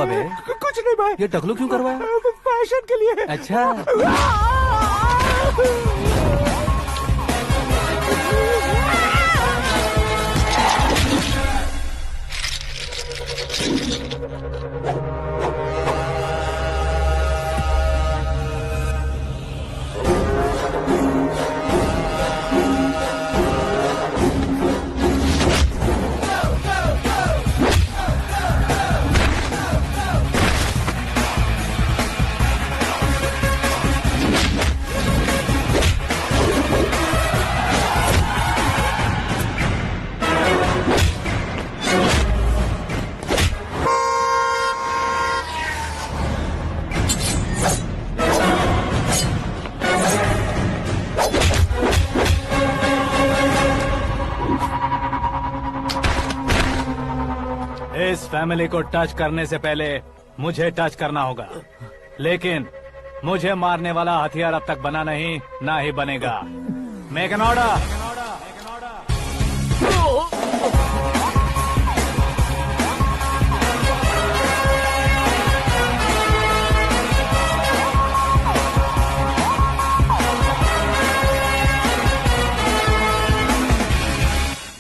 हुआ बे? कुछ नहीं भाई। ये टकलू क्यों करवाया? फैशन के लिए। अच्छा। इस फैमिली को टच करने से पहले मुझे टच करना होगा, लेकिन मुझे मारने वाला हथियार अब तक बना नहीं, ना ही बनेगा। Make an order.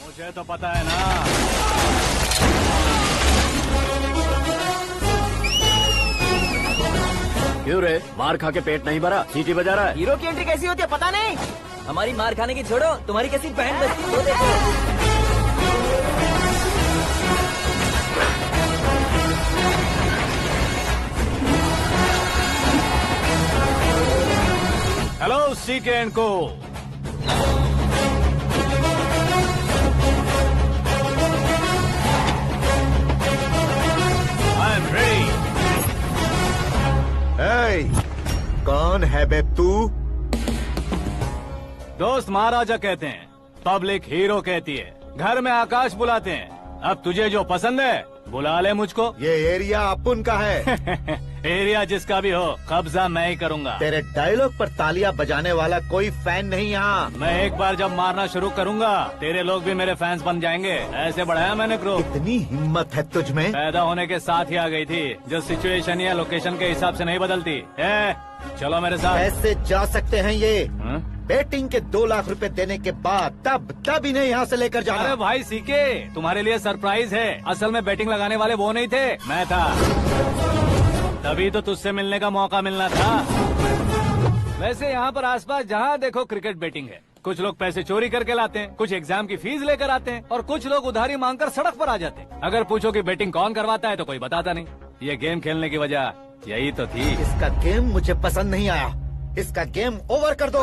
मुझे तो पता है ना। क्यों रे, मार खा के पेट नहीं भरा, सीटी बजा रहा है? हीरो की एंट्री कैसी होती है पता नहीं। हमारी मार खाने की छोड़ो, तुम्हारी कैसी बैंड बजती है वो देखो। हेलो सीके एंड को। I am ready. कौन है बे तू? दोस्त महाराजा कहते हैं, पब्लिक हीरो कहती है, घर में आकाश बुलाते हैं। अब तुझे जो पसंद है बुला ले मुझको। ये एरिया अपुन का है। एरिया जिसका भी हो, कब्जा मैं ही करूंगा। तेरे डायलॉग पर तालियां बजाने वाला कोई फैन नहीं यहाँ। मैं एक बार जब मारना शुरू करूंगा, तेरे लोग भी मेरे फैंस बन जाएंगे। ऐसे बढ़ाया मैंने ग्रुप। इतनी हिम्मत है तुझ में? पैदा होने के साथ ही आ गई थी, जो सिचुएशन या लोकेशन के हिसाब से नहीं बदलती। चलो मेरे साथ। कैसे जा सकते हैं ये? हाँ? बेटिंग के 2 लाख रुपए देने के बाद तब इन्हें यहाँ से लेकर जाना। अरे भाई सीके, तुम्हारे लिए सरप्राइज है। असल में बैटिंग लगाने वाले वो नहीं थे, मैं था। तभी तो तुझसे मिलने का मौका मिलना था। वैसे यहाँ पर आसपास जहाँ देखो क्रिकेट बैटिंग है। कुछ लोग पैसे चोरी करके लाते हैं, कुछ एग्जाम की फीस लेकर आते हैं, और कुछ लोग उधारी मांगकर सड़क पर आ जाते हैं। अगर पूछो कि बैटिंग कौन करवाता है तो कोई बताता नहीं। ये गेम खेलने की वजह यही तो थी। इसका गेम मुझे पसंद नहीं आया। इसका गेम ओवर कर दो।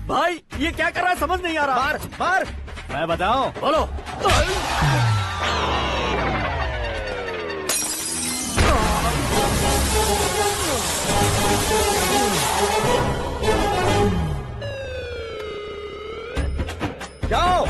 भाई ये क्या कर रहा है, समझ नहीं आ रहा। मार मार। मैं बताऊं? बोलो। जाओ।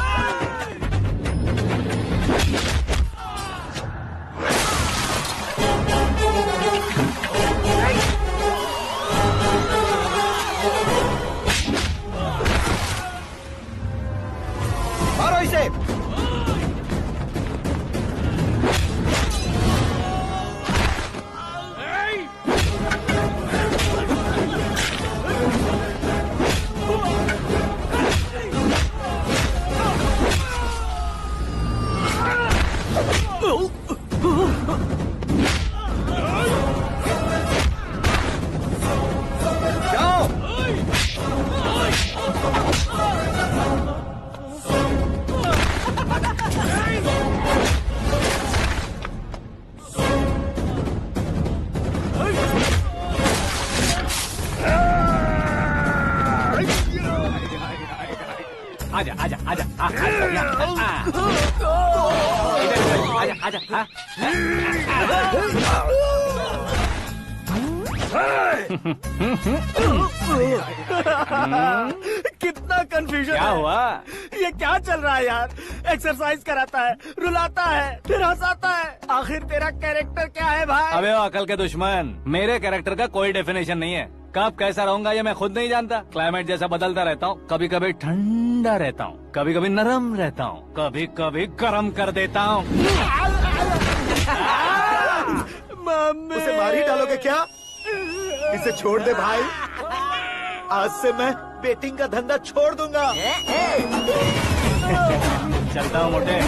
मारो इसे। आजा आजा आजा आजा आजा। कितना कंफ्यूजन क्या है। हुआ? ये क्या चल रहा है यार? एक्सरसाइज कराता है, रुलाता है, फिर हंसाता है। आखिर तेरा कैरेक्टर क्या है भाई? अबे ओ अकल के दुश्मन, मेरे कैरेक्टर का कोई डेफिनेशन नहीं है। कब कैसा रहूंगा ये मैं खुद नहीं जानता। क्लाइमेट जैसा बदलता रहता हूँ, कभी कभी ठंडा रहता हूँ, कभी कभी नरम रहता हूँ, कभी कभी गर्म कर देता हूँ। मम्मी उसे मार ही डालोगे क्या? इसे छोड़ दे भाई। आज से मैं बेटिंग का धंधा छोड़ दूंगा। चलता हूँ मोटे।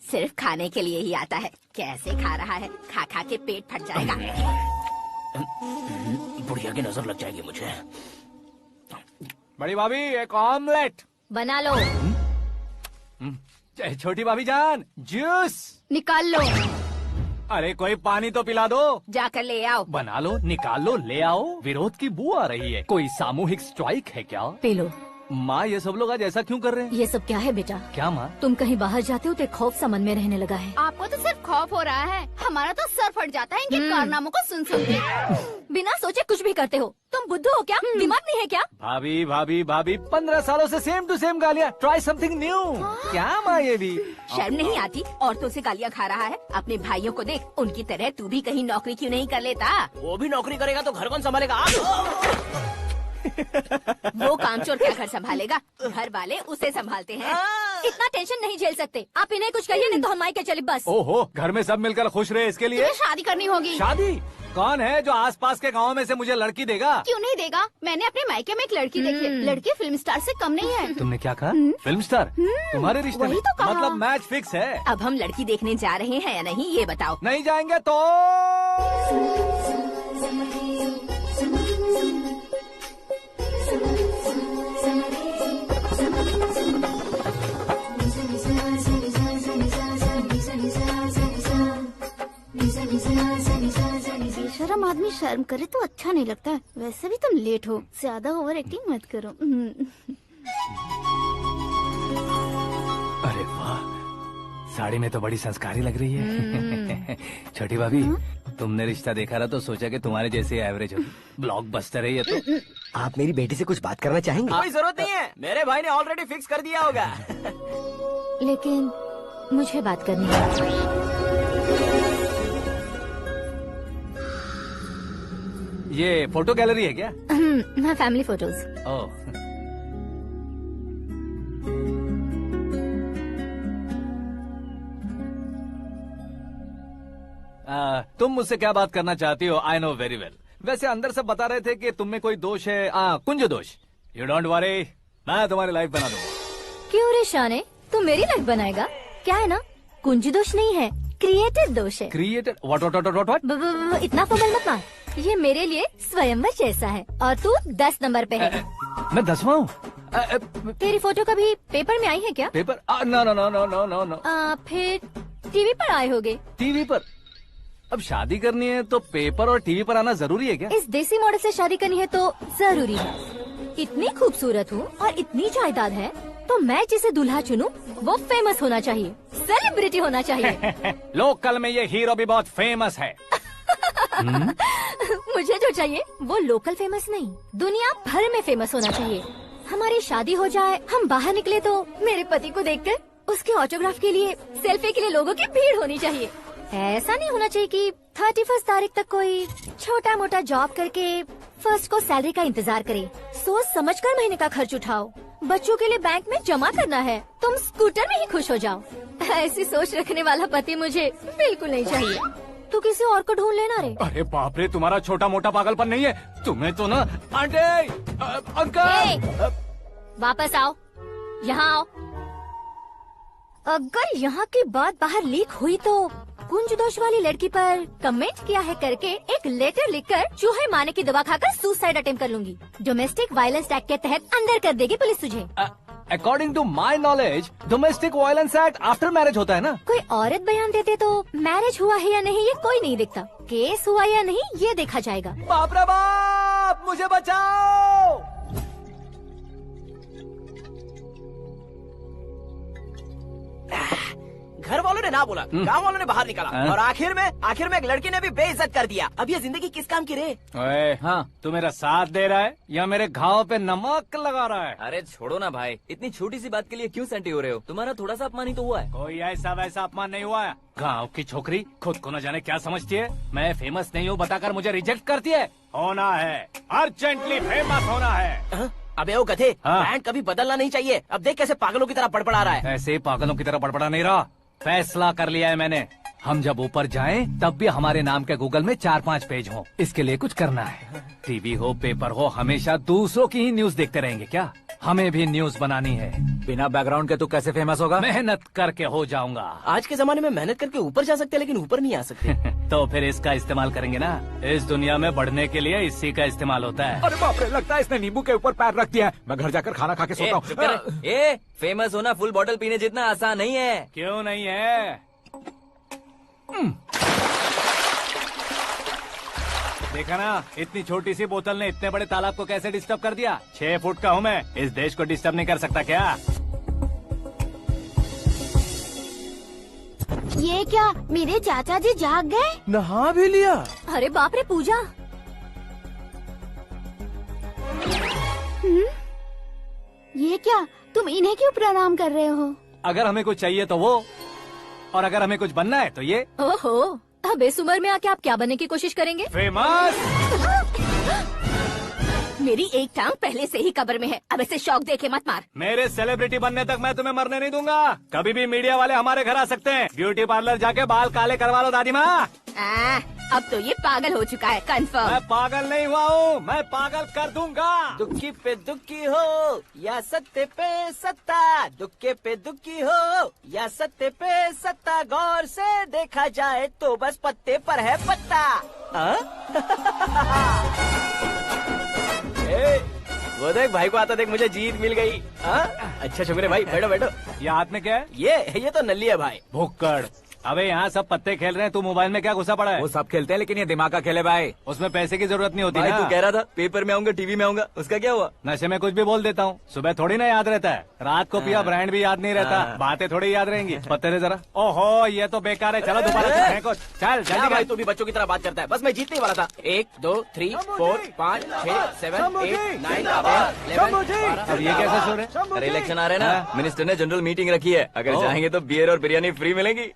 सिर्फ खाने के लिए ही आता है। कैसे खा रहा है, खा खा के पेट फट जाएगा। बुढ़िया की नजर लग जाएगी मुझे। बड़ी भाभी एक ऑमलेट। बना लो। छोटी भाभी जान जूस। निकाल लो। अरे कोई पानी तो पिला दो। जाकर ले आओ। बना लो, निकाल लो, ले आओ। विरोध की बू आ रही है। कोई सामूहिक स्ट्राइक है क्या? P low. माँ ये सब लोग आज ऐसा क्यों कर रहे हैं? ये सब क्या है बेटा? क्या माँ? तुम कहीं बाहर जाते हो तो एक खौफ सा मन में रहने लगा है। आपको तो सिर्फ खौफ हो रहा है, हमारा तो सर फट जाता है इनके कारनामों को सुन सुन के। बिना सोचे कुछ भी करते हो। तुम बुद्धू हो क्या? दिमाग नहीं है क्या? भाभी भाभी भाभी 15 सालों से सेम टू सेम गालियाँ। Try something new. क्या माँ ये भी? शर्म नहीं आती? औरतों से गालियाँ खा रहा है। अपने भाइयों को देख, उनकी तरह तू भी कहीं नौकरी क्यों नहीं कर लेता? वो भी नौकरी करेगा तो घर कौन संभालेगा? वो कामचोर क्या घर संभालेगा? घर वाले उसे संभालते हैं। इतना टेंशन नहीं झेल सकते। आप इन्हें कुछ कहिए नहीं तो हम मायके चले बस। ओहो, घर में सब मिलकर खुश रहे इसके लिए। तुम्हें शादी करनी होगी। शादी? कौन है जो आसपास के गाँव में से मुझे लड़की देगा? क्यों नहीं देगा? मैंने अपने मायके में एक लड़की देखी है। लड़की फिल्म स्टार से कम नहीं है। तुमने क्या कहा? Film star? तुम्हारे रिश्ते में? वही तो कहा। मतलब मैच फिक्स है? अब हम लड़की देखने जा रहे हैं या नहीं ये बताओ। नहीं जाएंगे तो? बेशरम आदमी शर्म करे तो अच्छा नहीं लगता। वैसे भी तुम लेट हो, ज्यादा ओवर एक्टिंग मत करो। अरे वाह, साड़ी में तो बड़ी संस्कारी लग रही है। छोटी भाभी, तुमने रिश्ता देखा रहा तो सोचा कि तुम्हारे जैसे एवरेज हो। ब्लॉकबस्टर है ये तो। आप मेरी बेटी से कुछ बात करना चाहेंगे? कोई जरूरत नहीं है, मेरे भाई ने ऑलरेडी फिक्स कर दिया होगा। लेकिन मुझे बात करनी है। ये फोटो गैलरी है क्या? हाँ, फैमिली फोटोज। ओह, तुम मुझसे क्या बात करना चाहती हो? I know very well. वैसे अंदर से बता रहे थे कि तुम में कोई दोष है। कुंज दोष। यू डोंट वरी, मैं तुम्हारी लाइफ बना दूंगा। क्यों रे शाने, तू मेरी लाइफ बनाएगा? क्या है ना, कुंज दोष नहीं है, क्रिएटिव दोष है। क्रिएटेड? व्हाट? इतना फबल मत मार। ये मेरे लिए स्वयंवर जैसा है और तू 10 नंबर पे है। मैं 10वां हूँ? तेरी फोटो कभी पेपर में आई है क्या? Paper? No no no no no no no. फिर टीवी पर आए होगे। टीवी पर? अब शादी करनी है तो पेपर और टीवी पर आना जरूरी है क्या? इस देसी मॉडल से शादी करनी है तो जरूरी है। इतनी खूबसूरत हूँ और इतनी जायदाद है तो मैं जिसे दूल्हा चुनूं वो फेमस होना चाहिए, सेलिब्रिटी होना चाहिए। लोकल में ये हीरो भी बहुत फेमस है। मुझे जो चाहिए वो लोकल फेमस नहीं, दुनिया भर में फेमस होना चाहिए। हमारी शादी हो जाए, हम बाहर निकले तो मेरे पति को देखकर उसके ऑटोग्राफ के लिए, सेल्फी के लिए लोगों की भीड़ होनी चाहिए। ऐसा नहीं होना चाहिए कि 31 तारीख तक कोई छोटा मोटा जॉब करके फर्स्ट को सैलरी का इंतजार करे। सोच समझकर महीने का खर्च उठाओ। बच्चों के लिए बैंक में जमा करना है, तुम स्कूटर में ही खुश हो जाओ। ऐसी सोच रखने वाला पति मुझे बिल्कुल नहीं चाहिए। तू किसी और को ढूंढ लेना रे। अरे बाप रे, तुम्हारा छोटा मोटा पागलपन नहीं है? तुम्हें तो ना आंटी, अंकल। वापस आओ, यहाँ आओ। अगर यहाँ की बात बाहर लीक हुई तो कुंज दोष वाली लड़की पर कमेंट किया है करके एक लेटर लिखकर चूहे मारने की दवा खाकर सुसाइड अटेम्प्ट कर लूंगी। डोमेस्टिक वायलेंस एक्ट के तहत अंदर कर देगी पुलिस तुझे। According to my knowledge domestic violence act after marriage होता है ना? कोई औरत बयान देते तो मैरिज हुआ है या नहीं ये कोई नहीं देखता, केस हुआ या नहीं ये देखा जाएगा। बाप रे बाप, मुझे बचाओ। घर वालों ने ना बोला, गांव वालों ने बाहर निकाला, हाँ? और आखिर में एक लड़की ने भी बेइज्जत कर दिया। अब ये जिंदगी किस काम की रे? ओए, हाँ, तू मेरा साथ दे रहा है या मेरे घाव पे नमक लगा रहा है? अरे छोड़ो ना भाई, इतनी छोटी सी बात के लिए क्यों सेंटी हो रहे हो? तुम्हारा थोड़ा सा अपमान ही तो हुआ है। कोई ऐसा वैसा अपमान नहीं हुआ है। गाँव की छोकरी खुद को न जाने क्या समझती है। मैं फेमस नहीं हूँ बताकर मुझे रिजेक्ट करती है। होना है, अर्जेंटली फेमस होना है। अबे ओ गधे, हाँ। ब्रांड कभी बदलना नहीं चाहिए। अब देख कैसे पागलों की तरह बड़बड़ा रहा है। ऐसे ही पागलों की तरह बड़बड़ा नहीं रहा। फैसला कर लिया है मैंने। हम जब ऊपर जाएं तब भी हमारे नाम के गूगल में 4-5 पेज हो। इसके लिए कुछ करना है। टीवी हो, पेपर हो, हमेशा दूसरों की ही न्यूज देखते रहेंगे क्या? हमें भी न्यूज बनानी है। बिना बैकग्राउंड के तू कैसे फेमस होगा? मेहनत करके हो जाऊंगा। आज के जमाने में मेहनत करके ऊपर जा सकते हैं, लेकिन ऊपर नहीं आ सकते। तो फिर इसका इस्तेमाल करेंगे ना। इस दुनिया में बढ़ने के लिए इसी का इस्तेमाल होता है। अरे बाप रे, लगता है इसने नींबू के ऊपर पैर रख दिया है। मैं घर जाकर खाना खा के सोता चुप कर। हूँ। फेमस होना फुल बॉटल पीने जितना आसान नहीं है। क्यों नहीं है? देखा ना, इतनी छोटी सी बोतल ने इतने बड़े तालाब को कैसे डिस्टर्ब कर दिया। 6 फुट का हूँ मैं, इस देश को डिस्टर्ब नहीं कर सकता क्या? ये क्या, मेरे चाचा जी जाग गए? नहा भी लिया? अरे बाप रे पूजा, ये क्या, तुम इन्हें क्यों प्रणाम कर रहे हो? अगर हमें कुछ चाहिए तो वो, और अगर हमें कुछ बनना है तो ये। ओहो, अब इस उम्र में आके आप क्या बनने की कोशिश करेंगे? फेमस। मेरी एक टांग पहले से ही कब्र में है, अब इसे शौक देके मत मार। मेरे सेलिब्रिटी बनने तक मैं तुम्हें मरने नहीं दूंगा। कभी भी मीडिया वाले हमारे घर आ सकते हैं। ब्यूटी पार्लर जाके बाल काले करवा लो दादी माँ। अब तो ये पागल हो चुका है, कंफर्म। मैं पागल नहीं हुआ हूँ, मैं पागल कर दूंगा। दुखी पे दुखी हो या सत्ते पे सत्ता, दुखे पे दुखी हो या सत्ते पे सत्ता, गौर से देखा जाए तो बस पत्ते पर है पत्ता। वो देख भाई को आता देख, मुझे जीत मिल गई। अच्छा शुक्र है भाई, बैठो बैठो। ये हाथ में क्या है? ये तो नल्ली है भाई। भुक्कड़। अबे यहाँ सब पत्ते खेल रहे हैं, तू मोबाइल में क्या घुसा पड़ा है? वो सब खेलते हैं लेकिन ये दिमाग का खेल है भाई। उसमें पैसे की जरूरत नहीं होती भाई ना। तू कह रहा था पेपर में आऊंगा, टीवी में आऊंगा, उसका क्या हुआ? नशे में कुछ भी बोल देता हूँ, सुबह थोड़ी ना याद रहता है। रात को पिया ब्रांड भी याद नहीं रहता, बातें थोड़ी याद रहेंगी। पत्ते दे जरा। ओहो, ये तो बेकार है। चलो दोबारा फेंको। चल क्या जल्दी भाई, कर। तू भी बच्चों की तरह बात करता है। बस मैं जीतने ही वाला था। 1 2 3 4 5 6 7 8 9 10 अब ये कैसे सो रहे? अरे इलेक्शन आ रहे हैं ना, मिनिस्टर ने जनरल मीटिंग रखी है। अगर जाएंगे तो बियर और बिरयानी फ्री मिलेंगी।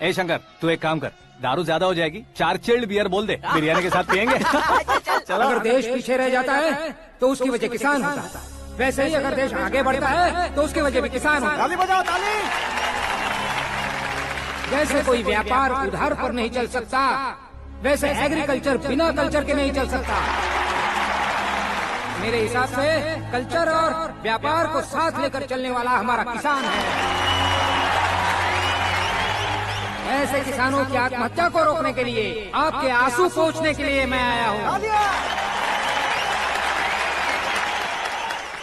ए शंकर, तू एक काम कर, दारू ज्यादा हो जाएगी, 4 चिल्ड बियर बोल दे, बिरयानी के साथ पियेंगे। चलो। अगर देश पीछे रह जाता है तो उसकी वजह किसान होता है, वैसे ही अगर देश आगे बढ़ता है तो उसकी वजह भी किसान होता है। ताली बजाओ, ताली। जैसे कोई व्यापार उधार पर नहीं चल सकता, वैसे एग्रीकल्चर बिना कल्चर के नहीं चल सकता। मेरे हिसाब से कल्चर और व्यापार को साथ लेकर चलने वाला हमारा किसान है। ऐसे किसानों की आत्महत्या को रोकने के लिए, आपके आंसू पोंछने के लिए मैं आया हूँ।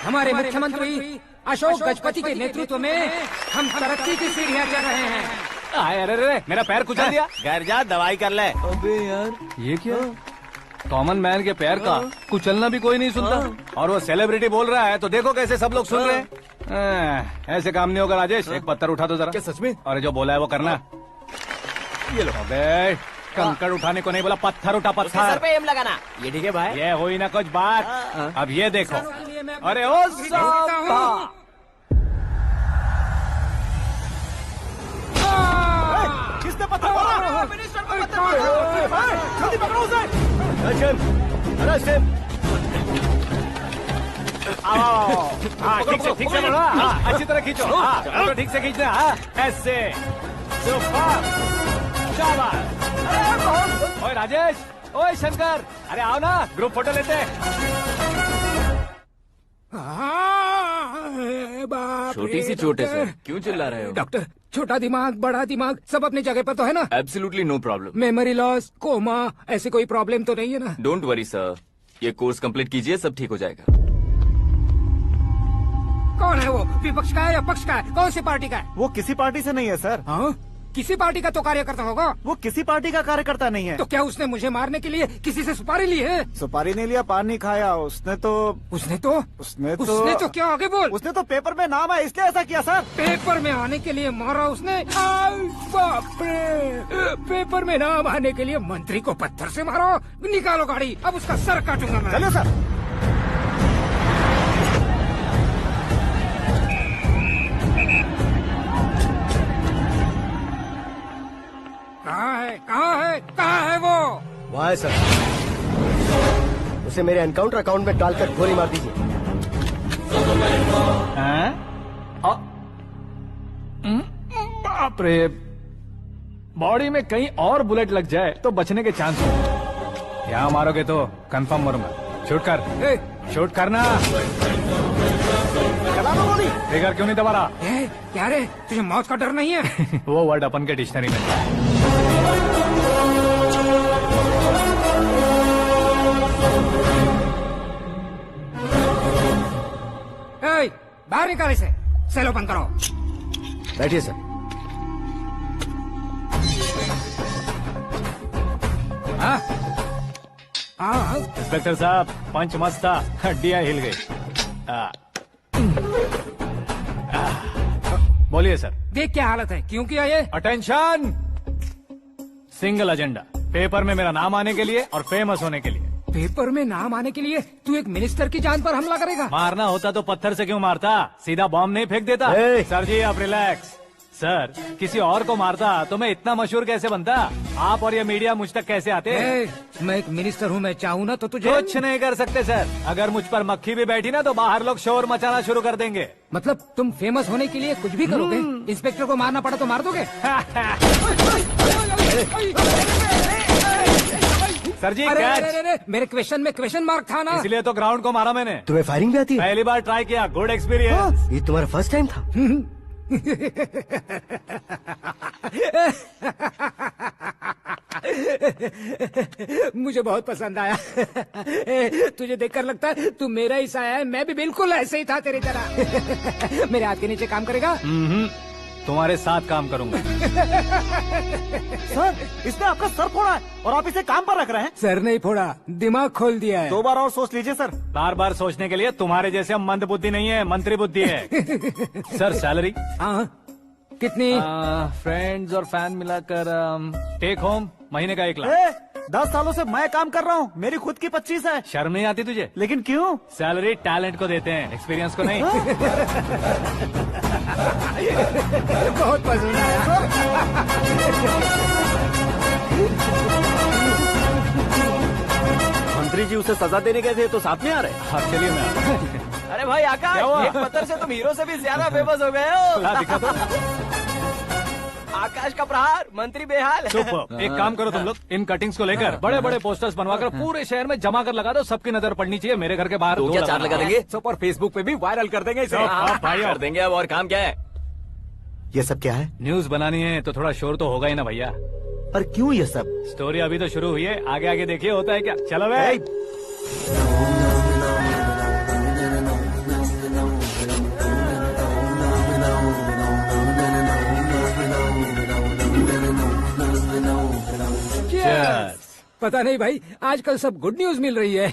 हमारे मुख्यमंत्री अशोक गजपति के नेतृत्व में हम तरक्की की सीढ़ियाँ चढ़ रहे हैं। अरे अरे, मेरा पैर कुचल दिया। घर जा, दवाई कर ले। अबे यार, ये क्या? कॉमन मैन के पैर का कुचलना भी कोई नहीं सुनता, और वो सेलिब्रिटी बोल रहा है तो देखो कैसे सब लोग सुन रहे हैं। ऐसे काम नहीं होगा राजेश, एक पत्थर उठा दो जरा। क्या सच में? और जो बोला है वो करना। ये लो। अबे कंकड़ उठाने को नहीं बोला, पत्थर उठा, उसके सर पत्थर। पे एम लगाना। ये ठीक है भाई। ये हुई ना कुछ बात। अब ये देखो। अरे ओ साहब, किसने पत्थर मारा? जल्दी पकड़ो उसे। हाँ ठीक से बढ़ो। हाँ अच्छी तरह खींचो। हाँ चलो, ठीक से खींचना। हाँ ऐसे। सुपर, शाबाश। ओए राजेश, ओए शंकर, अरे आओ ना, ग्रुप फोटो लेते हैं। छोटी सी चोट है सर, क्यों चिल्ला रहे हो? डॉक्टर, छोटा दिमाग बड़ा दिमाग सब अपनी जगह पर तो है ना? Absolutely no problem. Memory loss, coma, ऐसी कोई प्रॉब्लम तो नहीं है ना? डोंट वरी सर, ये कोर्स कंप्लीट कीजिए, सब ठीक हो जाएगा। कौन है वो? विपक्ष का है या पक्ष का है? कौन सी पार्टी का है? वो किसी पार्टी से नहीं है सर। हाँ? किसी पार्टी का तो कार्यकर्ता होगा। वो किसी पार्टी का कार्यकर्ता नहीं है। तो क्या उसने मुझे मारने के लिए किसी से सुपारी ली है? सुपारी नहीं लिया, पान नहीं खाया। उसने तो क्या आगे बोल। उसने तो पेपर में नाम है इसलिए ऐसा किया सर। पेपर में आने के लिए मारा उसने? आई बाप रे, पेपर में नाम आने के लिए मंत्री को पत्थर से मारो। निकालो गाड़ी, अब उसका सर काटूंगा मैं। चलो सर। कहाँ है वो? वहाँ है सर। उसे मेरे एनकाउंटर अकाउंट में डालकर गोली मार दीजिए। बाप रे, बॉडी में कहीं और बुलेट लग जाए तो बचने के चांस हो। यहाँ मारोगे तो कंफर्म मरूंगा। शूट कर, शूट करना। चला दो गोली। ट्रिगर क्यों नहीं दबा रहा? क्या रे, तुझे मौत का डर नहीं है? वो वर्ड अपन के डिक्शनरी में है। बाहर निकाल इसे। सेल ओपन करो। बैठिए सर। इंस्पेक्टर साहब, पंच मस्त था, हड्डियां हिल गई। बोलिए सर। देख क्या हालत है, क्यों किया ये? अटेंशन, सिंगल एजेंडा, पेपर में मेरा नाम आने के लिए और फेमस होने के लिए। पेपर में नाम आने के लिए तू एक मिनिस्टर की जान पर हमला करेगा? मारना होता तो पत्थर से क्यों मारता, सीधा बॉम्ब नहीं फेंक देता। सर जी आप रिलैक्स। सर, किसी और को मारता तो मैं इतना मशहूर कैसे बनता? आप और ये मीडिया मुझ तक कैसे आते? मैं एक मिनिस्टर हूँ, मैं चाहूँ ना तो तुझे कुछ नहीं कर सकते सर। अगर मुझ पर मक्खी भी बैठी ना तो बाहर लोग शोर मचाना शुरू कर देंगे। मतलब तुम फेमस होने के लिए कुछ भी करोगे? इंस्पेक्टर को मारना पड़ा तो मार दोगे? सर जी मेरे क्वेश्चन में क्वेश्चन मार्क था ना, इसलिए तो ग्राउंड को मारा मैंने। तुम्हें फायरिंग भी आती है? पहली बार ट्राई किया, गुड एक्सपीरियंस। ये तुम्हारा फर्स्ट टाइम था? मुझे बहुत पसंद आया। तुझे देखकर लगता है तू मेरा ही साया है। मैं भी बिल्कुल ऐसे ही था तेरी तरह। मेरे हाथ के नीचे काम करेगा? तुम्हारे साथ काम करूंगा। सर, इसने आपका सर फोड़ा है और आप इसे काम पर रख रहे हैं। सर नहीं फोड़ा, दिमाग खोल दिया है। 2 बार और सोच लीजिए सर। बार बार सोचने के लिए तुम्हारे जैसे मंद बुद्धि नहीं है, मंत्री बुद्धि है। Sir salary? कितनी? फ्रेंड्स और फैन मिलाकर टेक होम महीने का 1 लाख। 10 सालों से मैं काम कर रहा हूँ, मेरी खुद की 25 है। शर्म नहीं आती तुझे? लेकिन क्यों? सैलरी टैलेंट को देते हैं, एक्सपीरियंस को नहीं। बहुत पसंद आया। मंत्री जी उसे सजा देने गए थे तो साथ में आ रहे। हाँ चलिए मैं। अरे भाई आकाश, एक पत्थर से तुम हीरो से भी ज्यादा फेमस हो गए हो। दिखा दो। आकाश का प्रहार, मंत्री बेहाल। सुपर। एक काम करो तुम लोग, इन कटिंग्स को लेकर बड़े बड़े पोस्टर्स बनवाकर पूरे शहर में जमा कर लगा दो। सबकी नजर पड़नी चाहिए। मेरे घर के बाहर तो क्या 4 लगा देंगे? सुपर, फेसबुक पे भी वायरल कर देंगे इसे। भाई कर देंगे। अब और काम क्या है? ये सब क्या है? न्यूज बनानी है तो थोड़ा शोर तो होगा ही ना भैया। पर क्यों ये सब? स्टोरी अभी तो शुरू हुई है, आगे आगे देखिए होता है क्या। चलो भाई। पता नहीं भाई, आजकल सब गुड न्यूज मिल रही है।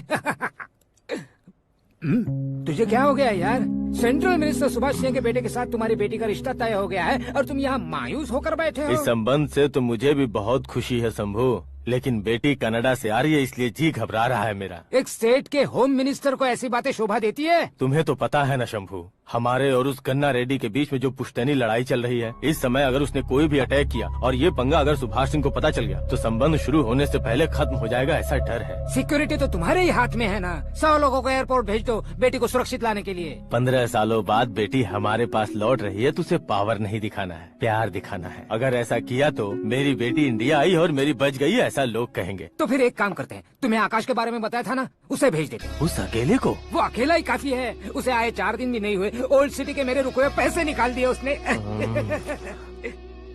तुझे क्या हो गया यार? सेंट्रल मिनिस्टर सुभाष सिंह के बेटे के साथ तुम्हारी बेटी का रिश्ता तय हो गया है और तुम यहाँ मायूस होकर बैठे हो। इस संबंध से तो मुझे भी बहुत खुशी है शंभू, लेकिन बेटी कनाडा से आ रही है इसलिए जी घबरा रहा है मेरा। एक स्टेट के होम मिनिस्टर को ऐसी बातें शोभा देती है? तुम्हें तो पता है ना शंभू, हमारे और उस गन्ना रेड्डी के बीच में जो पुश्तैनी लड़ाई चल रही है। इस समय अगर उसने कोई भी अटैक किया और ये पंगा अगर सुभाष सिंह को पता चल गया तो संबंध शुरू होने से पहले खत्म हो जाएगा, ऐसा डर है। सिक्योरिटी तो तुम्हारे ही हाथ में है ना। 100 लोगों को एयरपोर्ट भेज दो बेटी को सुरक्षित लाने के लिए। 15 सालों बाद बेटी हमारे पास लौट रही है तो उसे पावर नहीं दिखाना है, प्यार दिखाना है। अगर ऐसा किया तो मेरी बेटी इंडिया आई और मेरी बच गई, ऐसा लोग कहेंगे। तो फिर एक काम करते हैं, तुम्हें आकाश के बारे में बताया था ना, उसे भेज देते। उस अकेले को? वो अकेला ही काफी है। उसे आए 4 दिन भी नहीं हुए, ओल्ड सिटी के मेरे रुके हुए पैसे निकाल दिए उसने।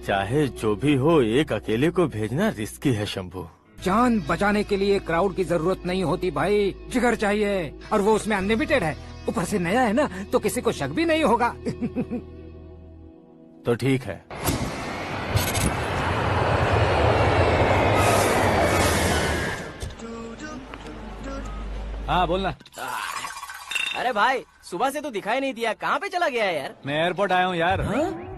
चाहे जो भी हो, एक अकेले को भेजना रिस्की है शंभू। जान बचाने के लिए क्राउड की जरूरत नहीं होती भाई, जिगर चाहिए, और वो उसमें अनलिमिटेड है। ऊपर से नया है ना तो किसी को शक भी नहीं होगा। तो ठीक है। हाँ बोलना। अरे भाई सुबह से तो दिखाई नहीं दिया, कहाँ पे चला गया है यार? मैं एयरपोर्ट आया हूँ यार।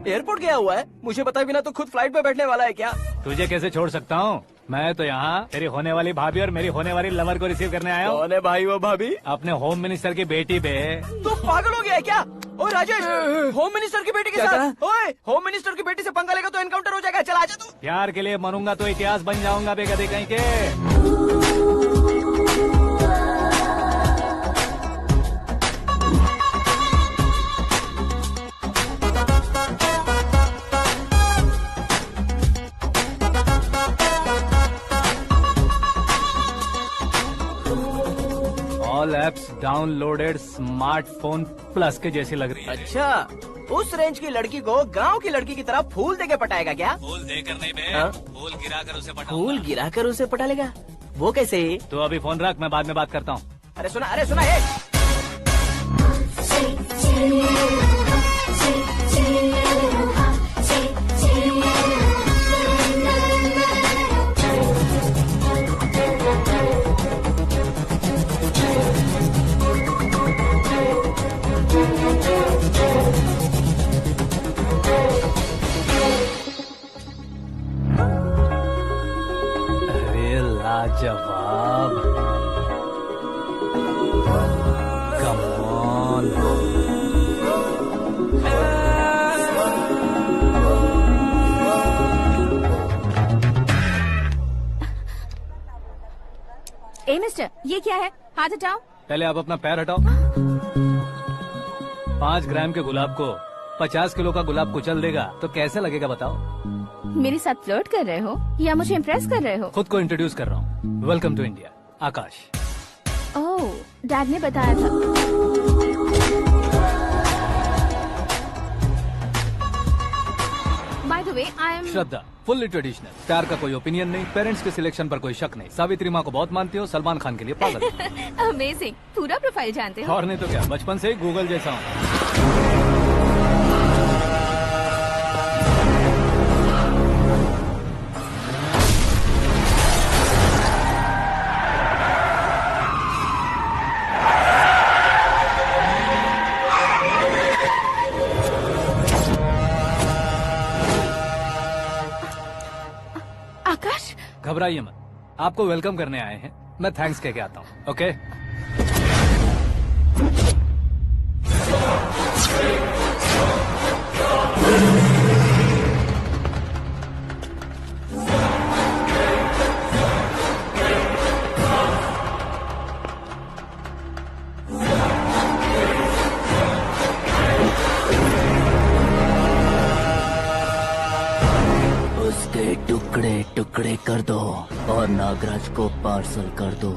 एयरपोर्ट गया हुआ है? मुझे बताए बिना तो खुद फ्लाइट पे बैठने वाला है क्या? तुझे कैसे छोड़ सकता हूँ? मैं तो यहाँ तेरी होने वाली भाभी और मेरी होने वाली लवर को रिसीव करने आया हूँ। कौन है भाई वो भाभी? अपने होम मिनिस्टर की बेटी पे। तो पागल हो गया है क्या? ओ राजेश, होम मिनिस्टर की बेटी के साथ? ओए, होम मिनिस्टर की बेटी से पंगा लेगा तो एनकाउंटर हो जाएगा। चल आजा तू। प्यार के लिए मरूंगा तो इतिहास बन जाऊंगा बेगधे कहीं के। All apps downloaded smartphone plus के जैसी लग रही है। अच्छा, उस रेंज की लड़की को गांव की लड़की की तरह फूल देके पटाएगा क्या? फूल देकर नहीं बे, हाँ? फूल गिराकर उसे पटा। फूल गिराकर उसे पटा लेगा? वो कैसे? तो अभी फोन रख, मैं बाद में बात करता हूँ। अरे सुना है। अरे लाजवाब, कम ऑन। ए मिस्टर, ये क्या है? हाथ हटाओ। पहले आप अपना पैर हटाओ। 5 ग्राम के गुलाब को 50 किलो का गुलाब कुचल देगा तो कैसे लगेगा बताओ? मेरे साथ फ्लर्ट कर रहे हो या मुझे इम्प्रेस कर रहे हो? खुद को इंट्रोड्यूस कर रहा हूँ। Welcome to India, Akash. Oh, dad ने बताया था। By the way, I am Shraddha, fully traditional. प्यार का कोई ओपिनियन नहीं, पेरेंट्स के सिलेक्शन पर कोई शक नहीं। सावित्री माँ को बहुत मानती हो, सलमान खान के लिए पागल। अमेजिंग, पूरा प्रोफाइल जानते हो। और नहीं तो क्या, बचपन से ही गूगल जैसा हूँ। आकाश, घबराइए मत, आपको वेलकम करने आए हैं। मैं थैंक्स कह के आता हूँ। ओके? उसके टुकड़े टुकड़े कर दो और नागराज को पार्सल कर दो।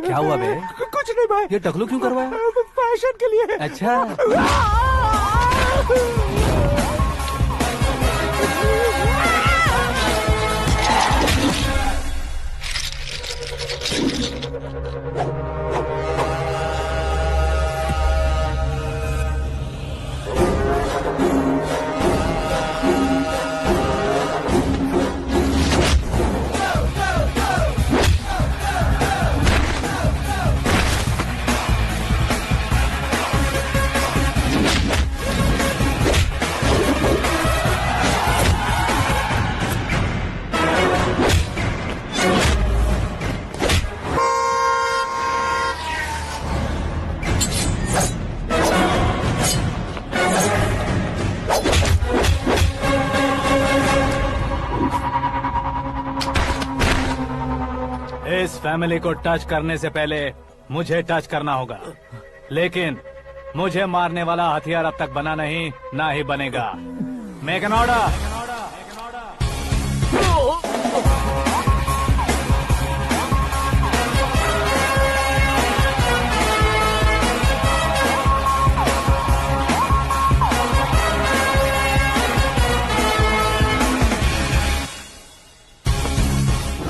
क्या हुआ बे? कुछ नहीं भाई। ये टकलू क्यों करवाया? फैशन के लिए। अच्छा, फैमिली को टच करने से पहले मुझे टच करना होगा, लेकिन मुझे मारने वाला हथियार अब तक बना नहीं, ना ही बनेगा। Make an order.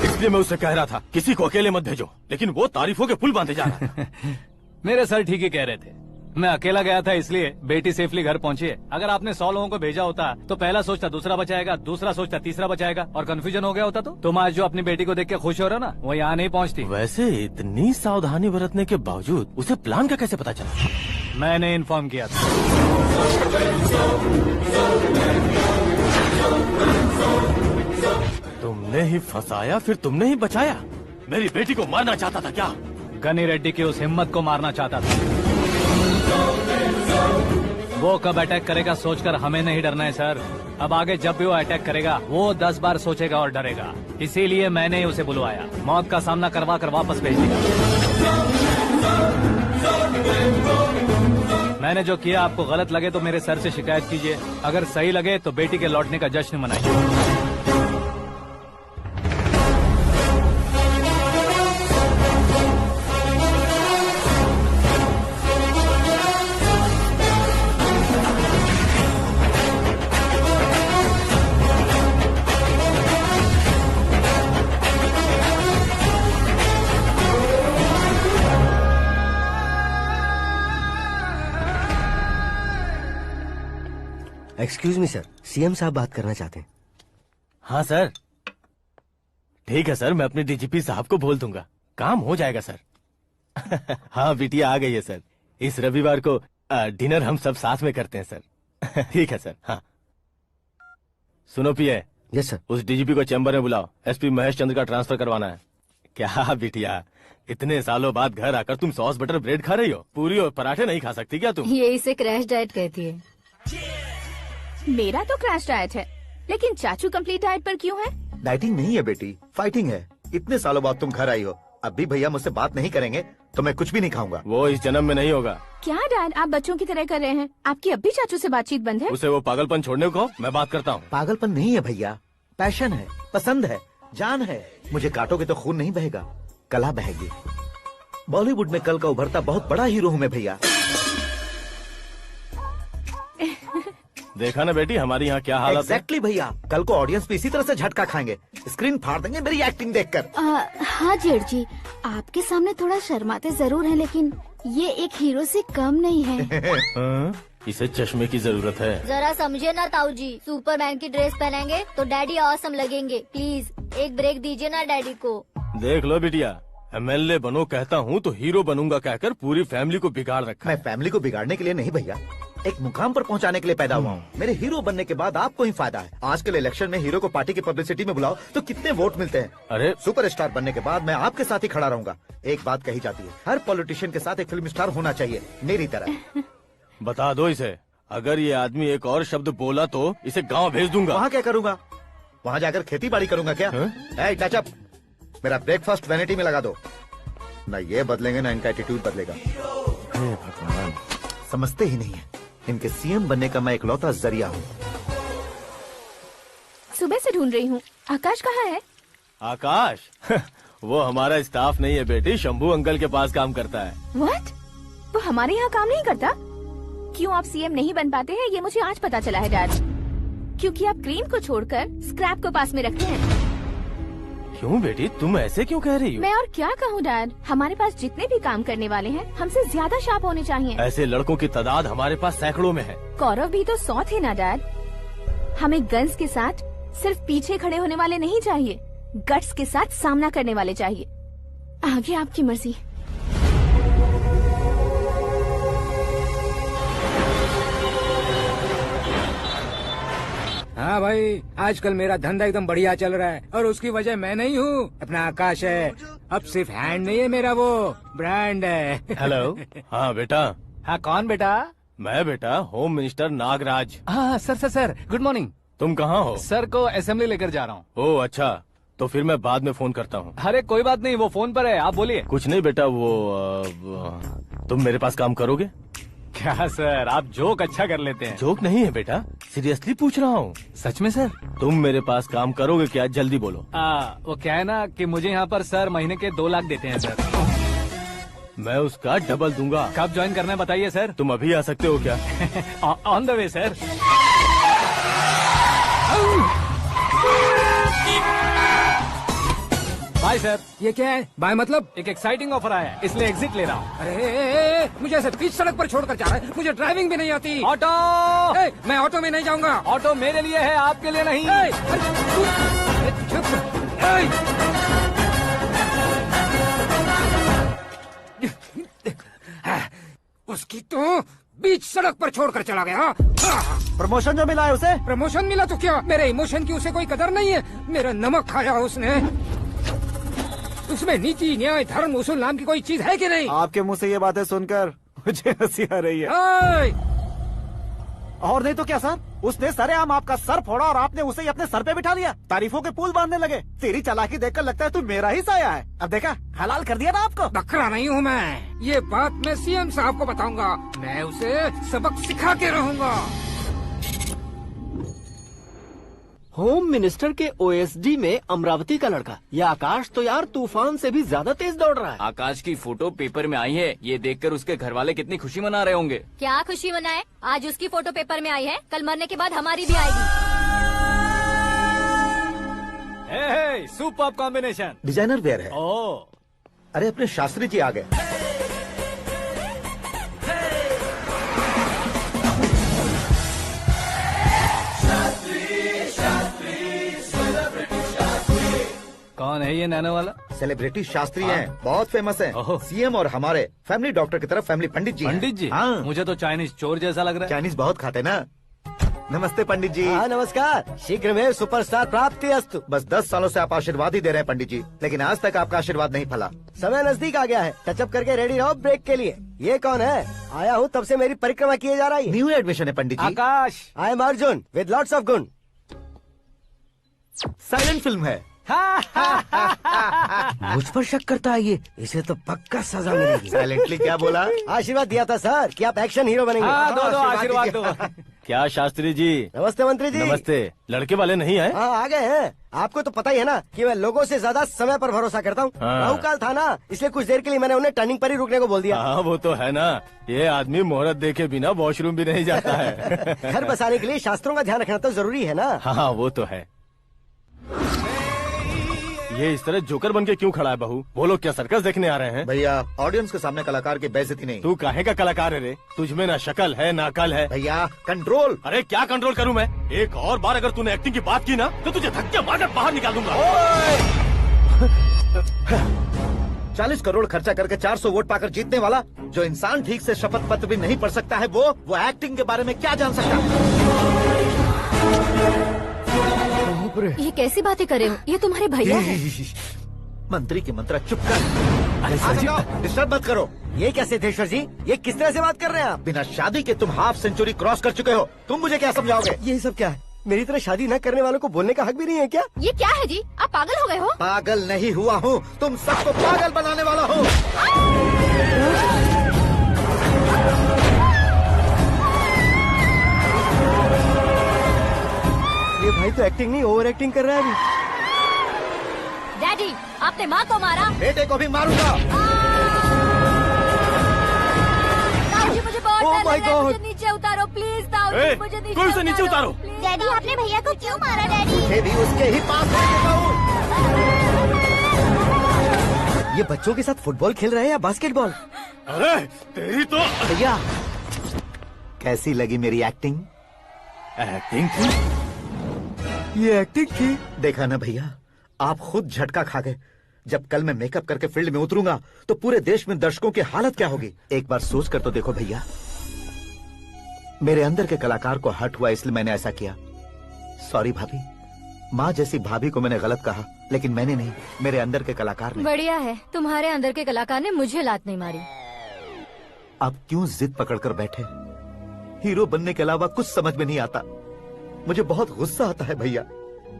इसलिए मैं उससे कह रहा था किसी को अकेले मत भेजो, लेकिन वो तारीफों के पुल बांधे जा रहा था। मेरे सर ठीक ही कह रहे थे। मैं अकेला गया था इसलिए बेटी सेफली घर पहुंची है। अगर आपने 100 लोगों को भेजा होता तो पहला सोचता दूसरा बचाएगा, दूसरा सोचता तीसरा बचाएगा, और कंफ्यूजन हो गया होता तो तुम आज जो अपनी बेटी को देख के खुश हो रहे हो ना, वो यहाँ नहीं पहुँचती। वैसे इतनी सावधानी बरतने के बावजूद उसे प्लान का कैसे पता चला? मैंने इन्फॉर्म किया था। तुमने ही फंसाया, फिर तुमने ही बचाया। मेरी बेटी को मारना चाहता था क्या? गनी रेड्डी की उस हिम्मत को मारना चाहता था। वो कब अटैक करेगा सोचकर हमें नहीं डरना है सर। अब आगे जब भी वो अटैक करेगा वो 10 बार सोचेगा और डरेगा। इसीलिए मैंने ही उसे बुलवाया। मौत का सामना करवा कर वापस भेज दिया। मैंने जो किया आपको गलत लगे तो मेरे सर से शिकायत कीजिए, अगर सही लगे तो बेटी के लौटने का जश्न मनाइए। एक्सक्यूज मी सर, सीएम साहब बात करना चाहते हैं। हाँ सर, ठीक है सर, मैं अपने डीजीपी साहब को बोल दूंगा, काम हो जाएगा सर। हाँ बिटिया आ गई है सर। इस रविवार को डिनर हम सब साथ में करते हैं सर। ठीक है सर। हाँ सुनो पिए। Yes sir. उस डीजीपी को चैम्बर में बुलाओ, एसपी महेश चंद्र का ट्रांसफर करवाना है। क्या बिटिया, इतने सालों बाद घर आकर तुम सॉस बटर ब्रेड खा रही हो? पूरी और पराठे नहीं खा सकती क्या तुम? ये इसे क्रैश डाइट कहती है। मेरा तो क्रैश डाइट है, लेकिन चाचू कंप्लीट डाइट पर क्यों है? डाइटिंग नहीं है बेटी, फाइटिंग है। इतने सालों बाद तुम घर आई हो, अब भी भैया मुझसे बात नहीं करेंगे तो मैं कुछ भी नहीं खाऊंगा। वो इस जन्म में नहीं होगा। क्या डैड, आप बच्चों की तरह कर रहे हैं? आपकी अब भी चाचू से बातचीत बंद है? उसे वो पागलपन छोड़ने को मैं बात करता हूँ। पागलपन नहीं है भैया, पैशन है, पसंद है, जान है। मुझे काटोगे तो खून नहीं बहेगा, कला बहेगी। बॉलीवुड में कल का उभरता बहुत बड़ा हीरो हूँ मैं भैया। देखा ना बेटी हमारी यहाँ क्या हालत है। एग्जैक्टली भैया, कल को ऑडियंस भी इसी तरह से झटका खाएंगे, स्क्रीन फाड़ देंगे मेरी एक्टिंग देखकर। हाँ जेठ जी, आपके सामने थोड़ा शर्माते जरूर हैं, लेकिन ये एक हीरो से कम नहीं है। इसे चश्मे की जरूरत है। जरा समझे ना ताऊ जी, सुपरमैन की ड्रेस पहनेंगे तो डैडी ऑसम लगेंगे। प्लीज एक ब्रेक दीजिए ना डैडी को। देख लो बिटिया, एमएलए बनो कहता हूँ तो हीरो बनूंगा कहकर पूरी फैमिली को बिगाड़ रखा। मैं फैमिली को बिगाड़ने के लिए नहीं भैया, एक मुकाम पर पहुंचाने के लिए पैदा हुआ हूँ। मेरे हीरो बनने के बाद आपको ही फायदा है। आजकल इलेक्शन में हीरो को पार्टी की पब्लिसिटी में बुलाओ तो कितने वोट मिलते हैं। अरे सुपरस्टार बनने के बाद मैं आपके साथ ही खड़ा रहूंगा। एक बात कही जाती है, हर पॉलिटिशियन के साथ एक फिल्म स्टार होना चाहिए, मेरी तरह। बता दो इसे, अगर ये आदमी एक और शब्द बोला तो इसे गाँव भेज दूंगा। वहाँ क्या करूँगा? वहाँ जाकर खेती बाड़ी करूँगा क्या? टच अप, मेरा ब्रेकफास्ट वैनिटी में लगा दो। न ये बदलेंगे न इनका एटीट्यूड बदलेगा। भगवान, समझते ही नहीं है, इनके सीएम बनने का मैं इकलौता जरिया हूँ। सुबह से ढूंढ रही हूँ, आकाश कहाँ है? आकाश? वो हमारा स्टाफ नहीं है बेटी, शंभू अंकल के पास काम करता है। व्हाट? वो हमारे यहाँ काम नहीं करता? क्यों आप सीएम नहीं बन पाते हैं ये मुझे आज पता चला है डैड। क्योंकि आप क्रीम को छोड़कर स्क्रैप को पास में रखते हैं। क्यों बेटी, तुम ऐसे क्यों कह रही हो? मैं और क्या कहूँ डैड, हमारे पास जितने भी काम करने वाले हैं हमसे ज्यादा शार्प होने चाहिए। ऐसे लड़कों की तादाद हमारे पास सैकड़ों में है। कौरव भी तो 100 थे ना डैड। हमें गन्स के साथ सिर्फ पीछे खड़े होने वाले नहीं चाहिए, गट्स के साथ सामना करने वाले चाहिए। आगे आपकी मर्जी। हाँ भाई, आजकल मेरा धंधा एकदम बढ़िया चल रहा है और उसकी वजह मैं नहीं हूँ, अपना आकाश है। अब सिर्फ हैंड नहीं है मेरा, वो ब्रांड है। हेलो। हाँ बेटा। हाँ कौन बेटा? मैं बेटा होम मिनिस्टर नागराज। हाँ sir sir sir, good morning. तुम कहाँ हो? सर को असेंबली लेकर जा रहा हूँ। ओह अच्छा, तो फिर मैं बाद में फोन करता हूँ। अरे कोई बात नहीं, वो फोन पर है, आप बोलिए। कुछ नहीं बेटा, तुम मेरे पास काम करोगे? क्या सर, आप जोक अच्छा कर लेते हैं। जोक नहीं है बेटा, सीरियसली पूछ रहा हूँ। सच में सर? तुम मेरे पास काम करोगे क्या? जल्दी बोलो। वो क्या है ना कि मुझे यहाँ पर सर महीने के 2 लाख देते हैं सर। मैं उसका डबल दूंगा। कब ज्वाइन करना है बताइए सर। तुम अभी आ सकते हो क्या? On the way sir. Bye sir. ये क्या है? बाय मतलब? एक एक्साइटिंग ऑफर आया है, इसलिए एग्जिट ले रहा हूँ। अरे मुझे ऐसे बीच सड़क पर छोड़कर जा रहा है, मुझे ड्राइविंग भी नहीं आती। ऑटो! मैं ऑटो में नहीं जाऊंगा। ऑटो मेरे लिए है, आपके लिए नहीं। उसकी तो बीच सड़क पर छोड़कर चला गया। प्रमोशन जो मिला है उसे? प्रमोशन मिला तो क्या, मेरे इमोशन की उसे कोई कदर नहीं है। मेरा नमक खाया उसने। उसमें नीति, न्याय, धर्म, उसूल नाम की कोई चीज है कि नहीं? आपके मुंह से ये बातें सुनकर मुझे हंसी आ रही है। और नहीं तो क्या सर, उसने सरेआम आपका सर फोड़ा और आपने उसे ही अपने सर पे बिठा लिया। तारीफों के पुल बांधने लगे। तेरी चालाकी देखकर लगता है तू मेरा ही साया है। अब देखा, हलाल कर दिया ना आपको। बकरा नहीं हूँ मैं। ये बात मैं सीएम साहब को बताऊंगा। मैं उसे सबक सिखा के रहूंगा। होम मिनिस्टर के ओएसडी में अमरावती का लड़का। ये आकाश तो यार तूफान से भी ज्यादा तेज दौड़ रहा है। आकाश की फोटो पेपर में आई है, ये देखकर उसके घर वाले कितनी खुशी मना रहे होंगे। क्या खुशी मनाए? आज उसकी फोटो पेपर में आई है, कल मरने के बाद हमारी भी आएगी। Super combination. डिजाइनर वेयर है। ओह, अरे अपने शास्त्री जी आ गए। कौन है ये नैनो वाला? सेलिब्रिटी शास्त्री हैं, बहुत फेमस हैं। सीएम और हमारे फैमिली डॉक्टर की तरफ फैमिली पंडित जी हैं। पंडित जी? हाँ। मुझे तो चाइनीज चोर जैसा लग रहा है। चाइनीज बहुत खाते ना। नमस्ते पंडित जी। हाँ नमस्कार। शीघ्र में सुपरस्टार प्राप्ति अस्तु। बस 10 सालों से आप आशीर्वाद ही दे रहे हैं पंडित जी, लेकिन आज तक आपका आशीर्वाद नहीं फला। समय नजदीक आ गया है, टचअप करके रेडी रहो ब्रेक के लिए। ये कौन है? आया हूँ तब से मेरी परिक्रमा किए जा रही है। न्यू एडमिशन है Pandit ji. Aakash. I am Arjun with lots of गुण। साइलेंट फिल्म है। मुझ पर शक करता है ये, इसे तो पक्का सजा मिलेगी। साइलेंटली क्या बोला? आशीर्वाद दिया था सर कि आप एक्शन हीरो बनेंगे। दो आशीर्वाद दो। क्या शास्त्री जी? नमस्ते मंत्री जी। नमस्ते। लड़के वाले नहीं आए? हाँ आ गए हैं। आपको तो पता ही है ना कि मैं लोगों से ज्यादा समय पर भरोसा करता हूँ। हाँ। राहु काल था ना, इसलिए कुछ देर के लिए मैंने उन्हें टर्निंग पर ही रुकने को बोल दिया। हाँ वो तो है ना, ये आदमी मुहूर्त देखे बिना वॉशरूम भी नहीं जाता है। घर बसाने के लिए शास्त्रों का ध्यान रखना तो जरूरी है ना। हाँ वो तो है। ये इस तरह जोकर बन के क्यों खड़ा है बहू? वो लोग क्या सर्कस देखने आ रहे हैं? भैया ऑडियंस के सामने कलाकार की बेइज्जती नहीं। तू काहे का कलाकार है रे? तुझमें ना शक्ल है ना अकल है। भैया कंट्रोल। अरे क्या कंट्रोल करूं मैं? एक और बार अगर तूने एक्टिंग की बात की ना तो तुझे धक्के मारकर बाहर निकाल दूंगा। 40 करोड़ खर्चा करके 400 वोट पाकर जीतने वाला, जो इंसान ठीक से शपथ पत्र भी नहीं पढ़ सकता है, वो एक्टिंग के बारे में क्या जान सकता है? ये कैसी बातें कर रहे हो? ये तुम्हारे भैया हैं। मंत्री की मंत्रा चुप कर। डिस्टर्ब मत करो। ये क्या सिद्धेश्वर जी, ये किस तरह से बात कर रहे हैं आप? बिना शादी के तुम हाफ सेंचुरी क्रॉस कर चुके हो, तुम मुझे क्या समझाओगे? ये सब क्या है? मेरी तरह शादी न करने वालों को बोलने का हक भी नहीं है क्या? ये क्या है जी? आप पागल हो गए हो? पागल नहीं हुआ हूँ, तुम सबको पागल बनाने वाला हूँ। ये भाई तो एक्टिंग नहीं ओवर एक्टिंग कर रहा है अभी। डैडी, आपने माँ को मारा। बेटे को भी मारूंगा। ताऊजी मुझे बहुत Oh डर my लग रहा है, God! मुझे नीचे उतारो प्लीज। ताऊजी मुझे नीचे कोई उसे नीचे उतारो। डैडी, आपने भैया को क्यों मारा? डैडी, ये भी उसके ही पास लेके जाऊं। ये बच्चों के साथ फुटबॉल खेल रहे हैं या बास्केटबॉल? अरे तेरी तो भैया कैसी लगी मेरी एक्टिंग? एक्टिंग थी। ये एक्टिंग थी। देखा ना भैया, आप खुद झटका खा गए। जब कल मैं मेकअप करके फील्ड में उतरूंगा तो पूरे देश में दर्शकों की हालत क्या होगी? एक बार सोच कर तो देखो भैया। मेरे अंदर के कलाकार को हर्ट हुआ इसलिए मैंने ऐसा किया। सॉरी भाभी। माँ जैसी भाभी को मैंने गलत कहा, लेकिन मैंने नहीं, मेरे अंदर के कलाकार ने। बढ़िया है, तुम्हारे अंदर के कलाकार ने मुझे लात नहीं मारी। आप क्यों जिद पकड़कर बैठे? हीरो बनने के अलावा कुछ समझ में नहीं आता। मुझे बहुत गुस्सा आता है भैया।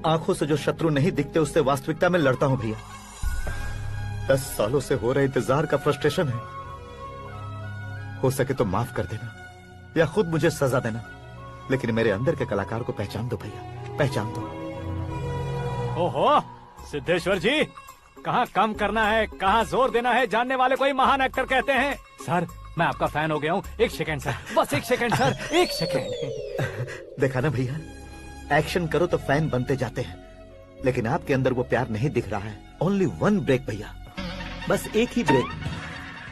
आंखों से जो शत्रु नहीं दिखते उससे वास्तविकता में लड़ता हूं भैया। 10 सालों से हो रहे इंतजार का फ्रस्ट्रेशन है। हो सके तो माफ कर देना या खुद मुझे सजा देना, लेकिन मेरे अंदर के कलाकार को पहचान दो भैया, पहचान दो। ओहो सिद्धेश्वर जी, कहाँ कम करना है कहाँ जोर देना है जानने वाले कोई महान एक्टर कहते हैं। सर मैं आपका फैन हो गया हूँ। एक सेकंड सर, बस एक सेकंड सर, एक सेकंड। देखा ना भैया, एक्शन करो तो फैन बनते जाते हैं, लेकिन आपके अंदर वो प्यार नहीं दिख रहा है। ओनली 1 ब्रेक भैया, बस एक ही ब्रेक।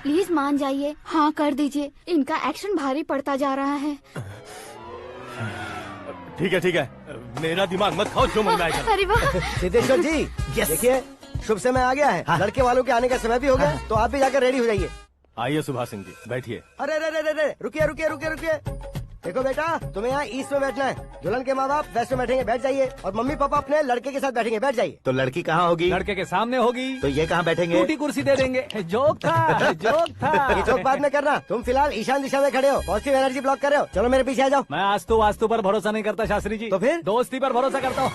प्लीज मान जाइए, हाँ कर दीजिए, इनका एक्शन भारी पड़ता जा रहा है। ठीक है, मेरा दिमाग मत खाओ, जो मंगाएगा। अरे वाह सिद्धेश्वर जी, देखिए शुभ समय आ गया है। लड़के वालों के आने का समय भी हो गया, तो आप भी जाकर रेडी हो जाइए। आइए सुभाष सिंह जी, बैठिए। अरे रुकिए। देखो बेटा, तुम्हें यहाँ ईस्ट में बैठना है। दुल्हन के माँ बाप वेस्ट में बैठेंगे, बैठ जाइए। और मम्मी पापा अपने लड़के के साथ बैठेंगे, बैठ जाइए। तो लड़की कहाँ होगी? लड़के के सामने होगी। तो ये कहाँ बैठेंगे? टूटी कुर्सी दे देंगे। जोक था, जोक था। ये जोक बाद में करना। तुम फिलहाल ईशान दिशा में खड़े हो, पॉजिटिव एनर्जी ब्लॉक कर रहे हो। चलो मेरे पीछे आ जाओ। मैं वास्तु पर भरोसा नहीं करता शास्त्री जी। तो फिर? दोस्ती पर भरोसा करता हूँ।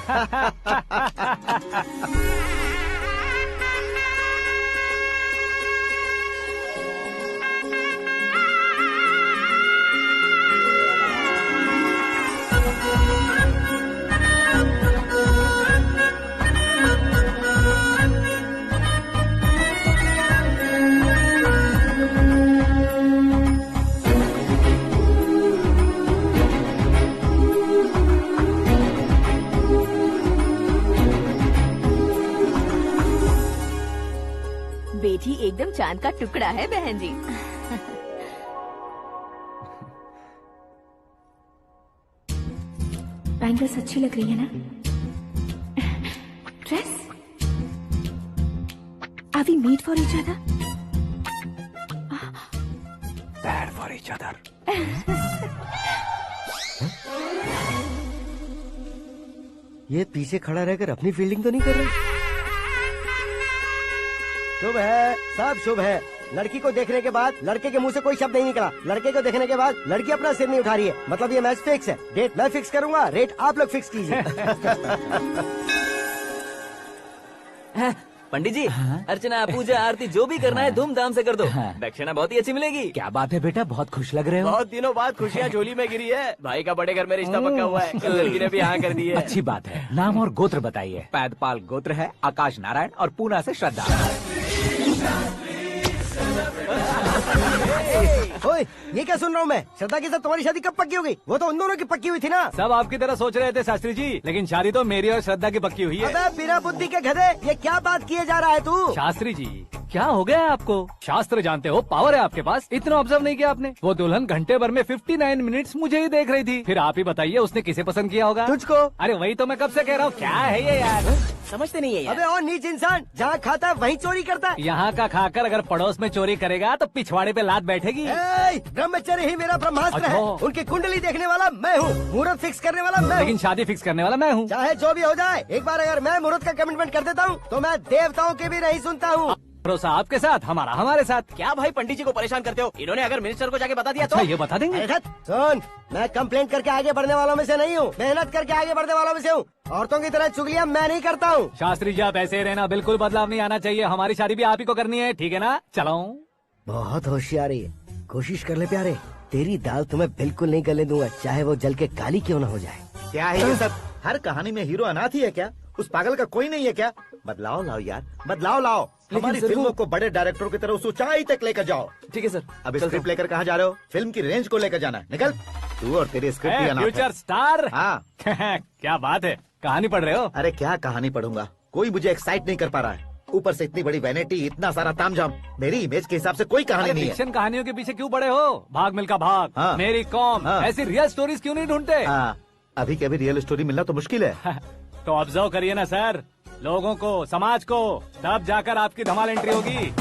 बेटी एकदम चांद का टुकड़ा है बहन जी। बैंगल्स अच्छी लग रही है ना? Dress? Are we made for each other? Bad for each other. ये पीछे खड़ा रहकर अपनी फील्डिंग तो नहीं कर रहा? शुभ है, सब शुभ है। लड़की को देखने के बाद लड़के के मुंह से कोई शब्द नहीं निकला। लड़के को देखने के बाद लड़की अपना सिर नहीं उठा रही है, मतलब ये मैच फिक्स है। डेट मैं फिक्स करूंगा, रेट आप लोग फिक्स कीजिए। पंडित जी, अर्चना पूजा आरती जो भी करना है धूमधाम से कर दो। दक्षिणा बहुत ही अच्छी मिलेगी। क्या बात है बेटा, बहुत खुश लग रहे हो। बहुत दिनों बाद खुशियाँ झोली में गिरी है। भाई का बड़े घर में रिश्ता पक्का हुआ है, कल लड़की ने भी हाँ कर दी है। अच्छी बात है। नाम और गोत्र बताइए। पैदपाल गोत्र है, आकाश नारायण, और पूना से श्रद्धा। ओए, ये क्या सुन रहा हूँ मैं? श्रद्धा के साथ तुम्हारी शादी कब पक्की हो गई? वो तो उन दोनों की पक्की हुई थी ना। सब आपकी तरह सोच रहे थे शास्त्री जी, लेकिन शादी तो मेरी और श्रद्धा की पक्की हुई है। अबे बिना बुद्धि के गधे, ये क्या बात किए जा रहा है तू? शास्त्री जी क्या हो गया है आपको? शास्त्र जानते हो, पावर है आपके पास। इतना ऑब्जर्व नहीं किया आपने? वो दुल्हन घंटे भर में 59 मिनट्स मुझे ही देख रही थी। फिर आप ही बताइए उसने किसे पसंद किया होगा? तुझको। अरे वही तो मैं कब से कह रहा हूँ, क्या है ये यार? समझते नहीं है यार। अबे और नीच इंसान, जहाँ खाता है वहीं चोरी करता है। यहाँ का खाकर अगर पड़ोस में चोरी करेगा तो पिछवाड़े पे लात बैठेगी। ब्रह्मचर्य ही मेरा ब्रह्मास्त्र है। अच्छा। उनकी कुंडली देखने वाला मैं हूँ, मुहूर्त फिक्स करने वाला मैं हूँ। लेकिन शादी फिक्स करने वाला मैं हूँ। चाहे जो भी हो जाए, एक बार अगर मैं मुहूर्त का कमिटमेंट कर देता हूँ तो मैं देवताओं के भी नहीं सुनता हूँ। भरोसा आपके साथ, हमारा हमारे साथ। क्या भाई पंडित जी को परेशान करते हो? इन्होंने अगर मिनिस्टर को जाके बता दिया अच्छा तो ये बता देंगे? अरे सुन, मैं कंप्लेंट करके आगे बढ़ने वालों में से नहीं हूँ, मेहनत करके आगे बढ़ने वालों में से हूँ। औरतों की तरह चुगलियाँ मैं नहीं करता हूँ। शास्त्री जी आप ऐसे ही रहना, बिल्कुल बदलाव नहीं आना चाहिए। हमारी शादी भी आप ही को करनी है, ठीक है ना? चलो। बहुत होशियारी है, कोशिश कर ले प्यारे। तेरी दाल तुम्हें बिल्कुल नहीं गलने दूंगा, चाहे वो जल के काली क्यों न हो जाए। क्या है ये सब? हर कहानी में हीरो अनाथ ही है क्या? उस पागल का कोई नहीं है क्या? बदलाव लाओ यार, बदलाव लाओ। हमारी फिल्मों को बड़े डायरेक्टरों की तरह उस ऊंचाई तक लेकर जाओ। ठीक है सर। अब स्क्रिप्ट लेकर कहाँ जा रहे हो? फिल्म की रेंज को लेकर जाना है। निकल तू और तेरी स्क्रिप्ट भी अनाथ है। Future star. हाँ क्या बात है, कहानी पढ़ रहे हो? अरे क्या कहानी पढ़ूंगा, कोई मुझे एक्साइट नहीं कर पा रहा है। ऊपर से इतनी बड़ी वैनिटी, इतना सारा तामझाम। मेरी इमेज के हिसाब से कोई कहानी नहीं है। फिक्शन कहानियों के पीछे क्यों पड़े हो? भाग मिल्खा भाग, हाँ। मेरी कॉम, हाँ। ऐसी रियल स्टोरीज क्यों नहीं ढूंढते? हाँ, अभी के अभी रियल स्टोरी मिलना तो मुश्किल है। तो ऑब्जर्व करिए ना सर, लोगों को, समाज को, तब जाकर आपकी धमाल एंट्री होगी।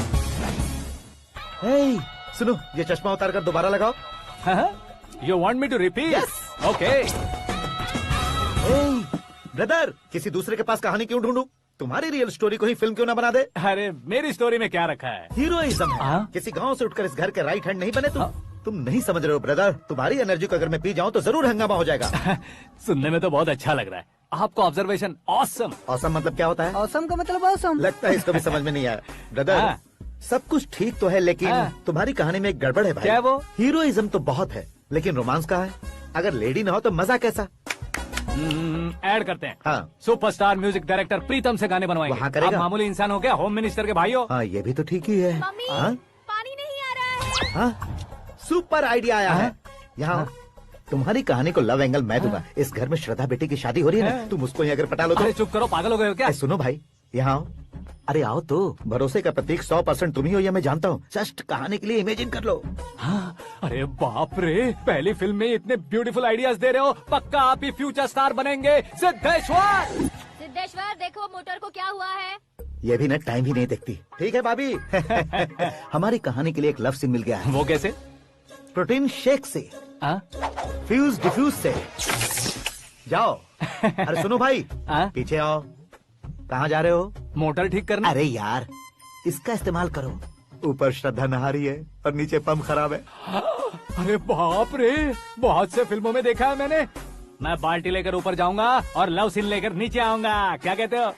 सुनो, ये चश्मा उतार कर दोबारा लगाओ। You want me to repeat? Okay. Brother, किसी दूसरे के पास कहानी क्यों ढूंढूं? तुम्हारी रियल स्टोरी को ही फिल्म क्यों ना बना दे? अरे मेरी स्टोरी में क्या रखा है? हीरोइज्म है। किसी गांव से उठकर इस घर के राइट हैंड नहीं बने तुम नहीं समझ रहे हो ब्रदर। तुम्हारी एनर्जी को अगर मैं पी जाऊं तो जरूर हंगामा हो जाएगा। सुनने में तो बहुत अच्छा लग रहा है, आपको ऑब्जर्वेशन ऑसम। औसम मतलब क्या होता है? औसम का मतलब औसम। लगता है इसको भी समझ में नहीं आया। ब्रदर, हाँ। सब कुछ ठीक तो है, लेकिन हाँ। तुम्हारी कहानी में एक गड़बड़ है भाई। क्या है वो? हीरोइज्म तो बहुत है, लेकिन रोमांस कहाँ है? अगर लेडी ना हो तो मजा कैसा? ऐड करते हैं। हाँ। सुपरस्टार म्यूजिक डायरेक्टर प्रीतम से गाने बनवाएंगे। वहाँ करेगा? आप मामूली इंसान हो क्या, होम मिनिस्टर के भाई हो? हाँ, ये भी तो ठीक ही है। मम्मी हाँ? पानी नहीं आ रहा है। हाँ? सुपर आइडिया आया है। यहाँ तुम्हारी कहानी को लव एंगल मैं दूंगा। इस घर में श्रद्धा बेटी की शादी हो रही है ना, तुम उसको ही अगर पटा लो तो। अरे चुप करो, पागल हो गए हो क्या? सुनो भाई, यहाँ आओ। अरे आओ तो। भरोसे का प्रतीक 100% तुम ही हो, ये मैं जानता हूँ। जस्ट कहानी के लिए इमेजिन कर लो। हाँ, अरे बाप रे, पहली फिल्म में इतने ब्यूटीफुल आइडियाज दे रहे हो, पक्का आप ही फ्यूचर स्टार बनेंगे। सिद्धेश्वर, सिद्धेश्वर देखो मोटर को क्या हुआ है। ये भी ना टाइम ही नहीं देखती। ठीक है भाभी। हमारी कहानी के लिए एक लव सीन मिल गया है। वो कैसे? प्रोटीन शेक से, हाँ? फ्यूज डिफ्यूज से। जाओ। अरे सुनो भाई, हाँ? पीछे आओ। कहाँ जा रहे हो? मोटर ठीक करना। अरे यार, इसका इस्तेमाल करो। ऊपर श्रद्धा नहा रही है और नीचे पंप खराब है। अरे बाप रे, बहुत से फिल्मों में देखा है मैंने। मैं बाल्टी लेकर ऊपर जाऊंगा और लव सीन लेकर नीचे आऊंगा। क्या कहते हो?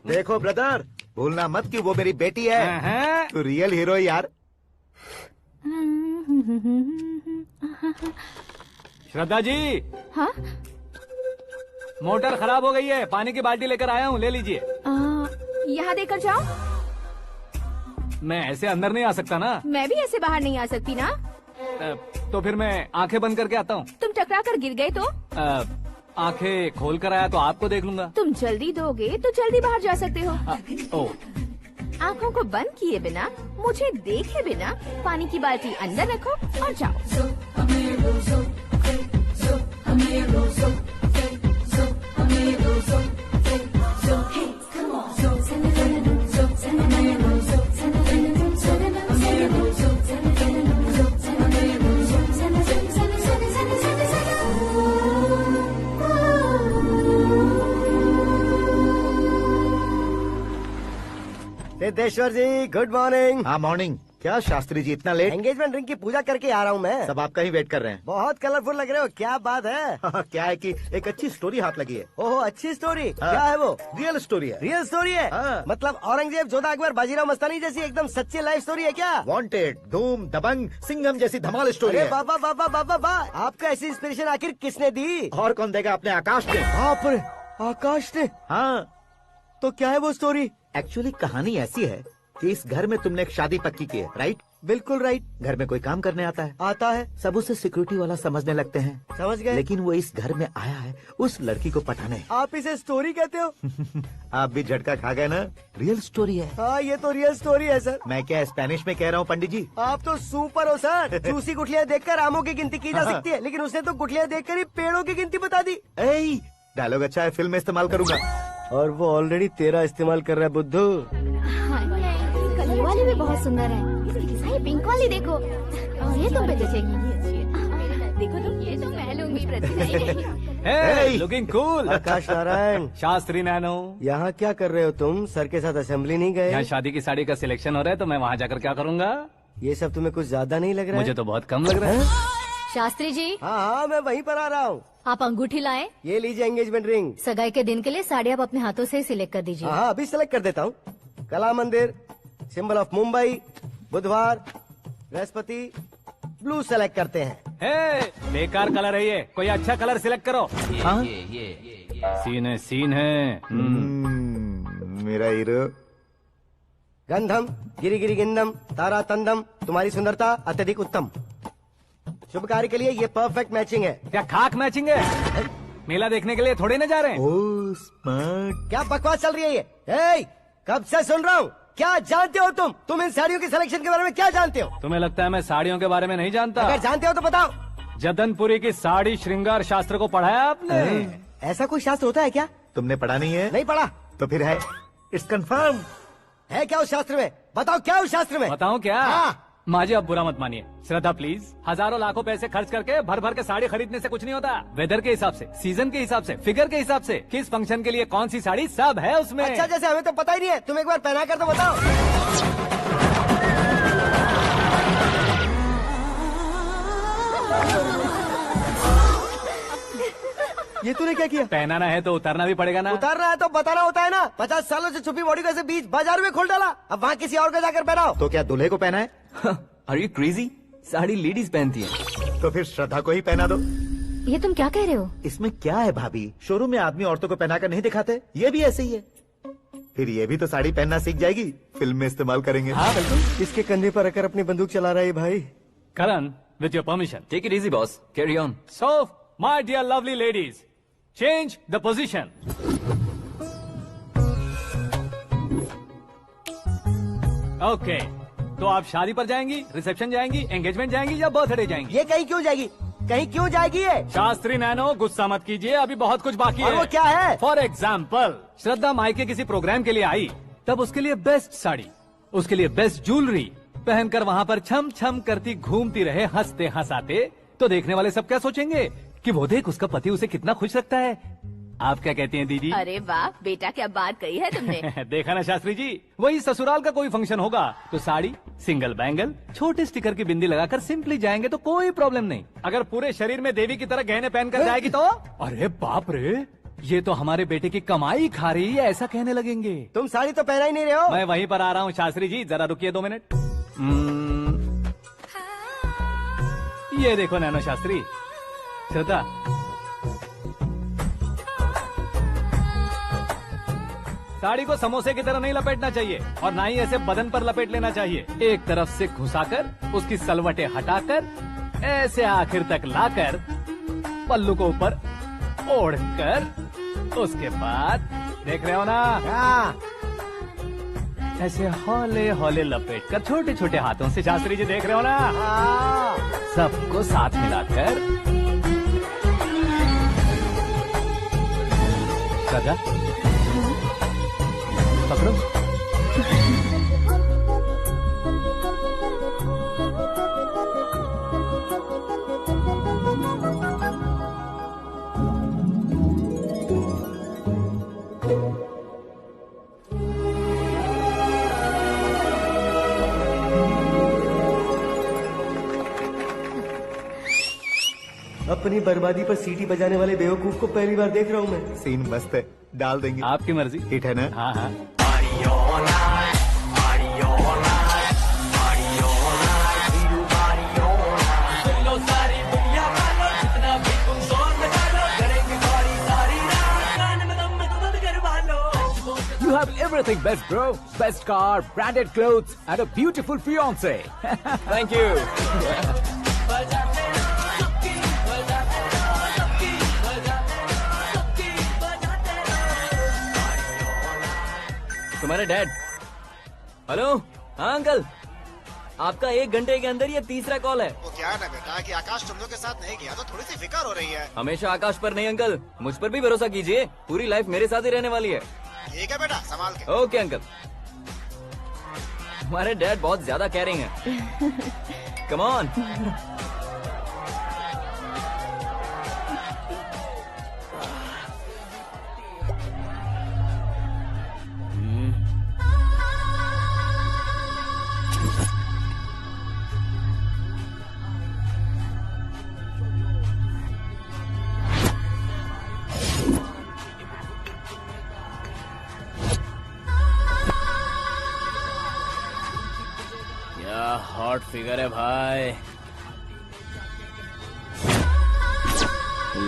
देखो ब्रदर, भूलना मत कि वो मेरी बेटी है। तू रियल हीरो है यार। श्रद्धा जी, हाँ? मोटर खराब हो गई है, पानी की बाल्टी लेकर आया हूँ, ले लीजिए। यहाँ देकर जाओ। मैं ऐसे अंदर नहीं आ सकता ना। मैं भी ऐसे बाहर नहीं आ सकती ना। तो फिर मैं आंखें बंद करके आता हूँ। तुम टकरा कर गिर गए तो? आंखें खोल कर आया तो आपको देख लूंगा। तुम जल्दी दोगे तो जल्दी बाहर जा सकते हो। ओ, आँखों को बंद किए बिना, मुझे देखे बिना पानी की बाल्टी अंदर रखो और जाओ। सिद्धेश्वर जी, गुड मॉर्निंग। हाँ मॉर्निंग। क्या शास्त्री जी इतना लेट? एंगेजमेंट रिंग की पूजा करके आ रहा हूँ मैं। सब आपका ही वेट कर रहे हैं। बहुत कलरफुल लग रहे हो, क्या बात है? क्या है कि एक अच्छी स्टोरी हाथ लगी है। ओह, अच्छी स्टोरी। हाँ। क्या है वो? रियल स्टोरी है। रियल स्टोरी है? हाँ। मतलब औरंगजेब, जोधा अकबर, बाजीराव मस्तानी जैसी एकदम सच्ची लाइफ स्टोरी है क्या? वांटेड, धूम, दबंग, सिंघम जैसी धमाल स्टोरी अरे है। बाबा बाबा बाबा बा, आपको ऐसी इंस्पिरेशन आखिर किसने दी? और कौन देगा? अपने आकाश ने। बाप रे, आकाश ने? हाँ, तो क्या है वो स्टोरी? एक्चुअली कहानी ऐसी है कि इस घर में तुमने एक शादी पक्की की है, राइट? बिल्कुल राइट। घर में कोई काम करने आता है, आता है, सब उसे सिक्योरिटी वाला समझने लगते हैं। समझ गए। लेकिन वो इस घर में आया है उस लड़की को पटाने। आप इसे स्टोरी कहते हो? आप भी झटका खा गए ना? रियल स्टोरी है। हाँ, ये तो रियल स्टोरी है सर। मैं क्या स्पेनिश में कह रहा हूँ पंडित जी? आप तो सुपर हो सर। चूसी गुठलियाँ देखकर आमों की गिनती की जा सकती है, लेकिन उसने तो गुठलियाँ देखकर ही पेड़ों की गिनती बता दी। डायलॉग अच्छा है, फिल्म में इस्तेमाल करूंगा। और वो ऑलरेडी तेरा इस्तेमाल कर रहा है बुद्धू। ये वाली भी बहुत सुंदर है। ये पिंक वाली देखो, और ये तुम पे जचेगी। देखो तुम, ये तो मैं लूंगी। Looking cool. Aakash Narayan, Shastri nano, यहाँ क्या कर रहे हो तुम? सर के साथ असेंबली नहीं गए? यहाँ शादी की साड़ी का सिलेक्शन हो रहा है, तो मैं वहाँ जाकर क्या करूँगा? ये सब तुम्हें कुछ ज्यादा नहीं लग रहा है? मुझे तो बहुत कम लग रहा है। शास्त्री जी, हाँ, मैं वहीं पर आ रहा हूँ। आप अंगूठी लाएं। ये लीजिए एंगेजमेंट रिंग। सगाई के दिन के लिए साड़ी आप अपने हाथों से ही सिलेक्ट कर दीजिए। हाँ, अभी सेलेक्ट कर देता हूँ। कला मंदिर, सिंबल ऑफ मुंबई, बुधवार, बृहस्पति, ब्लू सेलेक्ट करते हैं। बेकार कलर है ये, कोई अच्छा कलर सिलेक्ट करो। हाँ? सीन है। मेरा हीरो। गंधम, गिरी गिरी गिंदम, तारा तंदम, तुम्हारी सुंदरता अत्यधिक उत्तम। शुभ कार्य के लिए ये परफेक्ट मैचिंग है। क्या खाक मैचिंग है? मेला देखने के लिए थोड़े न जा रहे हैं। Oh smart. क्या बकवास चल रही है ये? ए, कब से सुन रहा हूँ। क्या जानते हो तुम? तुम इन साड़ियों की सिलेक्शन के बारे में क्या जानते हो? तुम्हें लगता है मैं साड़ियों के बारे में नहीं जानता? अगर जानते हो तो बताओ। जदनपुरी की साड़ी श्रृंगार शास्त्र को पढ़ा है आपने? ऐसा कोई शास्त्र होता है क्या? तुमने पढ़ा नहीं है? नहीं पढ़ा। तो फिर है, इट्स कंफर्म। है क्या उस शास्त्र में? बताओ क्या उस शास्त्र में? बताऊं क्या? हाँ। माजी, अब बुरा मत मानिए। श्रद्धा प्लीज, हजारों लाखों पैसे खर्च करके भर भर के साड़ी खरीदने से कुछ नहीं होता। वेदर के हिसाब से, सीजन के हिसाब से, फिगर के हिसाब से, किस फंक्शन के लिए कौन सी साड़ी, सब है उसमें। अच्छा, जैसे हमें तो पता ही नहीं है, तुम एक बार पहना कर तो बताओ। ये तूने क्या किया? पहनाना है तो उतारना भी पड़ेगा ना। उतारना है तो बताना होता है ना। 50 सालों से छुपी बॉडी को ऐसे बीच बाजार में खोल डाला, अब वहाँ किसी और को जाकर पहनाओ। तो क्या दूल्हे को पहना है? Are you crazy? Sari ladies पहनती है। तो फिर श्रद्धा को ही पहना दो। ये तुम क्या कह रहे हो? इसमें क्या है भाभी, शोरूम में आदमी औरतों को पहनाकर नहीं दिखाते, ये भी ऐसे ही है। फिर ये भी तो साड़ी पहनना सीख जाएगी, फिल्म में इस्तेमाल करेंगे। हाँ बिल्कुल। इसके कंधे पर रखकर अपनी बंदूक चला रहा है भाई। Karan, with your permission. Take it easy boss, carry on. So, my dear lovely ladies, change the position. Okay. तो आप शादी पर जाएंगी, रिसेप्शन जाएंगी, एंगेजमेंट जाएंगी या बर्थडे जाएंगी? ये कहीं क्यों जाएगी? कहीं क्यों जाएगी ये? शास्त्री नैनो, गुस्सा मत कीजिए, अभी बहुत कुछ बाकी और है। वो क्या है? फॉर एग्जाम्पल, श्रद्धा मायके किसी प्रोग्राम के लिए आई, तब उसके लिए बेस्ट साड़ी, उसके लिए बेस्ट ज्वेलरी पहनकर वहाँ पर छम छम करती घूमती रहे हंसते हंसाते, तो देखने वाले सब क्या सोचेंगे कि वो देख उसका पति उसे कितना खुश रखता है। आप क्या कहती हैं दीदी? अरे वाह बेटा, क्या बात कही है तुमने। देखा ना शास्त्री जी, वही ससुराल का कोई फंक्शन होगा तो साड़ी, सिंगल बैंगल, छोटे स्टिकर की बिंदी लगाकर सिंपली जाएंगे तो कोई प्रॉब्लम नहीं। अगर पूरे शरीर में देवी की तरह गहने पहनकर जाएगी तो अरे बाप रे, ये तो हमारे बेटे की कमाई खा रही है, ऐसा कहने लगेंगे। तुम साड़ी तो पहना ही नहीं रहे हो। मैं वहीं पर आ रहा हूँ शास्त्री जी, जरा रुकिए 2 मिनट। ये देखो नैनो शास्त्री, श्रद्धा, साड़ी को समोसे की तरह नहीं लपेटना चाहिए और ना ही ऐसे बदन पर लपेट लेना चाहिए। एक तरफ से घुसाकर, उसकी सलवटें हटाकर, ऐसे आखिर तक लाकर, पल्लू को ऊपर ओढ़कर, उसके बाद देख रहे हो ना, ऐसे हौले हौले लपेट कर छोटे छोटे हाथों से, शास्त्री जी देख रहे हो ना, सबको साथ मिलाकर, श्रद्धा पकड़ो। अपनी बर्बादी पर सीटी बजाने वाले बेवकूफ को पहली बार देख रहा हूँ मैं। सीन मस्त है, डाल देंगे। आपकी मर्जी। हिट है ना? हाँ हाँ। You have everything best, bro. Best car, branded clothes, and a beautiful fiance. Thank you. तुम्हारे डैड। हेलो, हाँ अंकल, आपका 1 घंटे के अंदर ये तीसरा कॉल है। वो क्या है ना बेटा कि आकाश तुम लोग के साथ नहीं गया तो थोड़ी सी फिक्र हो रही है। हमेशा आकाश पर नहीं अंकल, मुझ पर भी भरोसा कीजिए, पूरी लाइफ मेरे साथ ही रहने वाली है। ठीक है बेटा, संभाल के। Okay uncle. हमारे डैड बहुत ज्यादा केयरिंग है। Come on. क्या हॉट फिगर है भाई।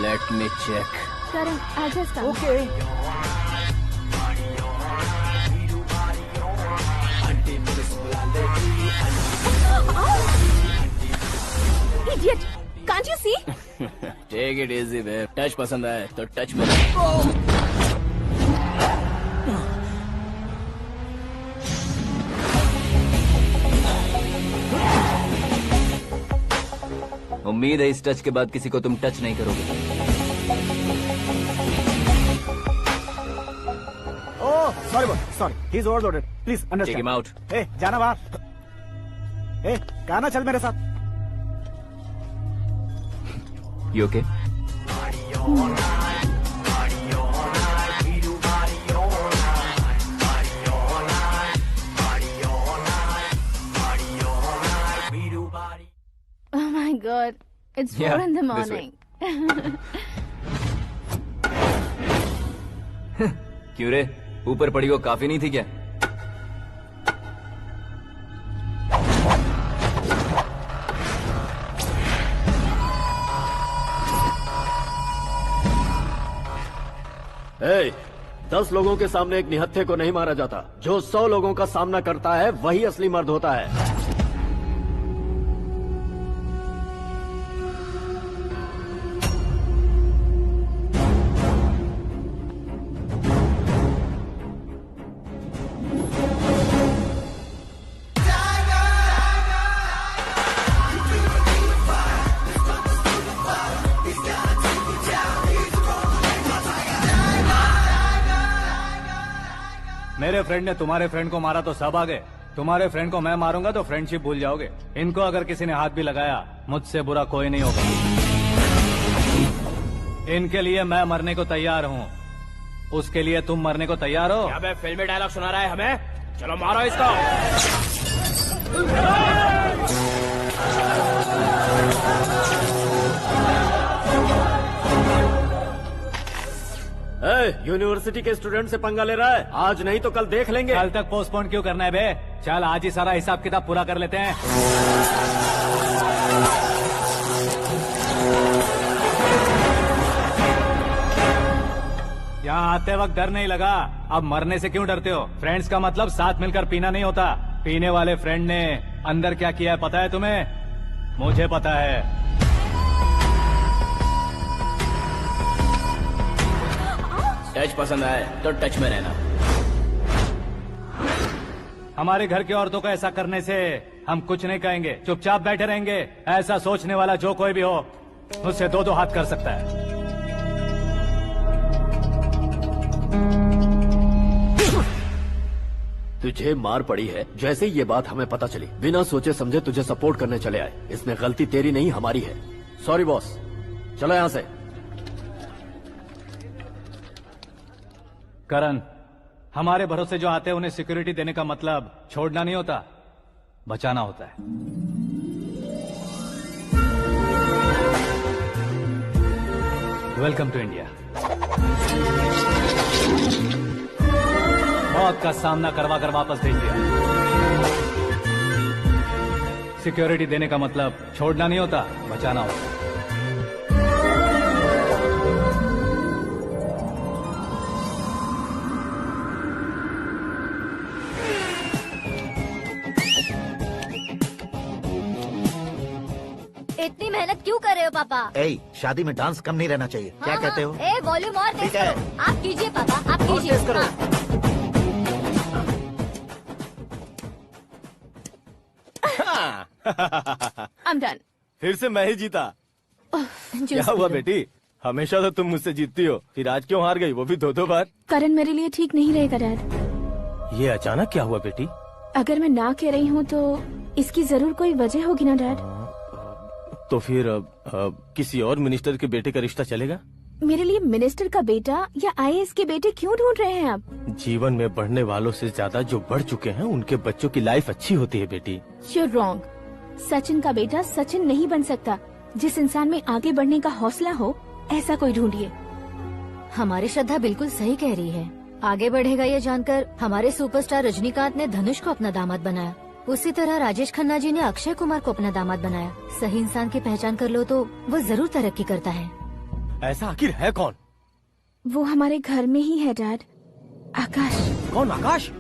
Let me check. करण आजा इसका। Okay. Idiot! Can't you see? Take it easy babe. Touch पसंद आए तो टच में। उम्मीद है इस टच के बाद किसी को तुम टच नहीं करोगे। Oh sorry sorry, he is overloaded, please take understand. Him out. ए जाना बाहर। ए गाना चल मेरे साथ। You okay? Oh my God! It's 4 Yeah, in the this way. morning. क्यों रे, ऊपर पड़ी वो काफी नहीं थी क्या? ए, 10 लोगों के सामने एक निहत्थे को नहीं मारा जाता। जो 100 लोगों का सामना करता है वही असली मर्द होता है। मेरे फ्रेंड ने तुम्हारे फ्रेंड को मारा तो सब आ गए, तुम्हारे फ्रेंड को मैं मारूंगा तो फ्रेंडशिप भूल जाओगे। इनको अगर किसी ने हाथ भी लगाया, मुझसे बुरा कोई नहीं होगा। इनके लिए मैं मरने को तैयार हूँ, उसके लिए तुम मरने को तैयार हो? अबे फिल्मी डायलॉग सुना रहा है हमें? चलो मारो इसको। यूनिवर्सिटी के स्टूडेंट से पंगा ले रहा है। आज नहीं तो कल देख लेंगे। कल तक पोस्टपोन क्यों करना है बे? चल आज ही सारा हिसाब किताब पूरा कर लेते हैं। यहाँ आते वक्त डर नहीं लगा, अब मरने से क्यों डरते हो? फ्रेंड्स का मतलब साथ मिलकर पीना नहीं होता। पीने वाले फ्रेंड ने अंदर क्या किया है पता है तुम्हें? मुझे पता है। टच पसंद आए तो टच में रहना। हमारे घर की औरतों को ऐसा करने से हम कुछ नहीं कहेंगे, चुपचाप बैठे रहेंगे। ऐसा सोचने वाला जो कोई भी हो, उससे 2-2 हाथ कर सकता है। तुझे मार पड़ी है। जैसे ही ये बात हमें पता चली, बिना सोचे समझे तुझे सपोर्ट करने चले आए। इसमें गलती तेरी नहीं हमारी है। सॉरी बॉस, चलो यहाँ से। करण, हमारे भरोसे जो आते हैं उन्हें सिक्योरिटी देने का मतलब छोड़ना नहीं होता, बचाना होता है। Welcome to India. मौत का सामना करवा कर वापस भेज दिया। सिक्योरिटी देने का मतलब छोड़ना नहीं होता, बचाना होता है। इतनी मेहनत क्यों कर रहे हो पापा? ए, शादी में डांस कम नहीं रहना चाहिए। क्या कहते हो? ए, वॉल्यूम और तेज ठीक है। करो। आप कीजिए पापा, आप और कीजिए। तेज करो। I'm done. फिर से मैं ही जीता। क्या हुआ बेटी? हमेशा तो तुम मुझसे जीतती हो, फिर आज क्यों हार गई, वो भी 2-2 बार? करण मेरे लिए ठीक नहीं रहेगा डैड। ये अचानक क्या हुआ बेटी? अगर मैं ना कह रही हूँ तो इसकी जरूर कोई वजह होगी ना डैड। तो फिर किसी और मिनिस्टर के बेटे का रिश्ता चलेगा? मेरे लिए मिनिस्टर का बेटा या आईएएस के बेटे क्यों ढूंढ रहे हैं आप? जीवन में बढ़ने वालों से ज्यादा जो बढ़ चुके हैं उनके बच्चों की लाइफ अच्छी होती है बेटी। You're wrong. सचिन का बेटा सचिन नहीं बन सकता। जिस इंसान में आगे बढ़ने का हौसला हो, ऐसा कोई ढूंढिए। हमारी श्रद्धा बिल्कुल सही कह रही है। आगे बढ़ेगा ये जानकर हमारे सुपरस्टार रजनीकांत ने धनुष को अपना दामाद बनाया। उसी तरह राजेश खन्ना जी ने अक्षय कुमार को अपना दामाद बनाया। सही इंसान की पहचान कर लो तो वो जरूर तरक्की करता है। ऐसा आखिर है कौन? वो हमारे घर में ही है डैड। आकाश। कौन आकाश?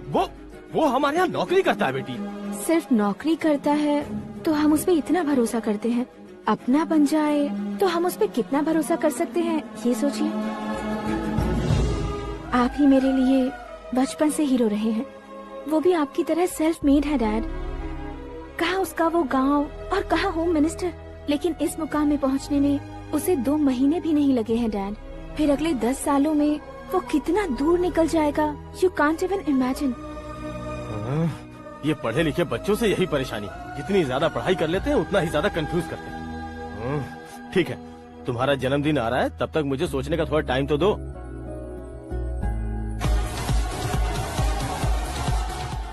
वो हमारे यहाँ नौकरी करता है बेटी। सिर्फ नौकरी करता है तो हम उस पे इतना भरोसा करते हैं। अपना बन जाए तो हम उस पे कितना भरोसा कर सकते हैं, ये सोचिए। आप ही मेरे लिए बचपन से हीरो रहे हैं। वो भी आपकी तरह सेल्फ मेड है डैड। कहाँ उसका वो गांव और कहाँ होम मिनिस्टर, लेकिन इस मुकाम में पहुँचने में उसे 2 महीने भी नहीं लगे हैं डैड। फिर अगले 10 सालों में वो कितना दूर निकल जाएगा, यू कांट इवन इमेजिन। ये पढ़े लिखे बच्चों से यही परेशानी, जितनी ज्यादा पढ़ाई कर लेते हैं उतना ही ज्यादा कंफ्यूज करते हैं। ठीक है, तुम्हारा जन्मदिन आ रहा है, तब तक मुझे सोचने का थोड़ा टाइम तो दो।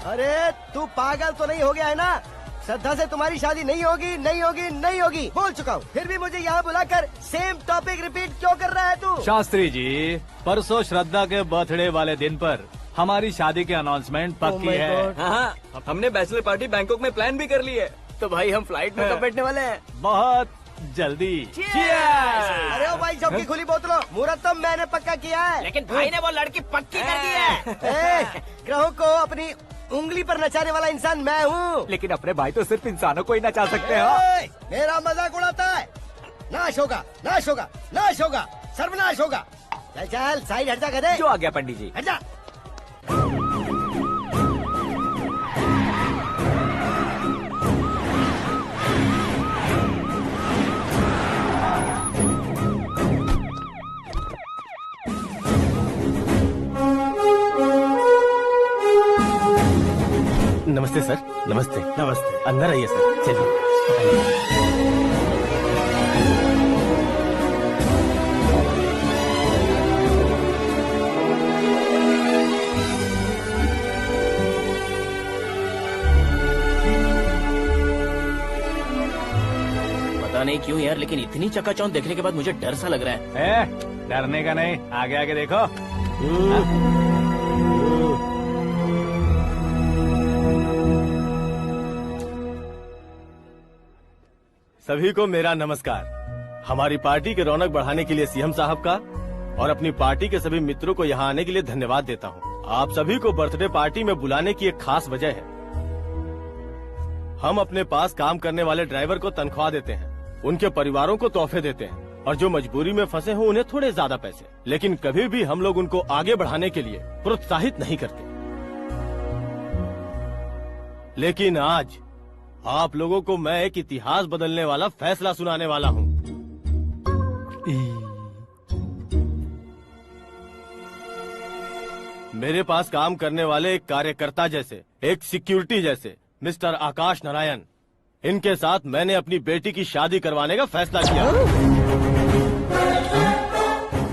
अरे तू पागल तो नहीं हो गया है ना? श्रद्धा से तुम्हारी शादी नहीं होगी, नहीं होगी, नहीं होगी, बोल चुका हूँ। फिर भी मुझे यहाँ बुलाकर सेम टॉपिक रिपीट क्यों कर रहा है तू? शास्त्री जी, परसों श्रद्धा के बर्थडे वाले दिन पर हमारी शादी की अनाउंसमेंट पक्की है। हाँ, हमने बैचलर पार्टी बैंकॉक में प्लान भी कर ली है। तो भाई हम फ्लाइट में कब बैठने वाले हैं? बहुत जल्दी। अरे ओ भाई, सबकी खुली बोतलों, मुहूर्त तो मैंने पक्का किया है। लेकिन भाई ने वो लड़की पक्की कर दी है। ग्रहों को अपनी उंगली पर नचाने वाला इंसान मैं हूँ। लेकिन अपने भाई तो सिर्फ इंसानों को ही नचा सकते हैं। मेरा मजाक उड़ाता है। नाश होगा, नाश होगा, नाश होगा, सर्वनाश होगा। चल चल साइड हट जा गधे। जो आ गया पंडित जी। हट जा। नमस्ते सर। नमस्ते। नमस्ते। अंदर आइए सर। चलिए। पता नहीं क्यों यार, लेकिन इतनी चकाचौंध देखने के बाद मुझे डर सा लग रहा है। डरने का नहीं, आगे आगे देखो। सभी को मेरा नमस्कार। हमारी पार्टी के रौनक बढ़ाने के लिए सीएम साहब का और अपनी पार्टी के सभी मित्रों को यहाँ आने के लिए धन्यवाद देता हूँ। आप सभी को बर्थडे पार्टी में बुलाने की एक खास वजह है। हम अपने पास काम करने वाले ड्राइवर को तनख्वाह देते हैं, उनके परिवारों को तोहफे देते हैं और जो मजबूरी में फंसे हो उन्हें थोड़े ज्यादा पैसे। लेकिन कभी भी हम लोग उनको आगे बढ़ाने के लिए प्रोत्साहित नहीं करते। लेकिन आज आप लोगों को मैं एक इतिहास बदलने वाला फैसला सुनाने वाला हूँ। मेरे पास काम करने वाले एक कार्यकर्ता जैसे, एक सिक्योरिटी जैसे मिस्टर आकाश नारायण, इनके साथ मैंने अपनी बेटी की शादी करवाने का फैसला किया।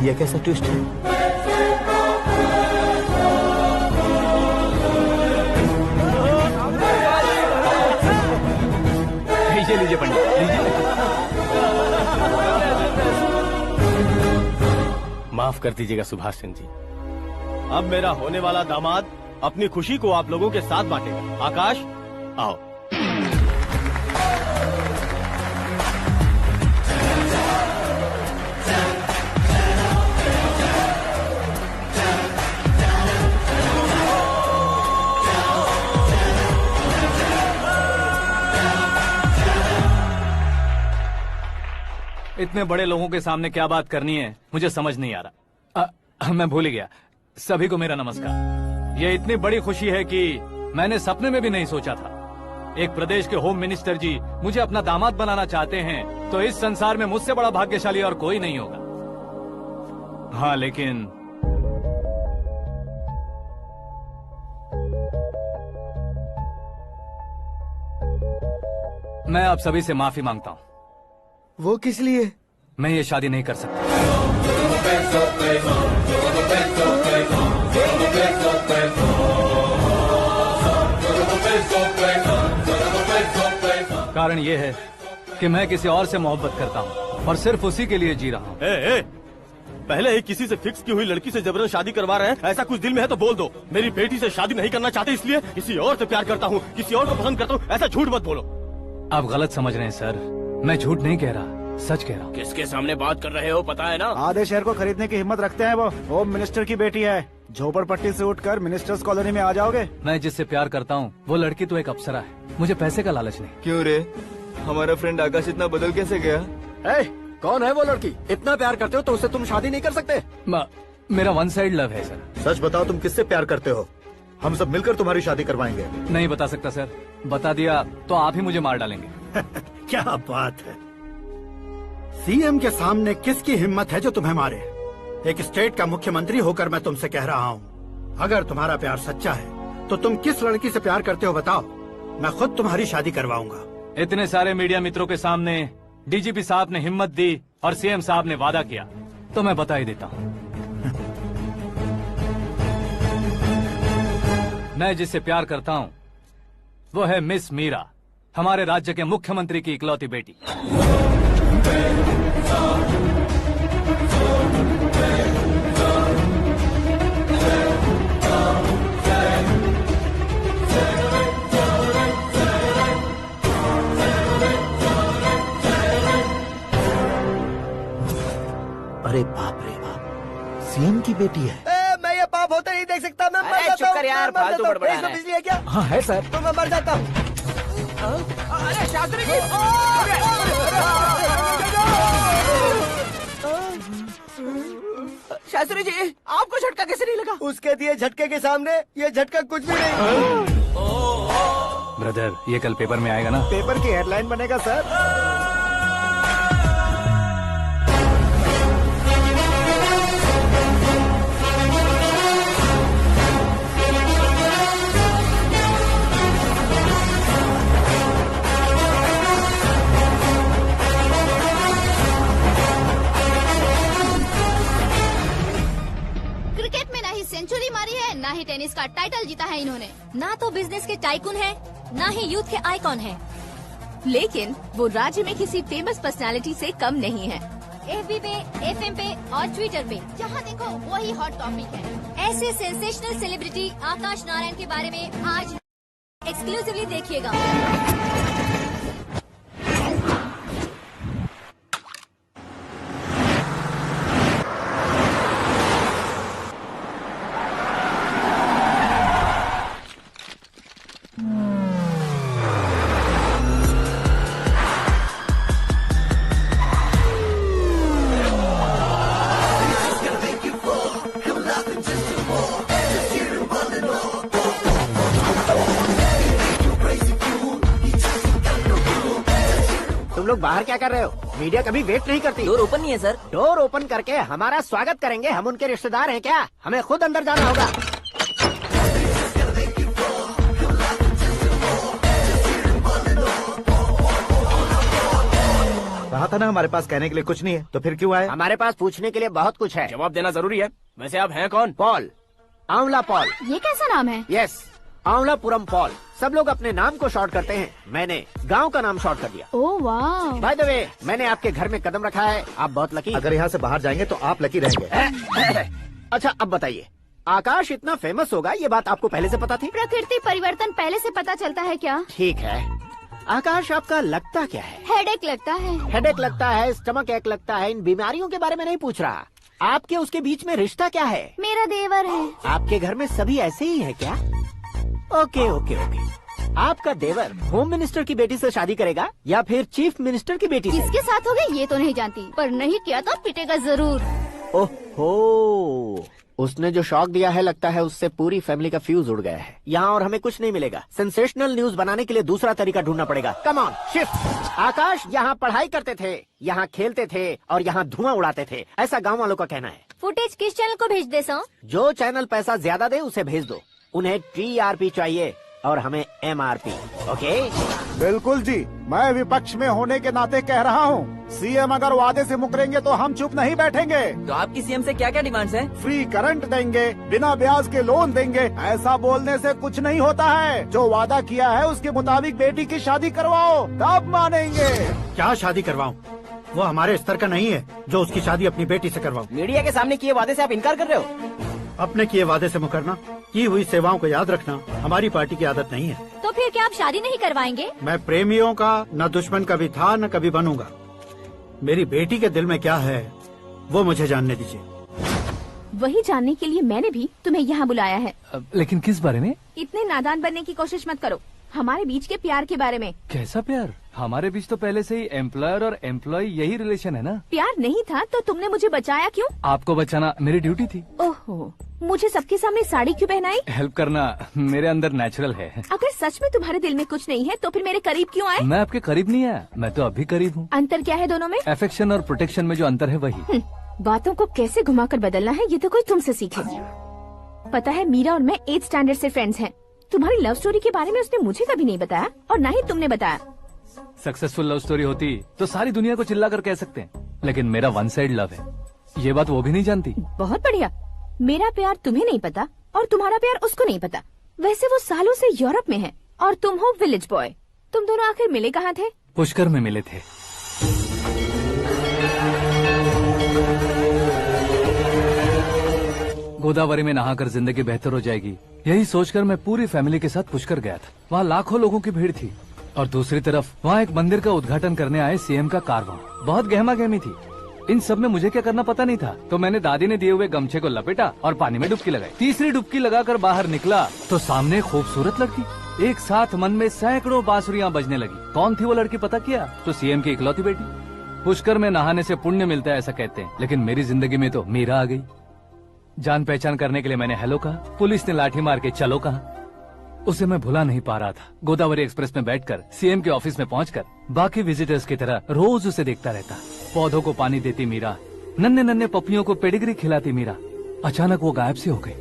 यह कैसा ट्विस्ट है? लीजिए पंडित, लीजिए। माफ कर दीजिएगा सुभाष सिंह जी। अब मेरा होने वाला दामाद अपनी खुशी को आप लोगों के साथ बांटेगा। आकाश, आओ। इतने बड़े लोगों के सामने क्या बात करनी है मुझे समझ नहीं आ रहा। मैं भूल गया। सभी को मेरा नमस्कार। ये इतनी बड़ी खुशी है कि मैंने सपने में भी नहीं सोचा था। एक प्रदेश के होम मिनिस्टर जी मुझे अपना दामाद बनाना चाहते हैं तो इस संसार में मुझसे बड़ा भाग्यशाली और कोई नहीं होगा। हाँ, लेकिन मैं आप सभी से माफी मांगता हूँ। वो किस लिए? मैं ये शादी नहीं कर सकता। कारण ये है कि मैं किसी और से मोहब्बत करता हूँ और सिर्फ उसी के लिए जी रहा हूँ। पहले ही किसी से फिक्स की हुई लड़की से जबरन शादी करवा रहे हैं। ऐसा कुछ दिल में है तो बोल दो। मेरी बेटी से शादी नहीं करना चाहते इसलिए किसी और से प्यार करता हूँ, किसी और को पसंद करता हूँ, ऐसा झूठ मत बोलो। आप गलत समझ रहे हैं सर। मैं झूठ नहीं कह रहा, सच कह रहा हूँ। किसके सामने बात कर रहे हो पता है ना? आधे शहर को खरीदने की हिम्मत रखते हैं वो। होम मिनिस्टर की बेटी है। झोपड़पट्टी से उठकर मिनिस्टर्स कॉलोनी में आ जाओगे। मैं जिससे प्यार करता हूँ वो लड़की तो एक अप्सरा है। मुझे पैसे का लालच नहीं। क्यों रे, हमारा फ्रेंड आकाश इतना बदल कैसे गया? कौन है वो लड़की? इतना प्यार करते हो तो उससे तुम शादी नहीं कर सकते? मेरा वन साइड लव है सर। सच बताओ, तुम किससे प्यार करते हो? हम सब मिलकर तुम्हारी शादी करवाएंगे। नहीं बता सकता सर। बता दिया तो आप ही मुझे मार डालेंगे। क्या बात है, सीएम के सामने किसकी हिम्मत है जो तुम्हें मारे? एक स्टेट का मुख्यमंत्री होकर मैं तुमसे कह रहा हूँ, अगर तुम्हारा प्यार सच्चा है तो तुम किस लड़की से प्यार करते हो बताओ, मैं खुद तुम्हारी शादी करवाऊंगा। इतने सारे मीडिया मित्रों के सामने डीजीपी साहब ने हिम्मत दी और सीएम साहब ने वादा किया तो मैं बता ही देता हूँ। मैं जिससे प्यार करता हूँ वो है मिस मीरा, हमारे राज्य के मुख्यमंत्री की इकलौती बेटी। अरे बाप रे बाप, सीएम की बेटी है। मैं ये पाप होते नहीं देख सकता। मैं मर अरे जाता चुप कर हूँ, यार, मैं मर फालतू जाता हूँ। बड़बड़ा इसमें रहा है। बिजली है क्या? हाँ है सर। तो मैं मर जाता हूँ। अरे शास्त्री जी, शास्त्री जी, आपको झटका कैसे नहीं लगा? उसके दिए झटके के सामने ये झटका कुछ भी नहीं। ब्रदर, ये कल पेपर में आएगा ना? पेपर की हेडलाइन बनेगा सर। क्रिकेट में ना ही सेंचुरी मारी है, ना ही टेनिस का टाइटल जीता है इन्होंने। ना तो बिजनेस के टाइकून है, ना ही यूथ के आइकॉन है। लेकिन वो राज्य में किसी फेमस पर्सनालिटी से कम नहीं है। एफबी पे, एफएम पे और ट्विटर पे जहाँ देखो वही हॉट टॉपिक है। ऐसे सेंसेशनल सेलिब्रिटी आकाश नारायण के बारे में आज एक्सक्लूसिवली देखिएगा। तुम लोग बाहर क्या कर रहे हो? मीडिया कभी वेट नहीं करती। डोर ओपन नहीं है सर। डोर ओपन करके हमारा स्वागत करेंगे? हम उनके रिश्तेदार हैं क्या? हमें खुद अंदर जाना होगा। कहा था ना हमारे पास कहने के लिए कुछ नहीं है, तो फिर क्यों आए? हमारे पास पूछने के लिए बहुत कुछ है। जवाब देना जरूरी है। वैसे आप हैं कौन? पॉल, आंवला पॉल। ये कैसा नाम है? Yes, Aanwalapuram Paul. सब लोग अपने नाम को शॉर्ट करते हैं, मैंने गांव का नाम शॉर्ट कर दिया। ओह वाह। बाय द वे, मैंने आपके घर में कदम रखा है, आप बहुत लकी। अगर यहाँ से बाहर जाएंगे तो आप लकी रहेंगे। अच्छा अब बताइए, आकाश इतना फेमस होगा ये बात आपको पहले से पता थी? प्रकृति परिवर्तन पहले से पता चलता है क्या? ठीक है, आकाश आपका लगता क्या है? हेडेक लगता है। हेडेक लगता है, स्टमक एक लगता है, इन बीमारियों के बारे में नहीं पूछ रहा। आपके उसके बीच में रिश्ता क्या है? मेरा देवर है। आपके घर में सभी ऐसे ही है क्या? Okay okay okay. आपका देवर होम मिनिस्टर की बेटी से शादी करेगा या फिर चीफ मिनिस्टर की बेटी से? किसके साथ होगा ये तो नहीं जानती, पर नहीं किया तो पिटेगा जरूर। ओहो, उसने जो शॉक दिया है लगता है उससे पूरी फैमिली का फ्यूज उड़ गया है। यहाँ और हमें कुछ नहीं मिलेगा। सेंसेशनल न्यूज बनाने के लिए दूसरा तरीका ढूंढना पड़ेगा। Come on shift. आकाश यहाँ पढ़ाई करते थे, यहाँ खेलते थे और यहाँ धुआं उड़ाते थे, ऐसा गाँव वालों का कहना है। फुटेज किस चैनल को भेज दे सो? जो चैनल पैसा ज्यादा दे उसे भेज दो। उन्हें TRP चाहिए और हमें MRP। ओके? बिल्कुल जी, मैं विपक्ष में होने के नाते कह रहा हूँ, सीएम अगर वादे से मुकरेंगे तो हम चुप नहीं बैठेंगे। तो आपकी सीएम से क्या क्या डिमांड्स हैं? फ्री करंट देंगे, बिना ब्याज के लोन देंगे। ऐसा बोलने से कुछ नहीं होता है। जो वादा किया है उसके मुताबिक बेटी की शादी करवाओ, तब मानेंगे। क्या शादी करवाऊं? वो हमारे स्तर का नहीं है जो उसकी शादी अपनी बेटी से करवाऊं। मीडिया के सामने किए वादे से आप इनकार कर रहे हो? अपने किए वादे से मुकरना, की हुई सेवाओं को याद रखना हमारी पार्टी की आदत नहीं है। तो फिर क्या आप शादी नहीं करवाएंगे? मैं प्रेमियों का न दुश्मन कभी था न कभी बनूंगा। मेरी बेटी के दिल में क्या है वो मुझे जानने दीजिए। वही जानने के लिए मैंने भी तुम्हें यहाँ बुलाया है। लेकिन किस बारे में? इतने नादान बनने की कोशिश मत करो। हमारे बीच के प्यार के बारे में। कैसा प्यार? हमारे बीच तो पहले से ही एम्प्लॉयर और एम्प्लॉय यही रिलेशन है ना। प्यार नहीं था तो तुमने मुझे बचाया क्यों? आपको बचाना मेरी ड्यूटी थी। ओहो, मुझे सबके सामने साड़ी क्यों पहनाई? हेल्प करना मेरे अंदर नेचुरल है। अगर सच में तुम्हारे दिल में कुछ नहीं है तो फिर मेरे करीब क्यों आए? मैं आपके करीब नहीं आया, मैं तो अभी करीब हूँ। अंतर क्या है दोनों में? अफेक्शन और प्रोटेक्शन में जो अंतर है वही। बातों को कैसे घुमाकर बदलना है ये तो कोई तुमसे सीखे। पता है, मीरा और मैं 8th स्टैंडर्ड से फ्रेंड्स हैं। तुम्हारी लव स्टोरी के बारे में उसने मुझे कभी नहीं बताया और न ही तुमने बताया। सक्सेसफुल लव स्टोरी होती तो सारी दुनिया को चिल्ला कर कह सकते हैं, लेकिन मेरा वन साइड लव है, ये बात वो भी नहीं जानती। बहुत बढ़िया। मेरा प्यार तुम्हें नहीं पता और तुम्हारा प्यार उसको नहीं पता। वैसे वो सालों से यूरोप में है और तुम हो विलेज बॉय, तुम दोनों आखिर मिले कहाँ थे? पुष्कर में मिले थे। गोदावरी में नहाकर जिंदगी बेहतर हो जाएगी, यही सोचकर मैं पूरी फैमिली के साथ पुष्कर गया था। वहाँ लाखों लोगों की भीड़ थी और दूसरी तरफ वहाँ एक मंदिर का उद्घाटन करने आए सीएम का कारवां। बहुत गहमा गहमी थी। इन सब में मुझे क्या करना पता नहीं था, तो मैंने दादी ने दिए हुए गमछे को लपेटा और पानी में डुबकी लगाई। तीसरी डुबकी लगाकर बाहर निकला तो सामने खूबसूरत लड़की। एक साथ मन में सैकड़ों बांसुरियां बजने लगी। कौन थी वो लड़की पता किया? तो सीएम की इकलौती बेटी। पुष्कर में नहाने से पुण्य मिलता है ऐसा कहते हैं, लेकिन मेरी जिंदगी में तो मीरा आ गई। जान पहचान करने के लिए मैंने हेलो कहा, पुलिस ने लाठी मार के चलो कहा। उसे मैं भुला नहीं पा रहा था। गोदावरी एक्सप्रेस में बैठकर सीएम के ऑफिस में पहुंचकर बाकी विजिटर्स की तरह रोज उसे देखता रहता। पौधों को पानी देती मीरा, नन्हे नन्हे पपियों को पेडिग्री खिलाती मीरा। अचानक वो गायब सी हो गई।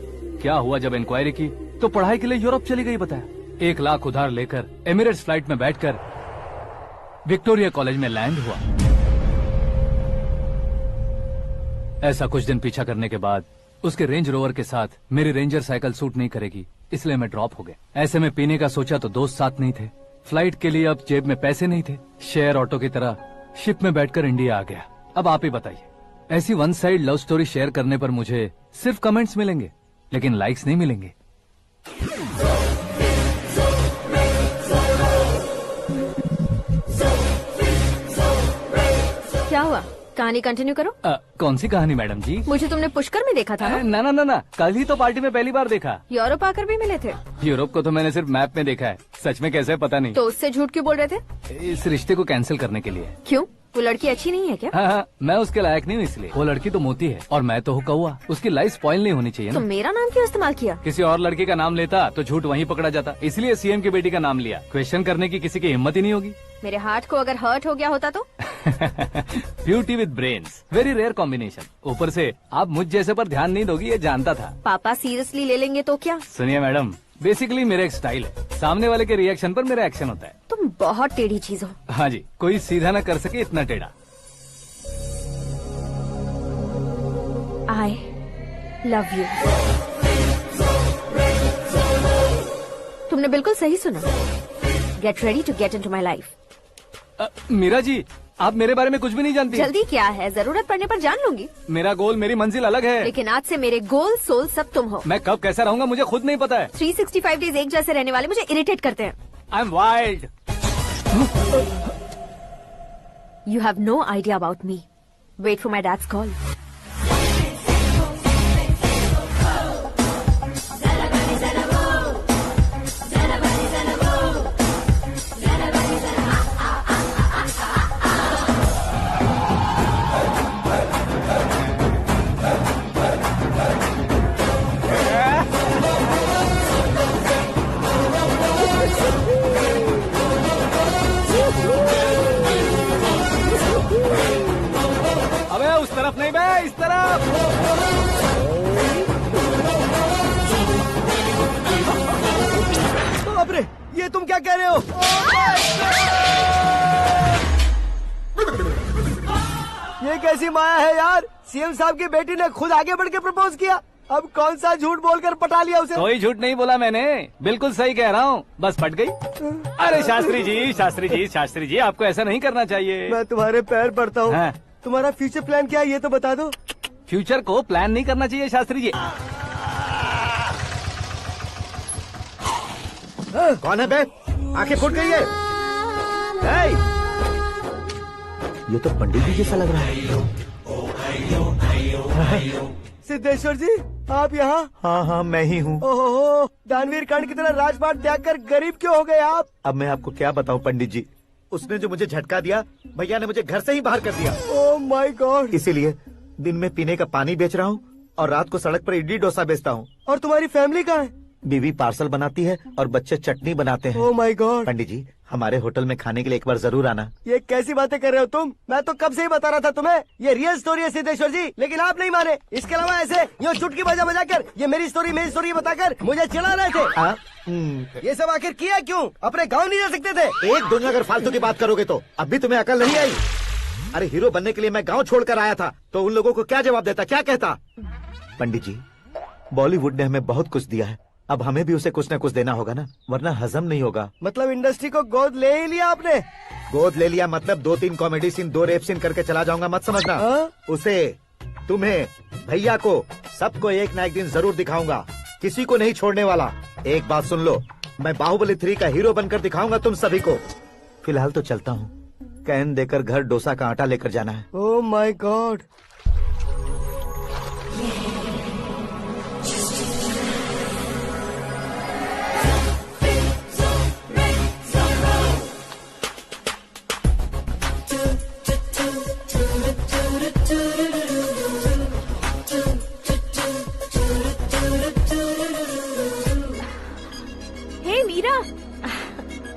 क्या हुआ? जब इंक्वायरी की तो पढ़ाई के लिए यूरोप चली गई बताया। 1 लाख उधार लेकर एमिरेट्स फ्लाइट में बैठकर विक्टोरिया कॉलेज में लैंड हुआ। ऐसा कुछ दिन पीछा करने के बाद उसके रेंज रोवर के साथ मेरी रेंजर साइकिल सूट नहीं करेगी, इसलिए मैं ड्रॉप हो गया। ऐसे में पीने का सोचा तो दोस्त साथ नहीं थे। फ्लाइट के लिए अब जेब में पैसे नहीं थे। शेयर ऑटो की तरह शिप में बैठकर इंडिया आ गया। अब आप ही बताइए, ऐसी one side love story share करने पर मुझे सिर्फ कमेंट्स मिलेंगे, लेकिन लाइक्स नहीं मिलेंगे। क्या हुआ? कहानी कंटिन्यू करो। कौन सी कहानी मैडम जी? मुझे तुमने पुष्कर में देखा था ना? ना, कल ही तो पार्टी में पहली बार देखा। यूरोप आकर भी मिले थे? यूरोप को तो मैंने सिर्फ मैप में देखा है, सच में कैसे पता नहीं। तो उससे झूठ क्यों बोल रहे थे? इस रिश्ते को कैंसिल करने के लिए। क्यों? वो लड़की अच्छी नहीं है क्या? हाँ, मैं उसके लायक नहीं हूँ इसलिए। वो लड़की तो मोती है और मैं तो हूँ कौवा। उसकी लाइफ स्पॉइल नहीं होनी चाहिए ना। तो मेरा नाम क्यों इस्तेमाल किया? किसी और लड़की का नाम लेता तो झूठ वहीं पकड़ा जाता, इसलिए सीएम की बेटी का नाम लिया। क्वेश्चन करने की किसी की हिम्मत ही नहीं होगी। मेरे हार्ट को अगर हर्ट हो गया होता तो? Beauty with brains, very rare combination. ऊपर से आप मुझ जैसे पर ध्यान नहीं दोगी ये जानता था। पापा सीरियसली ले लेंगे तो क्या? सुनिए मैडम, बेसिकली मेरा एक स्टाइल है, सामने वाले के रिएक्शन पर मेरा एक्शन होता है। तुम बहुत टेढ़ी चीज हो। हाँ जी, कोई सीधा न कर सके इतना टेढ़ा। I love you। तुमने बिल्कुल सही सुना। Get ready to get into my life। Meera ji, आप मेरे बारे में कुछ भी नहीं जानती। जल्दी क्या है, जरूरत पड़ने पर जान लूंगी। मेरा गोल, मेरी मंजिल अलग है। लेकिन आज से मेरे गोल सोल सब तुम हो। मैं कब कैसा रहूंगा मुझे खुद नहीं पता है। 365 डेज एक जैसे रहने वाले मुझे इरिटेट करते हैं। I'm wild। You have no idea about me। Wait for my dad's call। अबे उस तरफ नहीं बे, इस तरफ। बाप रे, ये तुम क्या कह रहे हो? ये कैसी माया है यार? सीएम साहब की बेटी ने खुद आगे बढ़ के प्रपोज किया। अब कौन सा झूठ बोलकर पटा लिया उसे? कोई झूठ नहीं बोला मैंने, बिल्कुल सही कह रहा हूँ, बस पट गई। अरे शास्त्री जी, आपको ऐसा नहीं करना चाहिए। मैं तुम्हारे पैर पड़ता हूँ। हाँ। तुम्हारा फ्यूचर प्लान क्या है ये तो बता दो। फ्यूचर को प्लान नहीं करना चाहिए शास्त्री जी। कौन है बे? आंखें फूट गई है। ये तो पंडित जी जैसा लग रहा है। सिद्धेश्वर जी, आप यहाँ? हाँ, मैं ही हूँ। ओहो, दानवीर कर्ण की तरह राजपाट त्याग कर गरीब क्यों हो गए आप? अब मैं आपको क्या बताऊँ पंडित जी, उसने जो मुझे झटका दिया, भैया ने मुझे घर से ही बाहर कर दिया। Oh my God. इसीलिए दिन में पीने का पानी बेच रहा हूँ और रात को सड़क पर इडली डोसा बेचता हूँ। और तुम्हारी फैमिली कहाँ है? बीवी पार्सल बनाती है और बच्चे चटनी बनाते हैं। Oh my God. पंडित जी, हमारे होटल में खाने के लिए एक बार जरूर आना। ये कैसी बातें कर रहे हो तुम? मैं तो कब से ही बता रहा था तुम्हें, ये रियल स्टोरी है सिद्धेश्वर जी, लेकिन आप नहीं माने। इसके अलावा ऐसे यूँ चुटकी बजा बजा कर ये मेरी स्टोरी बताकर मुझे चिढ़ा रहे थे। ये सब आखिर किया क्यों? अपने गाँव नहीं जा सकते थे? एक दुनिया अगर फालतू की बात करोगे तो अब भी तुम्हें अकल नहीं आई। अरे हीरो बनने के लिए मैं गाँव छोड़कर आया था, तो उन लोगों को क्या जवाब देता, क्या कहता? पंडित जी, बॉलीवुड ने हमें बहुत कुछ दिया है, अब हमें भी उसे कुछ न कुछ देना होगा ना, वरना हजम नहीं होगा। मतलब इंडस्ट्री को गोद ले ही लिया आपने? गोद ले लिया मतलब 2-3 कॉमेडी सीन 2 रेप सीन करके चला जाऊंगा मत समझना। उसे, तुम्हें, भैया को, सबको एक ना एक दिन जरूर दिखाऊंगा, किसी को नहीं छोड़ने वाला। एक बात सुन लो, मैं बाहुबली 3 का हीरो बनकर दिखाऊंगा तुम सभी को। फिलहाल तो चलता हूँ, कैन देकर घर डोसा का आटा लेकर जाना है। Oh my God.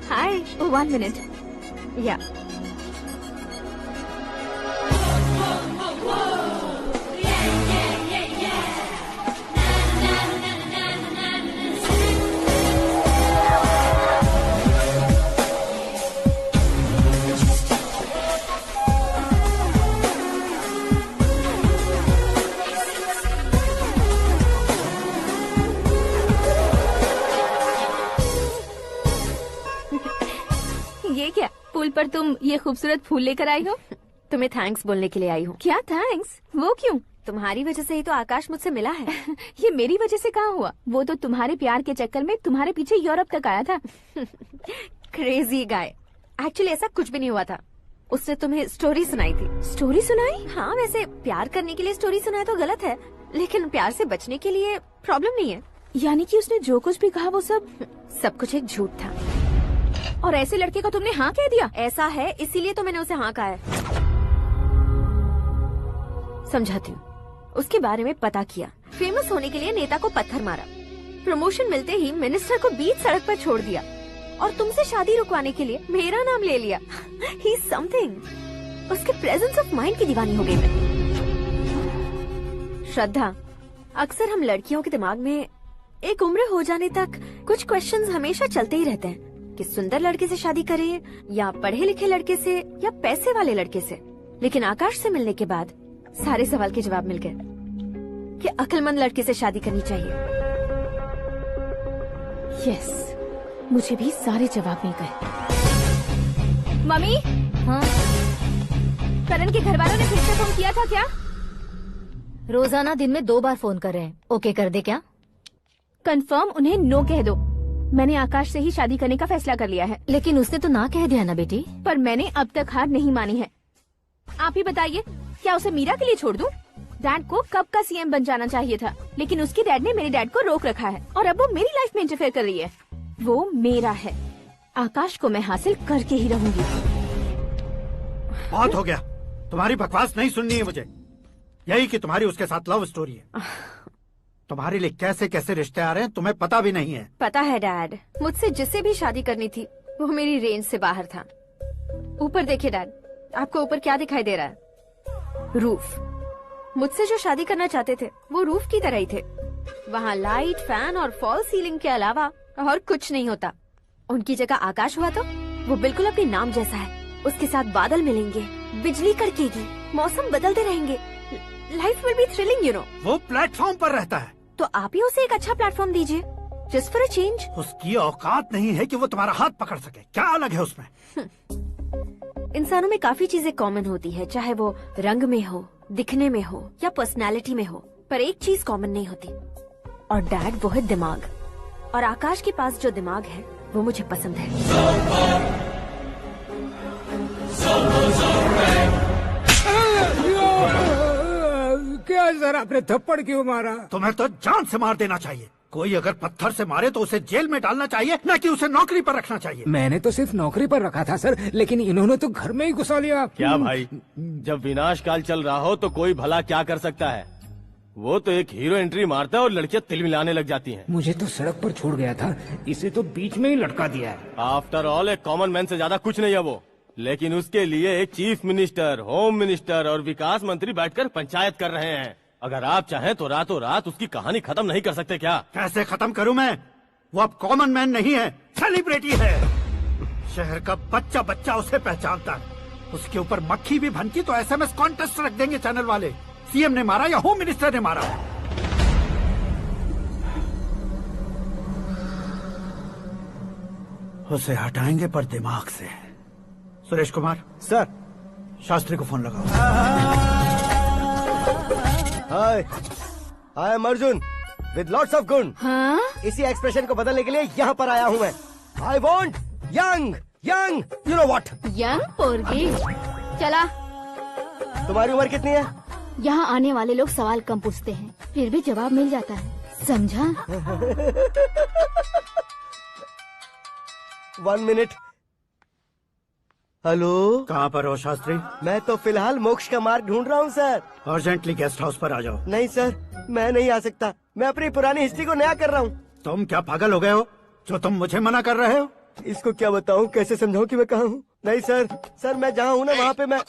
Hi. Oh, 1 minute. Yeah. ये क्या, पुल पर तुम ये खूबसूरत फूल लेकर आई हो? तुम्हें थैंक्स बोलने के लिए आई हूँ। क्या थैंक्स? वो क्यों? तुम्हारी वजह से ही तो आकाश मुझसे मिला है। ये मेरी वजह से कहाँ हुआ? वो तो तुम्हारे प्यार के चक्कर में तुम्हारे पीछे यूरोप तक आया था। Crazy guy. एक्चुअली ऐसा कुछ भी नहीं हुआ था। उसने तुम्हें स्टोरी सुनाई थी। स्टोरी सुनाई? हाँ, वैसे प्यार करने के लिए स्टोरी सुनाए तो गलत है, लेकिन प्यार से बचने के लिए प्रॉब्लम नहीं है। यानी कि उसने जो कुछ भी कहा वो सब कुछ एक झूठ था। और ऐसे लड़के को तुमने हाँ कह दिया? ऐसा है, इसीलिए तो मैंने उसे हाँ कहा है। समझाती हूँ। उसके बारे में पता किया, फेमस होने के लिए नेता को पत्थर मारा, प्रमोशन मिलते ही मिनिस्टर को बीच सड़क पर छोड़ दिया, और तुमसे शादी रुकवाने के लिए मेरा नाम ले लिया। He is something. उसके प्रेजेंस ऑफ माइंड की दीवानी हो गई मैं। श्रद्धा, अक्सर हम लड़कियों के दिमाग में एक उम्र हो जाने तक कुछ क्वेश्चंस हमेशा चलते ही रहते हैं कि सुंदर लड़के से शादी करें या पढ़े लिखे लड़के से या पैसे वाले लड़के से। लेकिन आकाश से मिलने के बाद सारे सवाल के जवाब मिल गए कि अक्लमंद लड़के से शादी करनी चाहिए। यस, मुझे भी सारे जवाब मिल गए। मम्मी, हाँ? करण के घर वालों ने फिर से फोन किया था क्या? रोजाना दिन में 2 बार फोन कर रहे हैं। ओके कर दे क्या? कंफर्म उन्हें नो कह दो। मैंने आकाश से ही शादी करने का फैसला कर लिया है। लेकिन उसने तो ना कह दिया ना बेटी। पर मैंने अब तक हार नहीं मानी है। आप ही बताइए, क्या उसे मीरा के लिए छोड़ दूं? डैड को कब का सीएम बन जाना चाहिए था, लेकिन उसके डैड ने मेरे डैड को रोक रखा है और अब वो मेरी लाइफ में इंटरफेयर कर रही है। वो मेरा है, आकाश को मैं हासिल करके ही रहूंगी। बहुत हो गया, तुम्हारी बकवास नहीं सुननी है मुझे। यही कि तुम्हारी उसके साथ लव स्टोरी है। तुम्हारे लिए कैसे कैसे रिश्ते आ रहे हैं तुम्हें पता भी नहीं है। पता है डैड, मुझसे जिससे भी शादी करनी थी वो मेरी रेंज से बाहर था। ऊपर देखिए डैड, आपको ऊपर क्या दिखाई दे रहा है? रूफ। मुझसे जो शादी करना चाहते थे वो रूफ की तरह ही थे। वहाँ लाइट, फैन और फॉल सीलिंग के अलावा और कुछ नहीं होता। उनकी जगह आकाश हुआ तो वो बिल्कुल अपने नाम जैसा है। उसके साथ बादल मिलेंगे, बिजली कड़केगी, मौसम बदलते रहेंगे, life will be thrilling you know. वो प्लेटफॉर्म पर रहता है तो आप ही उसे एक अच्छा प्लेटफॉर्म दीजिए, जस्ट फॉर अ चेंज। उसकी औकात नहीं है कि वो तुम्हारा हाथ पकड़ सके। क्या अलग है उसमें? इंसानों में काफी चीजें कॉमन होती है, चाहे वो रंग में हो, दिखने में हो या पर्सनालिटी में हो, पर एक चीज कॉमन नहीं होती, और डैड वो है दिमाग। और आकाश के पास जो दिमाग है वो मुझे पसंद है। क्या सर, आपने थप्पड़ क्यों मारा? तुम्हें तो जान से मार देना चाहिए। कोई अगर पत्थर से मारे तो उसे जेल में डालना चाहिए, न कि उसे नौकरी पर रखना चाहिए। मैंने तो सिर्फ नौकरी पर रखा था सर, लेकिन इन्होंने तो घर में ही घुसा लिया। क्या भाई, जब विनाश काल चल रहा हो तो कोई भला क्या कर सकता है? वो तो एक हीरो एंट्री मारता है और लड़कियां तिल मिलाने लग जाती हैं। मुझे तो सड़क पर छोड़ गया था, इसे तो बीच में ही लटका दिया है। आफ्टर ऑल एक कॉमन मैन से ज्यादा कुछ नहीं है वो, लेकिन उसके लिए एक चीफ मिनिस्टर, होम मिनिस्टर और विकास मंत्री बैठकर पंचायत कर रहे हैं। अगर आप चाहें तो रातों रात उसकी कहानी खत्म नहीं कर सकते क्या? कैसे खत्म करूं मैं? वो अब कॉमन मैन नहीं है, सेलिब्रिटी है। शहर का बच्चा बच्चा उसे पहचानता है। उसके ऊपर मक्खी भी भनकी तो SMS कॉन्टेस्ट रख देंगे चैनल वाले। सीएम ने मारा या होम मिनिस्टर ने मारा। उसे हटाएंगे पर दिमाग से। सुरेश कुमार सर, शास्त्री को फोन लगाओ। Hi, I am Arjun with lots of गुण। हाँ? इसी एक्सप्रेशन को बदलने के लिए यहाँ पर आया हूँ मैं। I want young young, you know what. Young पोरगी। चला। तुम्हारी उम्र कितनी है? यहाँ आने वाले लोग सवाल कम पूछते हैं, फिर भी जवाब मिल जाता है, समझा? 1 मिनट। हेलो, कहाँ पर हो शास्त्री? मैं तो फिलहाल मोक्ष का मार्ग ढूंढ रहा हूँ सर। अर्जेंटली गेस्ट हाउस पर आ जाओ। नहीं सर, मैं नहीं आ सकता। मैं अपनी पुरानी हिस्ट्री को नया कर रहा हूँ। तुम क्या पागल हो गए हो जो तुम मुझे मना कर रहे हो? इसको क्या बताऊँ, कैसे समझाऊँ कि मैं कहाँ हूँ? नहीं सर, सर मैं जहाँ हूँ ना वहाँ पे मैं।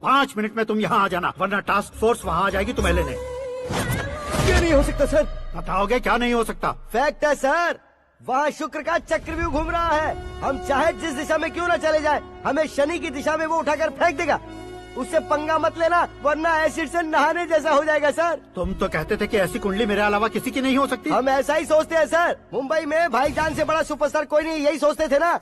5 मिनट में तुम यहाँ आ जाना, वरना टास्क फोर्स वहाँ आ जाएगी तुम्हें लेने। क्यों नहीं हो सकता सर? बताओगे क्या नहीं हो सकता? फैक्ट है सर, वहाँ शुक्र का चक्रव्यूह घूम रहा है। हम चाहे जिस दिशा में क्यों न चले जाए, हमें शनि की दिशा में वो उठाकर फेंक देगा। उससे पंगा मत लेना, वरना एसिड से नहाने जैसा हो जाएगा सर। तुम तो कहते थे कि ऐसी कुंडली मेरे अलावा किसी की नहीं हो सकती। हम ऐसा ही सोचते हैं सर। मुंबई में भाईजान से बड़ा सुपरस्टार कोई नहीं, यही सोचते थे ना।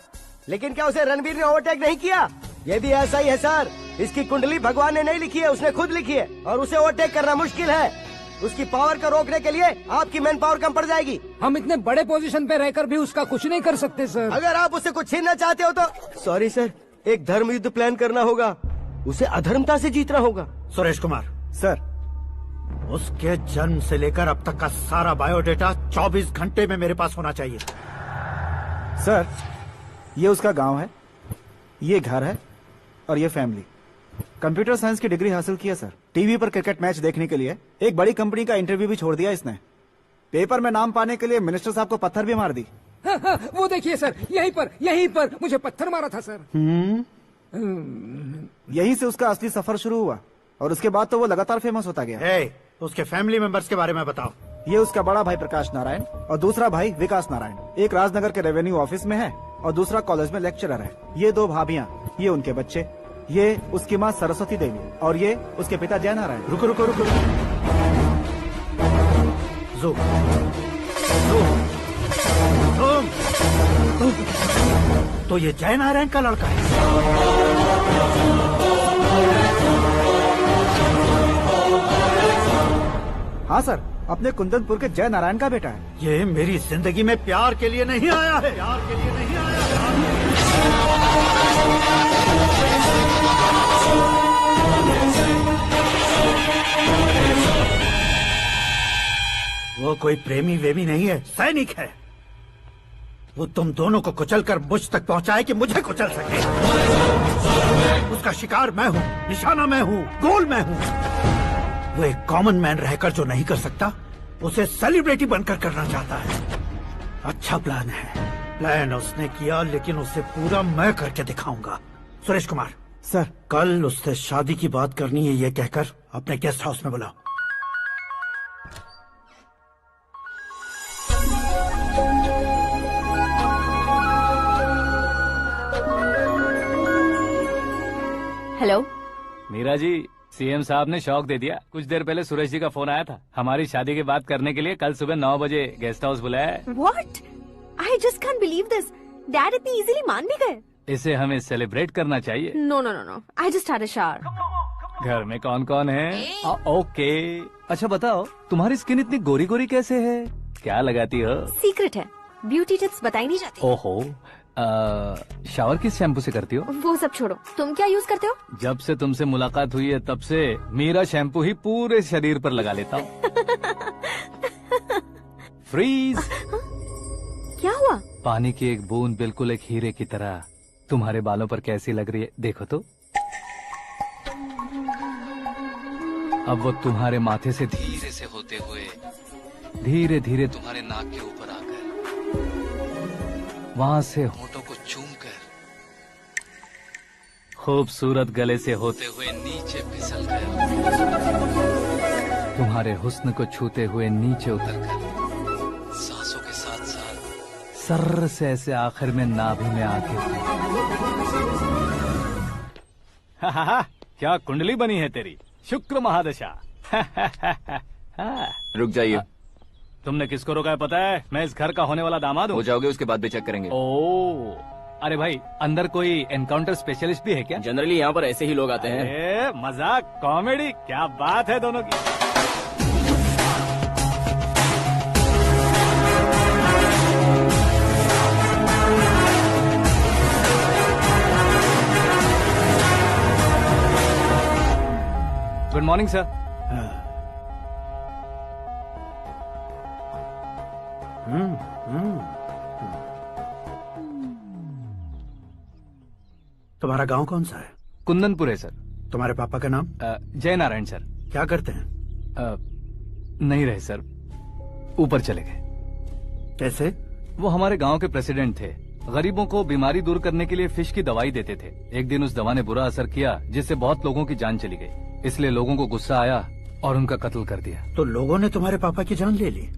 लेकिन क्या उसे रणवीर ने ओवरटेक नहीं किया? ये भी ऐसा ही है सर। इसकी कुंडली भगवान ने नहीं लिखी है, उसने खुद लिखी है, और उसे ओवरटेक करना मुश्किल है। उसकी पावर को रोकने के लिए आपकी मैन पावर कम पड़ जाएगी। हम इतने बड़े पोजीशन पे रहकर भी उसका कुछ नहीं कर सकते सर। अगर आप उससे कुछ छीनना चाहते हो तो सॉरी सर, एक धर्म युद्ध प्लान करना होगा। उसे अधर्मता से जीतना होगा। सुरेश कुमार सर, उसके जन्म से लेकर अब तक का सारा बायोडेटा 24 घंटे में मेरे पास होना चाहिए। सर, ये उसका गांव है, ये घर है, और ये फैमिली। कंप्यूटर साइंस की डिग्री हासिल की है सर। टीवी पर क्रिकेट मैच देखने के लिए एक बड़ी कंपनी का इंटरव्यू भी छोड़ दिया इसने। पेपर में नाम पाने के लिए मिनिस्टर साहब को पत्थर भी मार दी। हाँ, हाँ, वो देखिए सर, यहीं पर मुझे पत्थर मारा था सर। यहीं से उसका असली सफर शुरू हुआ, और उसके बाद तो वो लगातार फेमस होता गया। उसके फैमिली मेंबर्स के बारे में बताओ। ये उसका बड़ा भाई प्रकाश नारायण और दूसरा भाई विकास नारायण। एक राजनगर के रेवेन्यू ऑफिस में है और दूसरा कॉलेज में लेक्चरर है। ये 2 भाभियां, ये उनके बच्चे, ये उसकी माँ सरस्वती देवी और ये उसके पिता जय नारायण। रुको रुको रुको, ज़ूम। तो ये जय नारायण का लड़का है। हाँ सर, अपने कुंदनपुर के जय नारायण का बेटा है। ये मेरी जिंदगी में प्यार के लिए नहीं आया है। प्यार के लिए नहीं आया है। वो कोई प्रेमी वेमी नहीं है, सैनिक है। वो तुम दोनों को कुचलकर मुझ तक पहुंचाए कि मुझे कुचल सके। उसका शिकार मैं हूँ, निशाना मैं हूँ, गोल मैं हूँ। वो एक कॉमन मैन रहकर जो नहीं कर सकता, उसे सेलिब्रिटी बनकर करना चाहता है। अच्छा प्लान है। प्लान उसने किया, लेकिन उसे पूरा मैं करके दिखाऊंगा। सुरेश कुमार सर, कल उससे शादी की बात करनी है, ये कहकर अपने गेस्ट हाउस में बुलाओ। हेलो मीरा जी, सीएम साहब ने शौक दे दिया। कुछ देर पहले सुरेश जी का फोन आया था, हमारी शादी की बात करने के लिए कल सुबह 9 बजे गेस्ट हाउस बुलाया है। What? I just can't believe this. Dad इतनी इजीली मान भी गए। इसे हमें सेलिब्रेट करना चाहिए। No, no, no, no. I just had a shower. घर में कौन कौन है? ओके। अच्छा बताओ, तुम्हारी स्किन इतनी गोरी गोरी कैसे है? क्या लगाती हो? सीक्रेट है, ब्यूटी टिप्स बताई नहीं जाती। ओहो, शावर किस शैम्पू से करती हो? वो सब छोड़ो, तुम क्या यूज करते हो? जब से तुमसे मुलाकात हुई है तब से मीरा शैम्पू ही पूरे शरीर पर लगा लेता हूँ। फ्रीज। क्या हुआ? पानी की एक बूंद बिल्कुल एक हीरे की तरह तुम्हारे बालों पर कैसी लग रही है, देखो तो। अब वो तुम्हारे माथे से धीरे से होते हुए धीरे धीरे तुम्हारे नाक के ऊपर आकर वहां से होठों को चूमकर खूबसूरत गले से होते हुए नीचे फिसलकर तुम्हारे हुस्न को छूते हुए नीचे उतरकर सांसों के साथ साथ सर्र से ऐसे आखिर में नाभि में आके क्या कुंडली बनी है तेरी, शुक्र महादशा। रुक जाइए। तुमने किसको रोका है पता है? मैं इस घर का होने वाला दामाद हूँ। हो जाओगे उसके बाद भी चेक करेंगे। ओ, अरे भाई अंदर कोई एनकाउंटर स्पेशलिस्ट भी है क्या? जनरली यहाँ पर ऐसे ही लोग आते हैं। अरे मजाक, कॉमेडी, क्या बात है दोनों की। Good morning sir. तुम्हारा गांव कौन सा है? कुंदनपुर है सर। तुम्हारे पापा का नाम? जय नारायण सर। क्या करते हैं? नहीं रहे सर, ऊपर चले गए। कैसे? वो हमारे गांव के प्रेसिडेंट थे। गरीबों को बीमारी दूर करने के लिए फिश की दवाई देते थे। एक दिन उस दवा ने बुरा असर किया जिससे बहुत लोगों की जान चली गई। इसलिए लोगों को गुस्सा आया और उनका कत्ल कर दिया। तो लोगों ने तुम्हारे पापा की जान ले ली?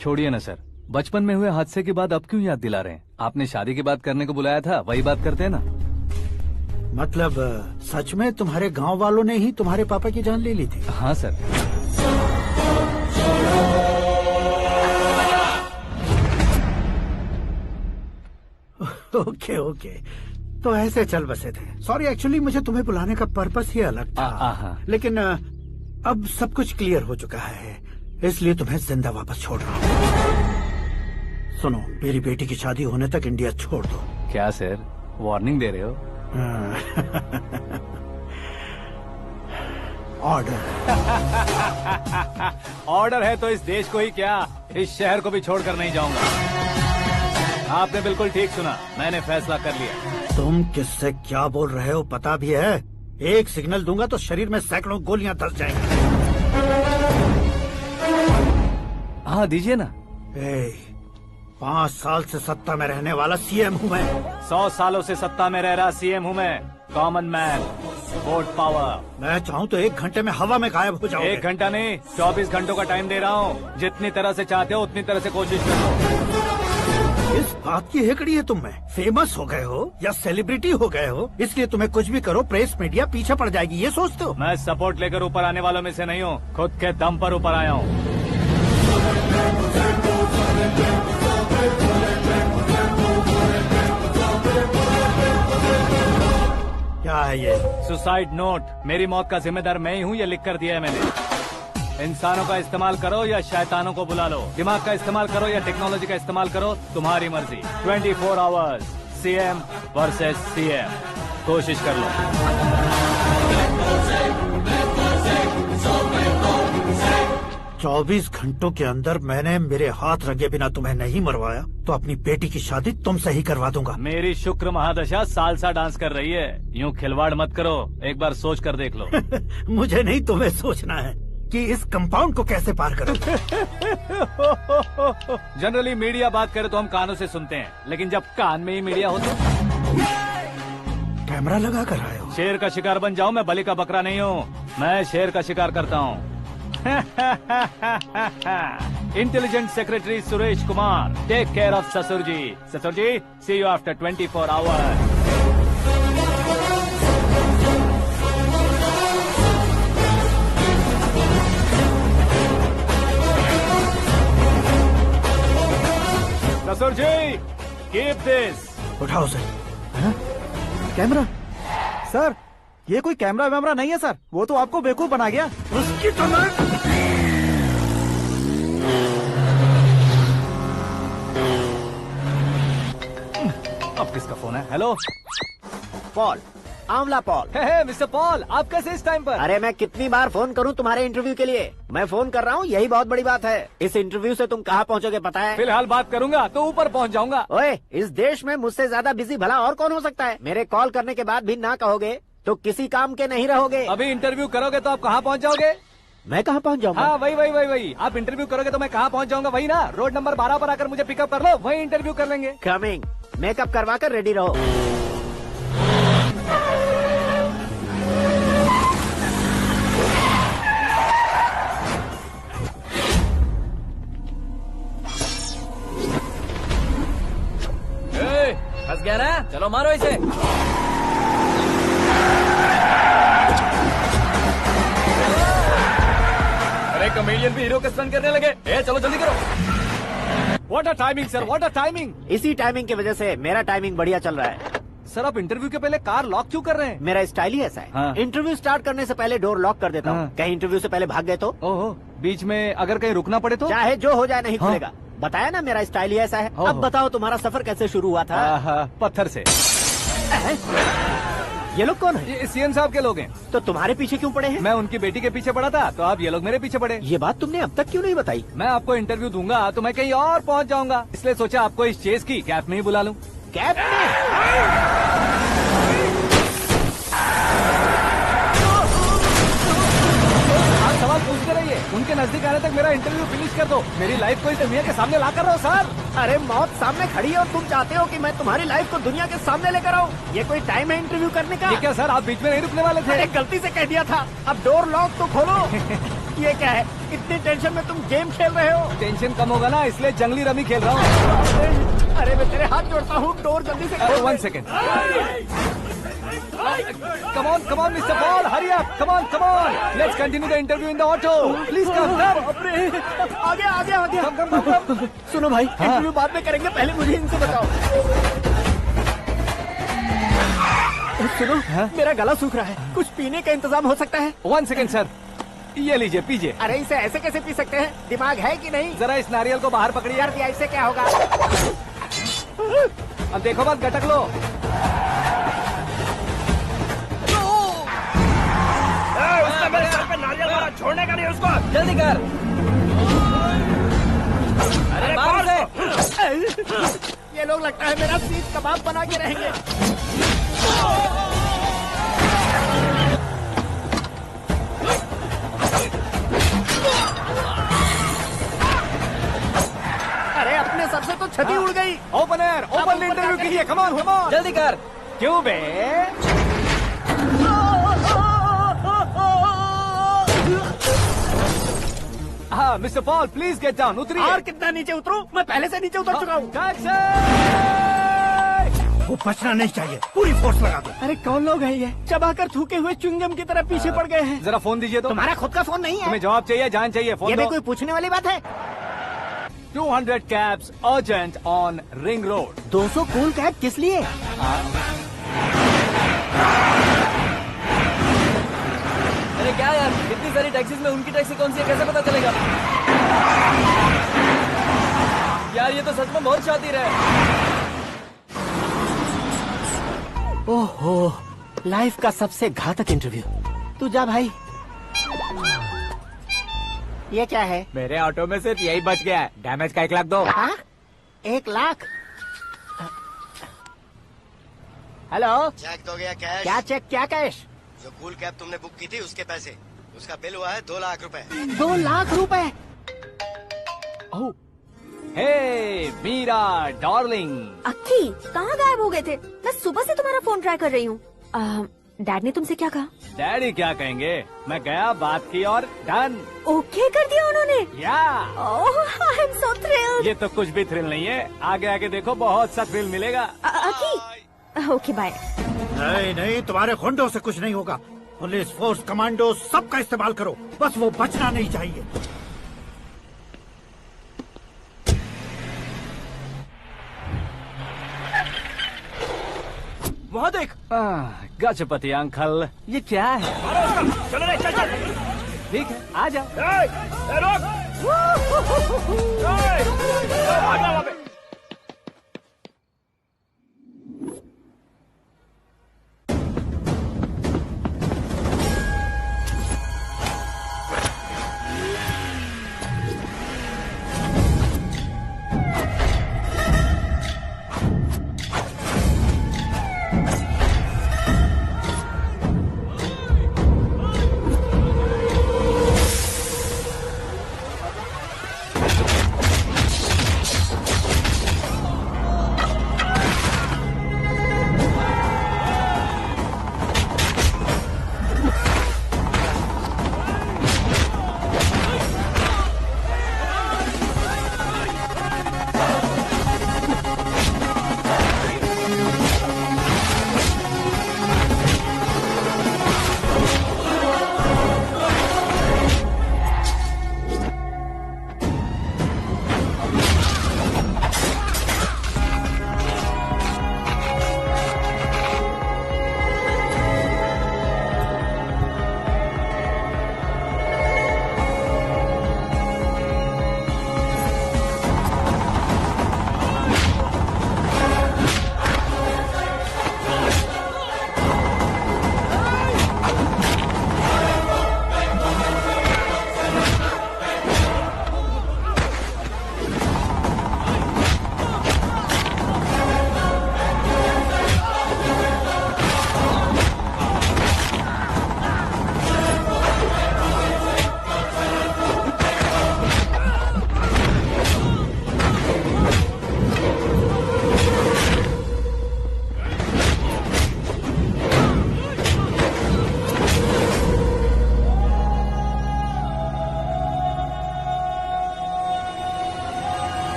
छोड़िए ना सर, बचपन में हुए हादसे की बात अब क्यों याद दिला रहे हैं? आपने शादी की बात करने को बुलाया था, वही बात करते हैं ना। मतलब सच में तुम्हारे गांव वालों ने ही तुम्हारे पापा की जान ले ली थी? हाँ सर। ओके ओके, तो ऐसे चल बसे थे। सॉरी, एक्चुअली मुझे तुम्हें बुलाने का पर्पस ही अलग था। लेकिन अब सब कुछ क्लियर हो चुका है, इसलिए तुम्हें जिंदा वापस छोड़ रहा हूँ। सुनो, मेरी बेटी की शादी होने तक इंडिया छोड़ दो। क्या सर, वार्निंग दे रहे हो? ऑर्डर। ऑर्डर है तो इस देश को ही क्या, इस शहर को भी छोड़कर नहीं जाऊंगा। आपने बिल्कुल ठीक सुना, मैंने फैसला कर लिया। तुम किससे क्या बोल रहे हो पता भी है? एक सिग्नल दूंगा तो शरीर में सैकड़ों गोलियां धस जाएंगी। हाँ दीजिए ना। 5 साल से सत्ता में रहने वाला सीएम हूँ मैं। 100 सालों से सत्ता में रह रहा सीएम हूँ मैं। Common man, vote power. मैं चाहूँ तो 1 घंटे में हवा में गायब हो जाऊँ। 1 घंटा नहीं, 24 घंटों का टाइम दे रहा हूँ। जितनी तरह से चाहते हो उतनी तरह से कोशिश करो। इस बात की हेकड़ी है तुम में? फेमस हो गए हो या सेलिब्रिटी हो गए हो, इसलिए तुम्हें कुछ भी करो प्रेस मीडिया पीछे पड़ जाएगी, ये सोचते हो? मैं सपोर्ट लेकर ऊपर आने वालों में से नहीं हूँ, खुद के दम पर ऊपर आया हूँ। क्या है ये? Suicide note. मेरी मौत का जिम्मेदार मैं ही हूँ, ये लिख कर दिया है मैंने। इंसानों का इस्तेमाल करो या शैतानों को बुला लो, दिमाग का इस्तेमाल करो या टेक्नोलॉजी का इस्तेमाल करो, तुम्हारी मर्जी। 24 आवर्स, सीएम वर्सेस सीएम, कोशिश कर लो। चौबीस घंटों के अंदर मैंने मेरे हाथ रंगे बिना तुम्हें नहीं मरवाया तो अपनी बेटी की शादी तुमसे ही करवा दूंगा। मेरी शुक्र महादशा सालसा डांस कर रही है, यूँ खिलवाड़ मत करो, एक बार सोच कर देख लो। मुझे नहीं, तुम्हें सोचना है कि इस कंपाउंड को कैसे पार करो। जनरली मीडिया बात करे तो हम कानों से सुनते हैं, लेकिन जब कान में ही मीडिया हो तो कैमरा लगा कर आए हो। शेर का शिकार बन जाऊं, मैं बलि का बकरा नहीं हूँ, मैं शेर का शिकार करता हूँ। Intelligent secretary Suresh Kumar, take care of ससुर जी। ससुर जी, सी यू आफ्टर 24 आवर्स। ससुर जी, कीप दिस। उठाओ सर। कैमरा? सर, ये कोई कैमरा वैमरा नहीं है सर, वो तो आपको बेवकूफ बना गया। उसकी तो मैं... अब किसका फोन है? हेलो पॉल, आंवला पॉल। मिस्टर पॉल, आप कैसे इस टाइम पर? अरे मैं कितनी बार फोन करूं तुम्हारे इंटरव्यू के लिए? मैं फोन कर रहा हूं, यही बहुत बड़ी बात है। इस इंटरव्यू से तुम कहां पहुंचोगे पता है? फिलहाल बात करूंगा तो ऊपर पहुंच जाऊंगा। ओए, इस देश में मुझसे ज्यादा बिजी भला और कौन हो सकता है? मेरे कॉल करने के बाद भी ना कहोगे तो किसी काम के नहीं रहोगे। अभी इंटरव्यू करोगे तो आप कहाँ पहुँच जाओगे? मैं कहाँ पहुँच जाऊंगा? हाँ, वही। आप इंटरव्यू करोगे तो मैं कहाँ पहुँच जाऊंगा? वही ना, रोड नंबर 12 पर आकर मुझे पिकअप कर लो, वही इंटरव्यू कर लेंगे। कमिंग। मेकअप करवा कर रेडी रहो। फंस गया ना, चलो मारो इसे। अरे कॉमेडियन भी हीरो के स्टंट करने लगे। चलो जल्दी करो। What a timing sir, what a timing. इसी टाइमिंग की वजह से मेरा टाइमिंग बढ़िया चल रहा है। सर आप इंटरव्यू के पहले कार लॉक क्यों कर रहे हैं? मेरा स्टाइल ही ऐसा है। हाँ। इंटरव्यू स्टार्ट करने से पहले डोर लॉक कर देता हूँ। हाँ। कहीं इंटरव्यू से पहले भाग गए तो? ओहो, बीच में अगर कहीं रुकना पड़े तो? चाहे जो हो जाए नहीं हाँ। खुलेगा। बताया ना मेरा स्टाइल ही ऐसा है। ओहो। अब बताओ तुम्हारा सफर कैसे शुरू हुआ था? पत्थर से। ये लोग कौन है? ये सीएम साहब के लोग हैं। तो तुम्हारे पीछे क्यों पड़े हैं? मैं उनकी बेटी के पीछे पड़ा था, तो आप ये लोग मेरे पीछे पड़े। ये बात तुमने अब तक क्यों नहीं बताई? मैं आपको इंटरव्यू दूंगा तो मैं कहीं और पहुंच जाऊंगा, इसलिए सोचा आपको इस चेस की कैब में ही बुला लूं। कैब में? आप सवाल पूछते रहिए, उनके नजदीक आने तक मेरा इंटरव्यू फिनिश कर दो। मेरी लाइफ को इस दुनिया के सामने ला कर रहो सर। अरे मौत सामने खड़ी है और तुम चाहते हो कि मैं तुम्हारी लाइफ को दुनिया के सामने लेकर आऊं? ये कोई टाइम है इंटरव्यू करने का? ये क्या सर, आप बीच में नहीं रुकने वाले थे? अरे गलती से कह दिया था। अब डोर लॉक तो खोलो। ये क्या है? इतनी टेंशन में तुम गेम खेल रहे हो? टेंशन कम होगा ना, इसलिए जंगली रमी खेल रहा हूँ। अरे मैं तेरे हाथ जोड़ता हूँ, डोर जल्दी से खोलो। 1 second. Come on, Mr. Paul, hurry up. Come on. Let's continue the interview in the auto. Please come. आगे। Come. सुनो भाई, इंटरव्यू बाद में करेंगे, पहले मुझे इनसे बताओ। सुनो, मेरा गला सूख रहा है, कुछ पीने का इंतजाम हो सकता है? 1 सेकेंड सर, ये लीजिए पीजिए। अरे इसे ऐसे कैसे पी सकते हैं? दिमाग है कि नहीं? जरा इस नारियल को बाहर पकड़िए। कर दिया, इससे क्या होगा? अब देखो मत, गटक लो। मेरे सर पे नारियल मारा, छोड़ने का नहीं उसको। जल्दी कर। अरे बाहर से। ये लोग लगता है मेरा सीख कबाब बना के रहेंगे। अरे अपने सर से तो छती उड़ गई। ओपन एयर, ओपन इंटरव्यू कीजिए। कम ऑन जल्दी कर। क्यों बे? हाँ mister Paul, please get down. उतरिए। और कितना नीचे उतरूं? मैं पहले से नीचे उतर चुका हूँ। वो बचना नहीं चाहिए, पूरी फोर्स लगा दो। अरे कौन लोग हैं ये? चबाकर थूके हुए च्युइंगम की तरह पीछे पड़ गए हैं। जरा फोन दीजिए तो। तुम्हारा खुद का फोन नहीं है? तुम्हें जवाब चाहिए, जान चाहिए, फोन ये दो। भी कोई पूछने वाली बात है? 200 cabs urgent on Ring Road. 200 cool cab किस लिए? अरे क्या यार, इतनी सारी टैक्सीज में उनकी टैक्सी कौन सी है, कैसे पता चलेगा? यार ये तो सच में बहुत शातिर है। ओहो, लाइफ का सबसे घातक इंटरव्यू। तू जा भाई। ये क्या है? मेरे ऑटो में सिर्फ यही बच गया है, डैमेज का 1 लाख दो। 1 लाख? हेलो, चेक तो गया कैश। क्या चेक, क्या कैश? जो कूल कैब तुमने बुक की थी उसके पैसे, उसका बिल हुआ है 2 लाख रुपए। 2 लाख रुपए? हे मीरा डार्लिंग। अक्की, कहाँ गायब हो गए थे? मैं सुबह से तुम्हारा फोन ट्राई कर रही हूँ। डैड ने तुमसे क्या कहा? डैडी क्या कहेंगे, मैं गया, बात की और डन। ओके कर दिया उन्होंने? या आई एम सो थ्रिल्ड। ये तो कुछ भी थ्रिल नहीं है, आगे आगे देखो बहुत सा थ्रिल मिलेगा। अक्की, ओके बाय। नहीं, तुम्हारे गुंडों से कुछ नहीं होगा। पुलिस फोर्स, कमांडो, सबका इस्तेमाल करो, बस वो बचना नहीं चाहिए। वहाँ देख। गजपति अंकल, ये क्या है? चलो रे, चल चल। ठीक है, आ जाओ। रोक।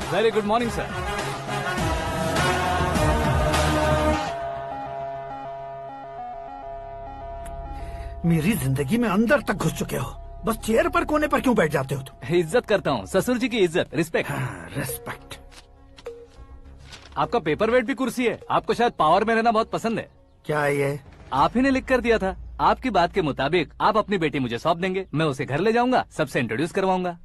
Very good morning sir. मेरी जिंदगी में अंदर तक घुस चुके हो, बस चेयर पर कोने पर क्यों बैठ जाते हो तुम? इज्जत करता हूँ, ससुर जी की इज्जत, रिस्पेक्ट। रेस्पेक्ट। आपका पेपर वेट भी कुर्सी है। आपको शायद पावर में रहना बहुत पसंद है। क्या है ये? आप ही ने लिख कर दिया था। आपकी बात के मुताबिक आप अपनी बेटी मुझे सौंप देंगे, मैं उसे घर ले जाऊंगा, सबसे इंट्रोड्यूस करवाऊंगा।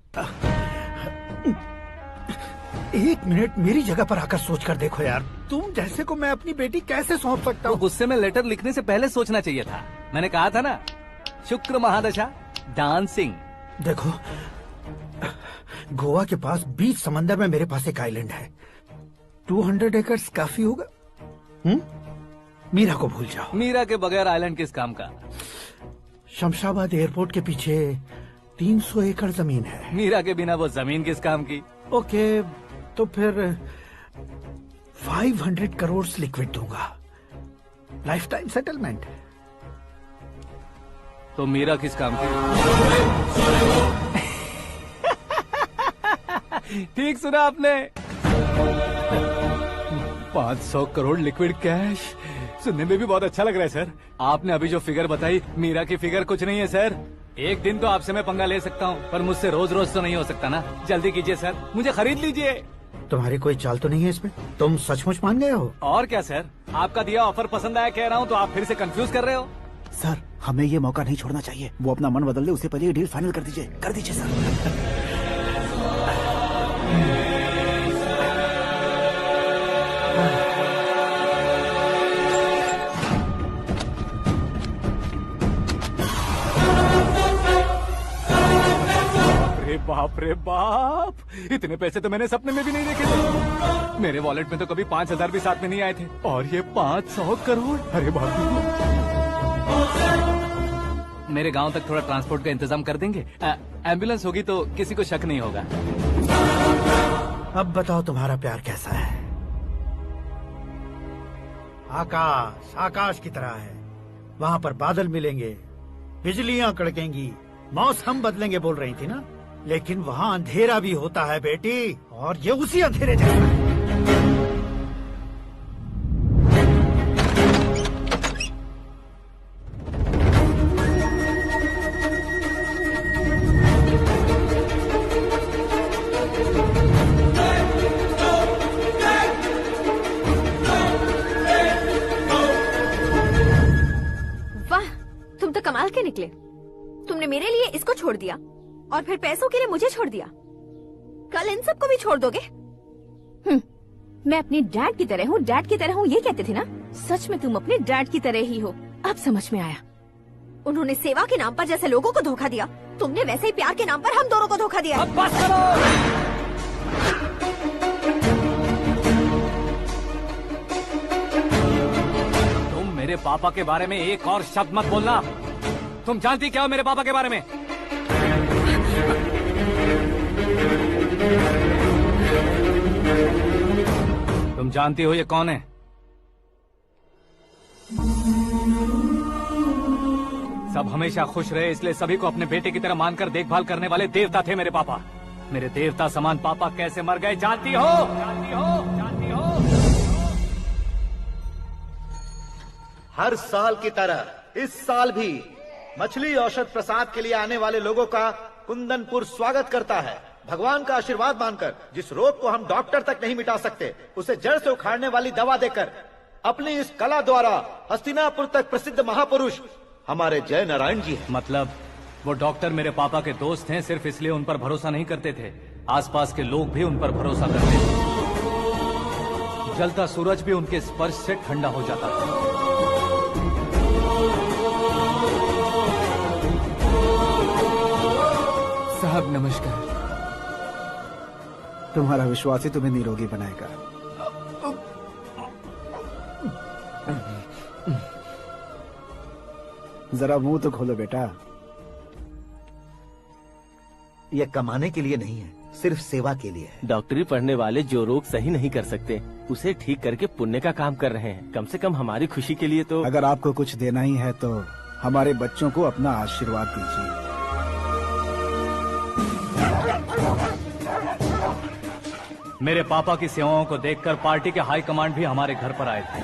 एक मिनट मेरी जगह पर आकर सोच कर देखो यार, तुम जैसे को मैं अपनी बेटी कैसे सौंप सकता हूँ? गुस्से में लेटर लिखने से पहले सोचना चाहिए था। मैंने कहा था ना, शुक्र महादशा डांसिंग। देखो, गोवा के पास बीच समंदर में मेरे पास एक आइलैंड है, 200 एकर्स काफी होगा। मीरा को भूल जाओ। मीरा के बगैर आइलैंड किस काम का? शमशाबाद एयरपोर्ट के पीछे 300 एकड़ जमीन है। मीरा के बिना वो जमीन किस काम की? ओके, तो फिर 500 करोड़ लिक्विड दूंगा, लाइफ टाइम सेटलमेंट। तो मीरा किस काम की? ठीक सुना आपने, 500 करोड़ लिक्विड कैश। सुनने में भी बहुत अच्छा लग रहा है सर। आपने अभी जो फिगर बताई, मीरा की फिगर कुछ नहीं है सर। एक दिन तो आपसे मैं पंगा ले सकता हूँ, पर मुझसे रोज रोज तो नहीं हो सकता ना। जल्दी कीजिए सर, मुझे खरीद लीजिए। तुम्हारी कोई चाल तो नहीं है इसमें? तुम सचमुच मान गए हो? और क्या सर, आपका दिया ऑफर पसंद आया कह रहा हूँ, तो आप फिर से कंफ्यूज कर रहे हो। सर, हमें ये मौका नहीं छोड़ना चाहिए। वो अपना मन बदल ले, उससे पहले ये डील फाइनल कर दीजिए। कर दीजिए सर। बाप रे बाप, इतने पैसे तो मैंने सपने में भी नहीं देखे थे। मेरे वॉलेट में तो कभी 5000 भी साथ में नहीं आए थे, और ये 500 करोड़। अरे बाप रे। मेरे गांव तक थोड़ा ट्रांसपोर्ट का इंतजाम कर देंगे? एम्बुलेंस होगी तो किसी को शक नहीं होगा। अब बताओ तुम्हारा प्यार कैसा है? आकाश आकाश की तरह है, वहाँ पर बादल मिलेंगे, बिजलियाँ कड़केंगी, मौसम बदलेंगे बोल रही थी ना, लेकिन वहाँ अंधेरा भी होता है बेटी, और ये उसी अंधेरे जैसा है। वाह, तुम तो कमाल के निकले। तुमने मेरे लिए इसको छोड़ दिया और फिर पैसों के लिए मुझे छोड़ दिया। कल इन सबको भी छोड़ दोगे? मैं अपने डैड की तरह हूँ, डैड की तरह हूँ, ये कहते थे ना। सच में तुम अपने डैड की तरह ही हो, अब समझ में आया। उन्होंने सेवा के नाम पर जैसे लोगों को धोखा दिया, तुमने वैसे ही प्यार के नाम पर हम दोनों को धोखा दिया। अब बस करो। तुम मेरे पापा के बारे में एक और शब्द मत बोलना। तुम जानती क्या हो मेरे पापा के बारे में? तुम जानती हो ये कौन है? सब हमेशा खुश रहे, इसलिए सभी को अपने बेटे की तरह मानकर देखभाल करने वाले देवता थे मेरे पापा। मेरे देवता समान पापा कैसे मर गए जानती हो? जानती हो? जानती हो? हर साल की तरह इस साल भी मछली औषध प्रसाद के लिए आने वाले लोगों का कुंदनपुर स्वागत करता है। भगवान का आशीर्वाद मानकर जिस रोग को हम डॉक्टर तक नहीं मिटा सकते, उसे जड़ से उखाड़ने वाली दवा देकर अपनी इस कला द्वारा हस्तिनापुर तक प्रसिद्ध महापुरुष हमारे जय नारायण जी हैं। मतलब वो डॉक्टर मेरे पापा के दोस्त हैं, सिर्फ इसलिए उन पर भरोसा नहीं करते थे, आसपास के लोग भी उन पर भरोसा करते थे। जलता सूरज भी उनके स्पर्श से ठंडा हो जाता था। साहब नमस्कार। तुम्हारा विश्वास ही तुम्हें निरोगी बनाएगा। जरा मुंह तो खोलो बेटा। यह कमाने के लिए नहीं है, सिर्फ सेवा के लिए है। डॉक्टरी पढ़ने वाले जो रोग सही नहीं कर सकते, उसे ठीक करके पुण्य का काम कर रहे हैं। कम से कम हमारी खुशी के लिए तो। अगर आपको कुछ देना ही है तो हमारे बच्चों को अपना आशीर्वाद दीजिए। मेरे पापा की सेवाओं को देखकर पार्टी के हाई कमांड भी हमारे घर पर आए थे।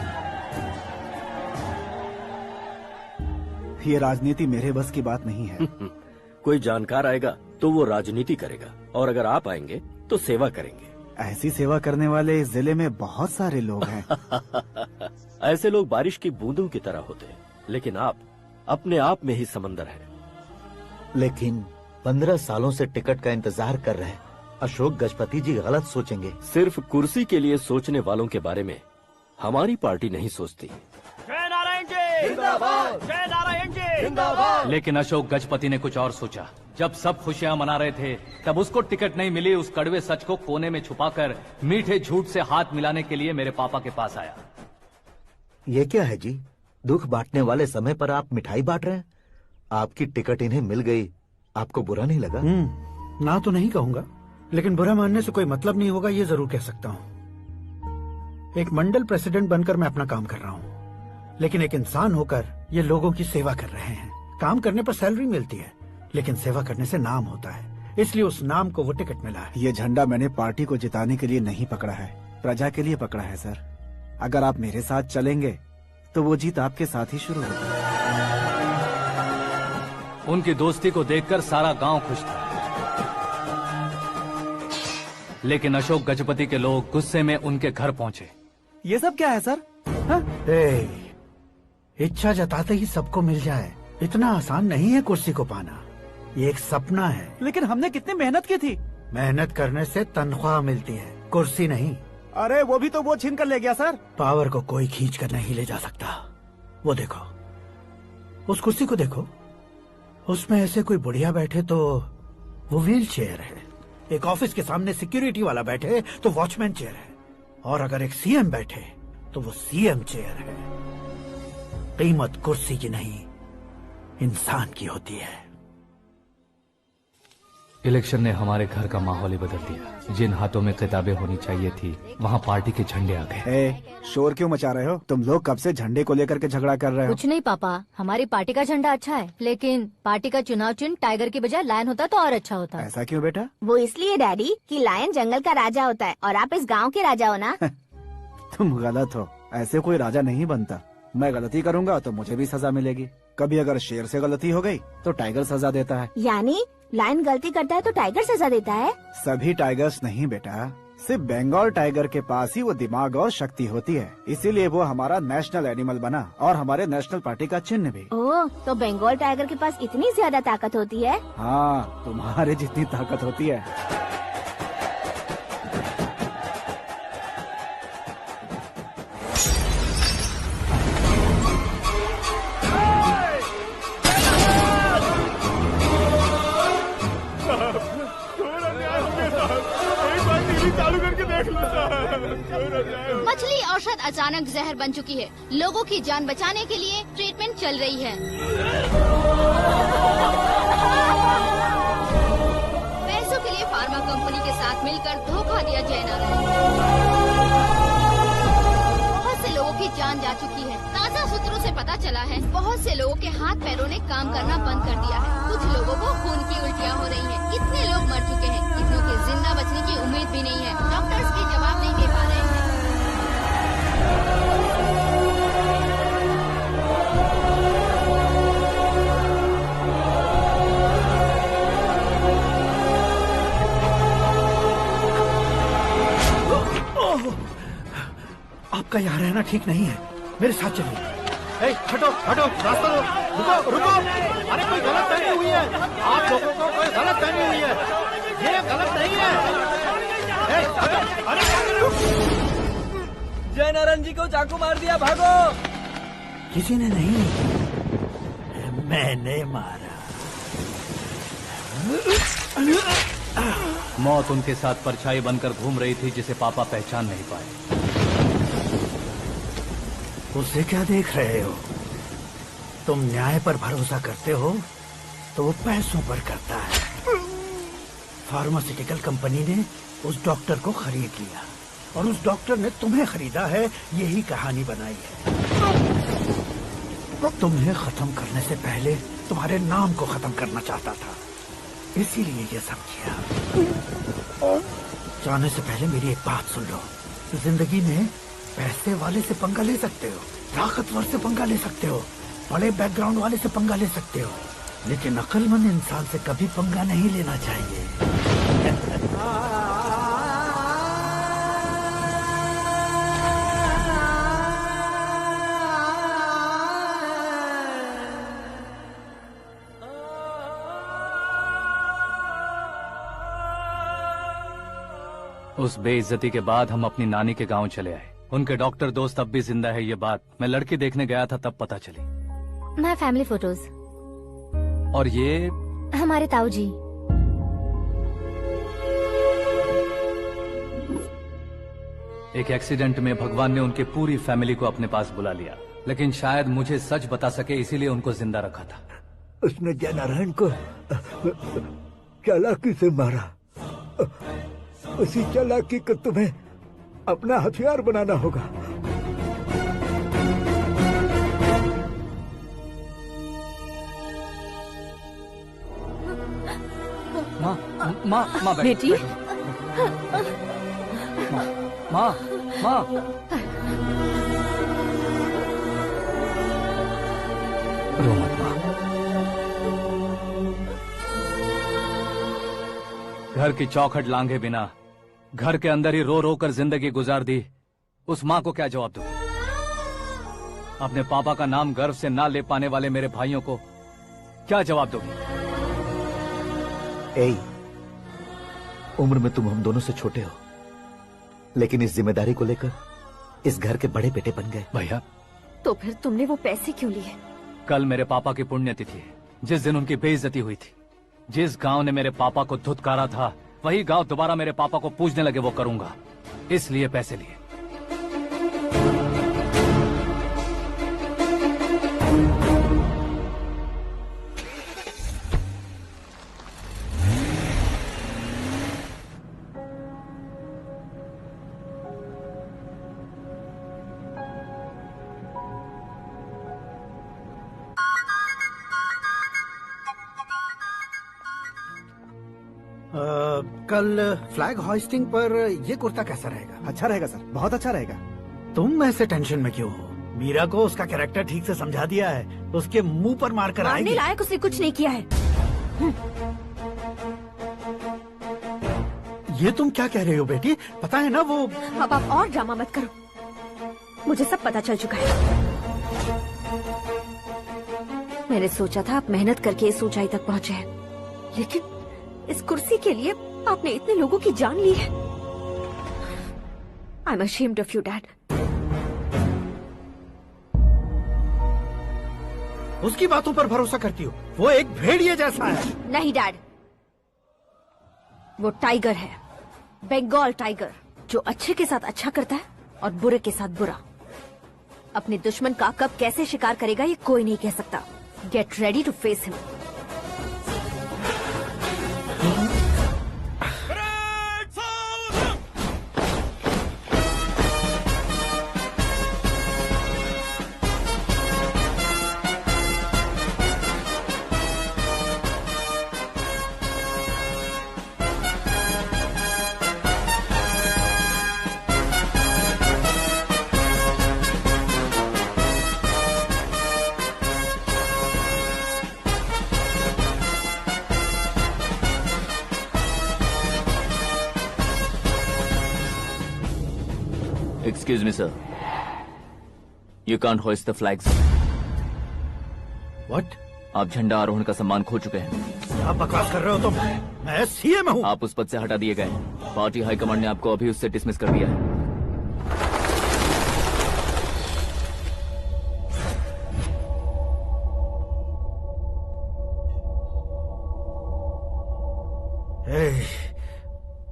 ये राजनीति मेरे बस की बात नहीं है। कोई जानकार आएगा तो वो राजनीति करेगा, और अगर आप आएंगे तो सेवा करेंगे। ऐसी सेवा करने वाले इस जिले में बहुत सारे लोग हैं। ऐसे लोग बारिश की बूंदों की तरह होते हैं, लेकिन आप अपने आप में ही समंदर हैं। लेकिन 15 सालों से टिकट का इंतजार कर रहे हैं। अशोक गजपति जी गलत सोचेंगे। सिर्फ कुर्सी के लिए सोचने वालों के बारे में हमारी पार्टी नहीं सोचती। जय नारायण जी जिंदाबाद, जय नारायण जी जिंदाबाद। लेकिन अशोक गजपति ने कुछ और सोचा। जब सब खुशियां मना रहे थे तब उसको टिकट नहीं मिली। उस कड़वे सच को कोने में छुपाकर मीठे झूठ से हाथ मिलाने के लिए मेरे पापा के पास आया। ये क्या है जी? दुख बांटने वाले समय पर आप मिठाई बांट रहे हैं। आपकी टिकट इन्हें मिल गई, आपको बुरा नहीं लगा? ना तो नहीं कहूंगा, लेकिन बुरा मानने से कोई मतलब नहीं होगा, ये जरूर कह सकता हूँ। एक मंडल प्रेसिडेंट बनकर मैं अपना काम कर रहा हूँ, लेकिन एक इंसान होकर ये लोगों की सेवा कर रहे हैं। काम करने पर सैलरी मिलती है, लेकिन सेवा करने से नाम होता है, इसलिए उस नाम को वो टिकट मिला है। ये झंडा मैंने पार्टी को जिताने के लिए नहीं पकड़ा है, प्रजा के लिए पकड़ा है सर। अगर आप मेरे साथ चलेंगे तो वो जीत आपके साथ ही शुरू होगी। उनकी दोस्ती को देखकर सारा गांव खुश था, लेकिन अशोक गजपति के लोग गुस्से में उनके घर पहुंचे। ये सब क्या है सर? इच्छा जताते ही सबको मिल जाए, इतना आसान नहीं है कुर्सी को पाना। ये एक सपना है। लेकिन हमने कितनी मेहनत की थी। मेहनत करने से तनख्वाह मिलती है, कुर्सी नहीं। अरे वो भी तो वो छीन कर ले गया सर। पावर को कोई खींच कर नहीं ले जा सकता। वो देखो, उस कुर्सी को देखो, उसमें ऐसे कोई बुढ़िया बैठे तो वो व्हील चेयर है। एक ऑफिस के सामने सिक्योरिटी वाला बैठे तो वॉचमैन चेयर है, और अगर एक सीएम बैठे तो वो सीएम चेयर है। कीमत कुर्सी की नहीं, इंसान की होती है। इलेक्शन ने हमारे घर का माहौल ही बदल दिया। जिन हाथों में किताबें होनी चाहिए थी, वहाँ पार्टी के झंडे आ गए। शोर क्यों मचा रहे हो? तुम लोग कब से झंडे को लेकर के झगड़ा कर रहे हो? कुछ नहीं पापा, हमारी पार्टी का झंडा अच्छा है, लेकिन पार्टी का चुनाव चिन्ह टाइगर की बजाय लायन होता तो और अच्छा होता। ऐसा क्यों बेटा? वो इसलिए डैडी कि लायन जंगल का राजा होता है और आप इस गांव के राजा हो ना। तुम गलत हो, ऐसे कोई राजा नहीं बनता। मैं गलती करूंगा तो मुझे भी सजा मिलेगी। कभी अगर शेर से गलती हो गई तो टाइगर सजा देता है। यानी लायन गलती करता है तो टाइगर सजा देता है? सभी टाइगर्स नहीं बेटा, सिर्फ बंगाल टाइगर के पास ही वो दिमाग और शक्ति होती है, इसीलिए वो हमारा नेशनल एनिमल बना और हमारे नेशनल पार्टी का चिन्ह भी। ओह, तो बंगाल टाइगर के पास इतनी ज्यादा ताकत होती है? हाँ, तुम्हारे जितनी ताकत होती है। मछली औषध अचानक जहर बन चुकी है। लोगों की जान बचाने के लिए ट्रीटमेंट चल रही है। पैसों के लिए फार्मा कंपनी के साथ मिलकर धोखा दिया जय नारायण। बहुत से लोगों की जान जा चुकी है। ताज़ा सूत्रों से पता चला है बहुत से लोगों के हाथ पैरों ने काम करना बंद कर दिया है। कुछ लोगों को खून की उल्टियाँ हो रही हैं। कितने लोग मर चुके हैं, कितनों के जिंदा बचने की उम्मीद भी नहीं है। डॉक्टर्स भी जवाब नहीं दे पा रहे हैं। आपका यहाँ रहना ठीक नहीं है, मेरे साथ चलिए। हटो हटो, रास्ता दो, रुको रुको। अरे कोई गलत फहमी हुई है, आप लोगों को कोई गलत फहमी हुई है, ये गलत नहीं है। अरे जय नारायण जी को चाकू मार दिया, भागो। किसी ने नहीं, मैंने मारा। मौत उनके साथ परछाई बनकर घूम रही थी, जिसे पापा पहचान नहीं पाए। उसे क्या देख रहे हो? तुम न्याय पर भरोसा करते हो तो वो पैसों पर करता है। फार्मास्यूटिकल कंपनी ने उस डॉक्टर को खरीद लिया और उस डॉक्टर ने तुम्हें खरीदा है, यही कहानी बनाई है। तुम्हें खत्म करने से पहले तुम्हारे नाम को खत्म करना चाहता था, इसीलिए ये सब किया। जाने से पहले मेरी एक बात सुन लो। जिंदगी में पैसे वाले से पंगा ले सकते हो, ताकतवर से पंगा ले सकते हो, बड़े बैकग्राउंड वाले से पंगा ले सकते हो, लेकिन अक्लमंद इंसान से कभी पंगा नहीं लेना चाहिए। उस बेइज्जती के बाद हम अपनी नानी के गांव चले आए। उनके डॉक्टर दोस्त अब भी जिंदा है, ये बात मैं लड़की देखने गया था तब पता चली। My family photos. और ये हमारे ताऊ जी। एक एक्सीडेंट में भगवान ने उनकी पूरी फैमिली को अपने पास बुला लिया, लेकिन शायद मुझे सच बता सके इसीलिए उनको जिंदा रखा था। उसने जयनारायण को चालाकी से मारा। उसी चालाकी को तुम्हें अपना हथियार बनाना होगा। माँ बेटी। माँ रो मत माँ। घर की चौखट लांघे बिना घर के अंदर ही रो रो कर जिंदगी गुजार दी उस माँ को क्या जवाब दूं? अपने पापा का नाम गर्व से ना ले पाने वाले मेरे भाइयों को क्या जवाब दोगी? उम्र में तुम हम दोनों से छोटे हो, लेकिन इस जिम्मेदारी को लेकर इस घर के बड़े बेटे बन गए। भैया, तो फिर तुमने वो पैसे क्यों लिए? कल मेरे पापा की पुण्यतिथि है, जिस दिन उनकी बेइज्जती हुई थी। जिस गांव ने मेरे पापा को धुतकारा था, वही गांव दोबारा मेरे पापा को पूजने लगे वो करूंगा, इसलिए पैसे लिए। कल फ्लैग होइस्टिंग पर ये कुर्ता कैसा रहेगा? अच्छा रहेगा सर, बहुत अच्छा रहेगा। तुम ऐसे टेंशन में क्यों हो? मीरा को उसका कैरेक्टर ठीक से समझा दिया है, उसके मुंह पर मारकर मारने आएगी। लायक उसने कुछ नहीं किया है। ये तुम क्या कह रहे हो बेटी? पता है ना वो। अब आप और ड्रामा मत करो, मुझे सब पता चल चुका है। मैंने सोचा था आप मेहनत करके इस ऊंचाई तक पहुंचे हैं, लेकिन इस कुर्सी के लिए आपने इतने लोगों की जान ली है। I am ashamed of you dad. उसकी बातों पर भरोसा करती हो? वो एक भेड़िए जैसा है। नहीं डैड, वो टाइगर है, बंगाल टाइगर, जो अच्छे के साथ अच्छा करता है और बुरे के साथ बुरा। अपने दुश्मन का कब कैसे शिकार करेगा ये कोई नहीं कह सकता। Get ready to face him. Excuse me, sir. You can't hoist the flags. What? आप झंडा आरोहण का सम्मान खो चुके हैं। क्या बकवास कर रहे हो तुम? मैं सीएम हूँ। आप उस पद से हटा दिए गए। पार्टी हाईकमांड ने आपको अभी उससे डिसमिस कर दिया है।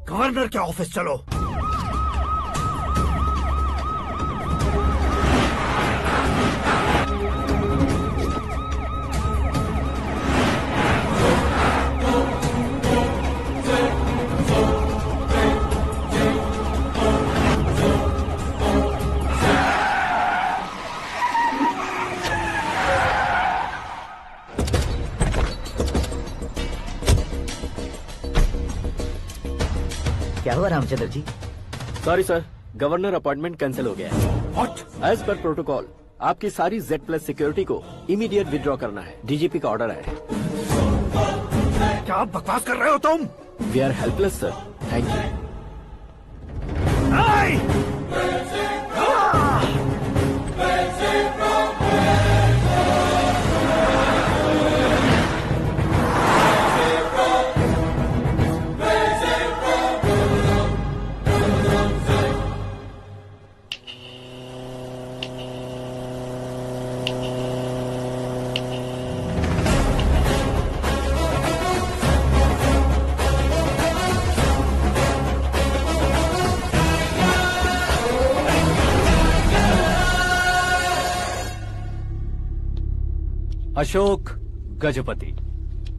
गवर्नर के ऑफिस चलो। क्या हुआ Ramchandra ji? Sorry sir, governor appointment cancel हो गया है। एज पर प्रोटोकॉल आपकी सारी Z+ सिक्योरिटी को इमीडिएट विड्रॉ करना है। डीजीपी का ऑर्डर है। क्या बकवास कर रहे हो तुम? We are helpless sir. Thank you. Ashok Gajapati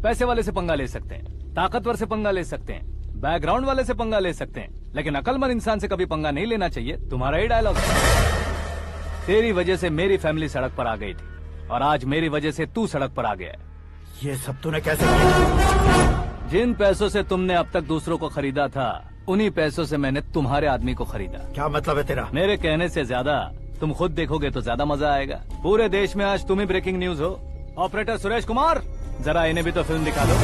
पैसे वाले से पंगा ले सकते हैं, ताकतवर से पंगा ले सकते हैं, बैकग्राउंड वाले से पंगा ले सकते हैं, लेकिन अकलमंद इंसान से कभी पंगा नहीं लेना चाहिए। तुम्हारा ही डायलॉग है। तेरी वजह से मेरी फैमिली सड़क पर आ गई थी और आज मेरी वजह से तू सड़क पर आ गया है। ये सब तूने कैसे किया? जिन पैसों से तुमने अब तक दूसरों को खरीदा था, उन्हीं पैसों से मैंने तुम्हारे आदमी को खरीदा। क्या मतलब है तेरा? मेरे कहने से ज्यादा तुम खुद देखोगे तो ज्यादा मजा आएगा। पूरे देश में आज तुम ही ब्रेकिंग न्यूज हो। ऑपरेटर सुरेश कुमार, जरा इन्हें भी तो फिल्म दिखा दो।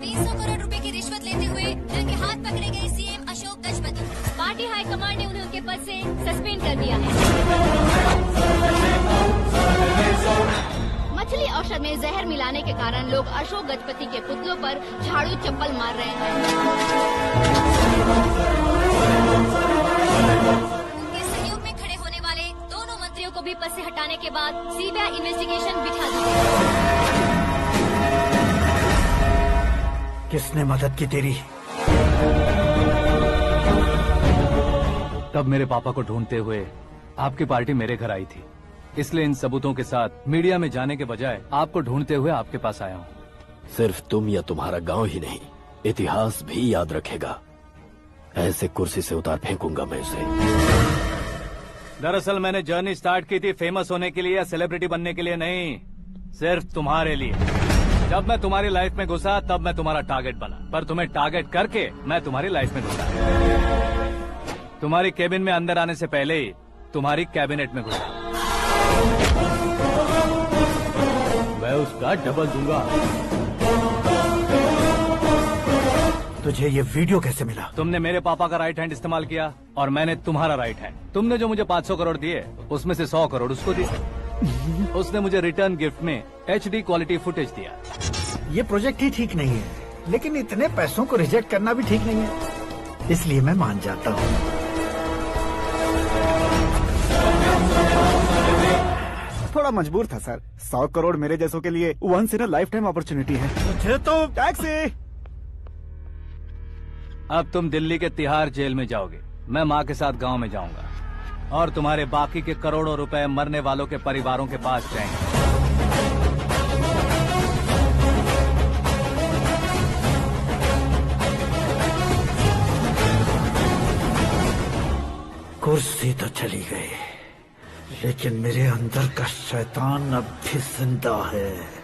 300 करोड़ रुपए की रिश्वत लेते हुए जिनके हाथ पकड़े गए CM Ashok Gajapati, party high command ने उन्हें उनके पद से सस्पेंड कर दिया है। मछली औषध में जहर मिलाने के कारण लोग अशोक गजपति के पुतलों पर झाड़ू चप्पल मार रहे हैं। उनके सहयोग में खड़े होने वाले दोनों मंत्रियों को भी पद से हटाने के बाद सीबीआई इन्वेस्टिगेशन बिठा दी गई। किसने मदद की तेरी? तब मेरे पापा को ढूंढते हुए आपकी पार्टी मेरे घर आई थी, इसलिए इन सबूतों के साथ मीडिया में जाने के बजाय आपको ढूंढते हुए आपके पास आया हूँ। सिर्फ तुम या तुम्हारा गांव ही नहीं, इतिहास भी याद रखेगा। ऐसे कुर्सी से उतार फेंकूंगा मैं उसे। दरअसल मैंने जर्नी स्टार्ट की थी फेमस होने के लिए या सेलिब्रिटी बनने के लिए नहीं, सिर्फ तुम्हारे लिए। जब मैं तुम्हारी लाइफ में घुसा तब मैं तुम्हारा टारगेट बना, पर तुम्हें टारगेट करके मैं तुम्हारी लाइफ में घुसा। तुम्हारी केबिन में अंदर आने से पहले ही तुम्हारी कैबिनेट में घुसा। मैं उसका डबल दूंगा। तुझे ये वीडियो कैसे मिला? तुमने मेरे पापा का राइट हैंड इस्तेमाल किया और मैंने तुम्हारा राइट हैंड। तुमने जो मुझे 500 करोड़ दिए उसमें से 100 करोड़ उसको दिए। उसने मुझे रिटर्न गिफ्ट में HD क्वालिटी फुटेज दिया। ये प्रोजेक्ट ही ठीक नहीं है, लेकिन इतने पैसों को रिजेक्ट करना भी ठीक नहीं है, इसलिए मैं मान जाता हूँ। थोड़ा मजबूर था सर। 100 करोड़ मेरे जैसों के लिए once in a lifetime opportunity है। मुझे तो टैक्सी। अब तुम दिल्ली के तिहाड़ जेल में जाओगे, मैं माँ के साथ गांव में जाऊंगा और तुम्हारे बाकी के करोड़ों रुपए मरने वालों के परिवारों के पास जाएंगे। कुर्सी तो चली गई, लेकिन मेरे अंदर का शैतान अब भी जिंदा है।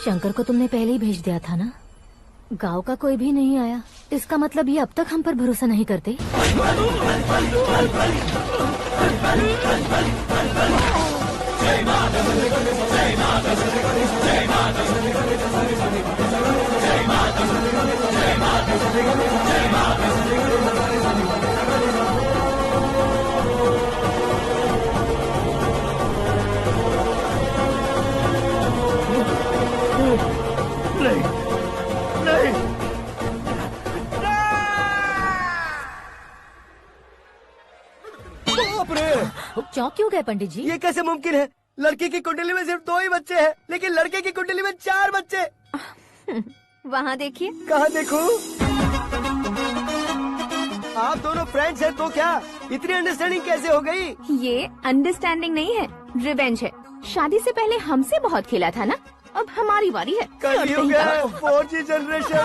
शंकर को तुमने पहले ही भेज दिया था ना? गांव का कोई भी नहीं आया, इसका मतलब ये अब तक हम पर भरोसा नहीं करते। चौंक क्यों गए पंडित जी? ये कैसे मुमकिन है? लड़की की कुंडली में सिर्फ 2 ही बच्चे हैं, लेकिन लड़के की कुंडली में 4 बच्चे। वहाँ देखिए। कहाँ देखूं? आप दोनों फ्रेंड्स हैं तो क्या, इतनी अंडरस्टैंडिंग कैसे हो गई? ये अंडरस्टैंडिंग नहीं है, रिवेंज है। शादी से पहले हमसे बहुत खेला था ना, अब हमारी बारी है। कल 4G जनरेशन।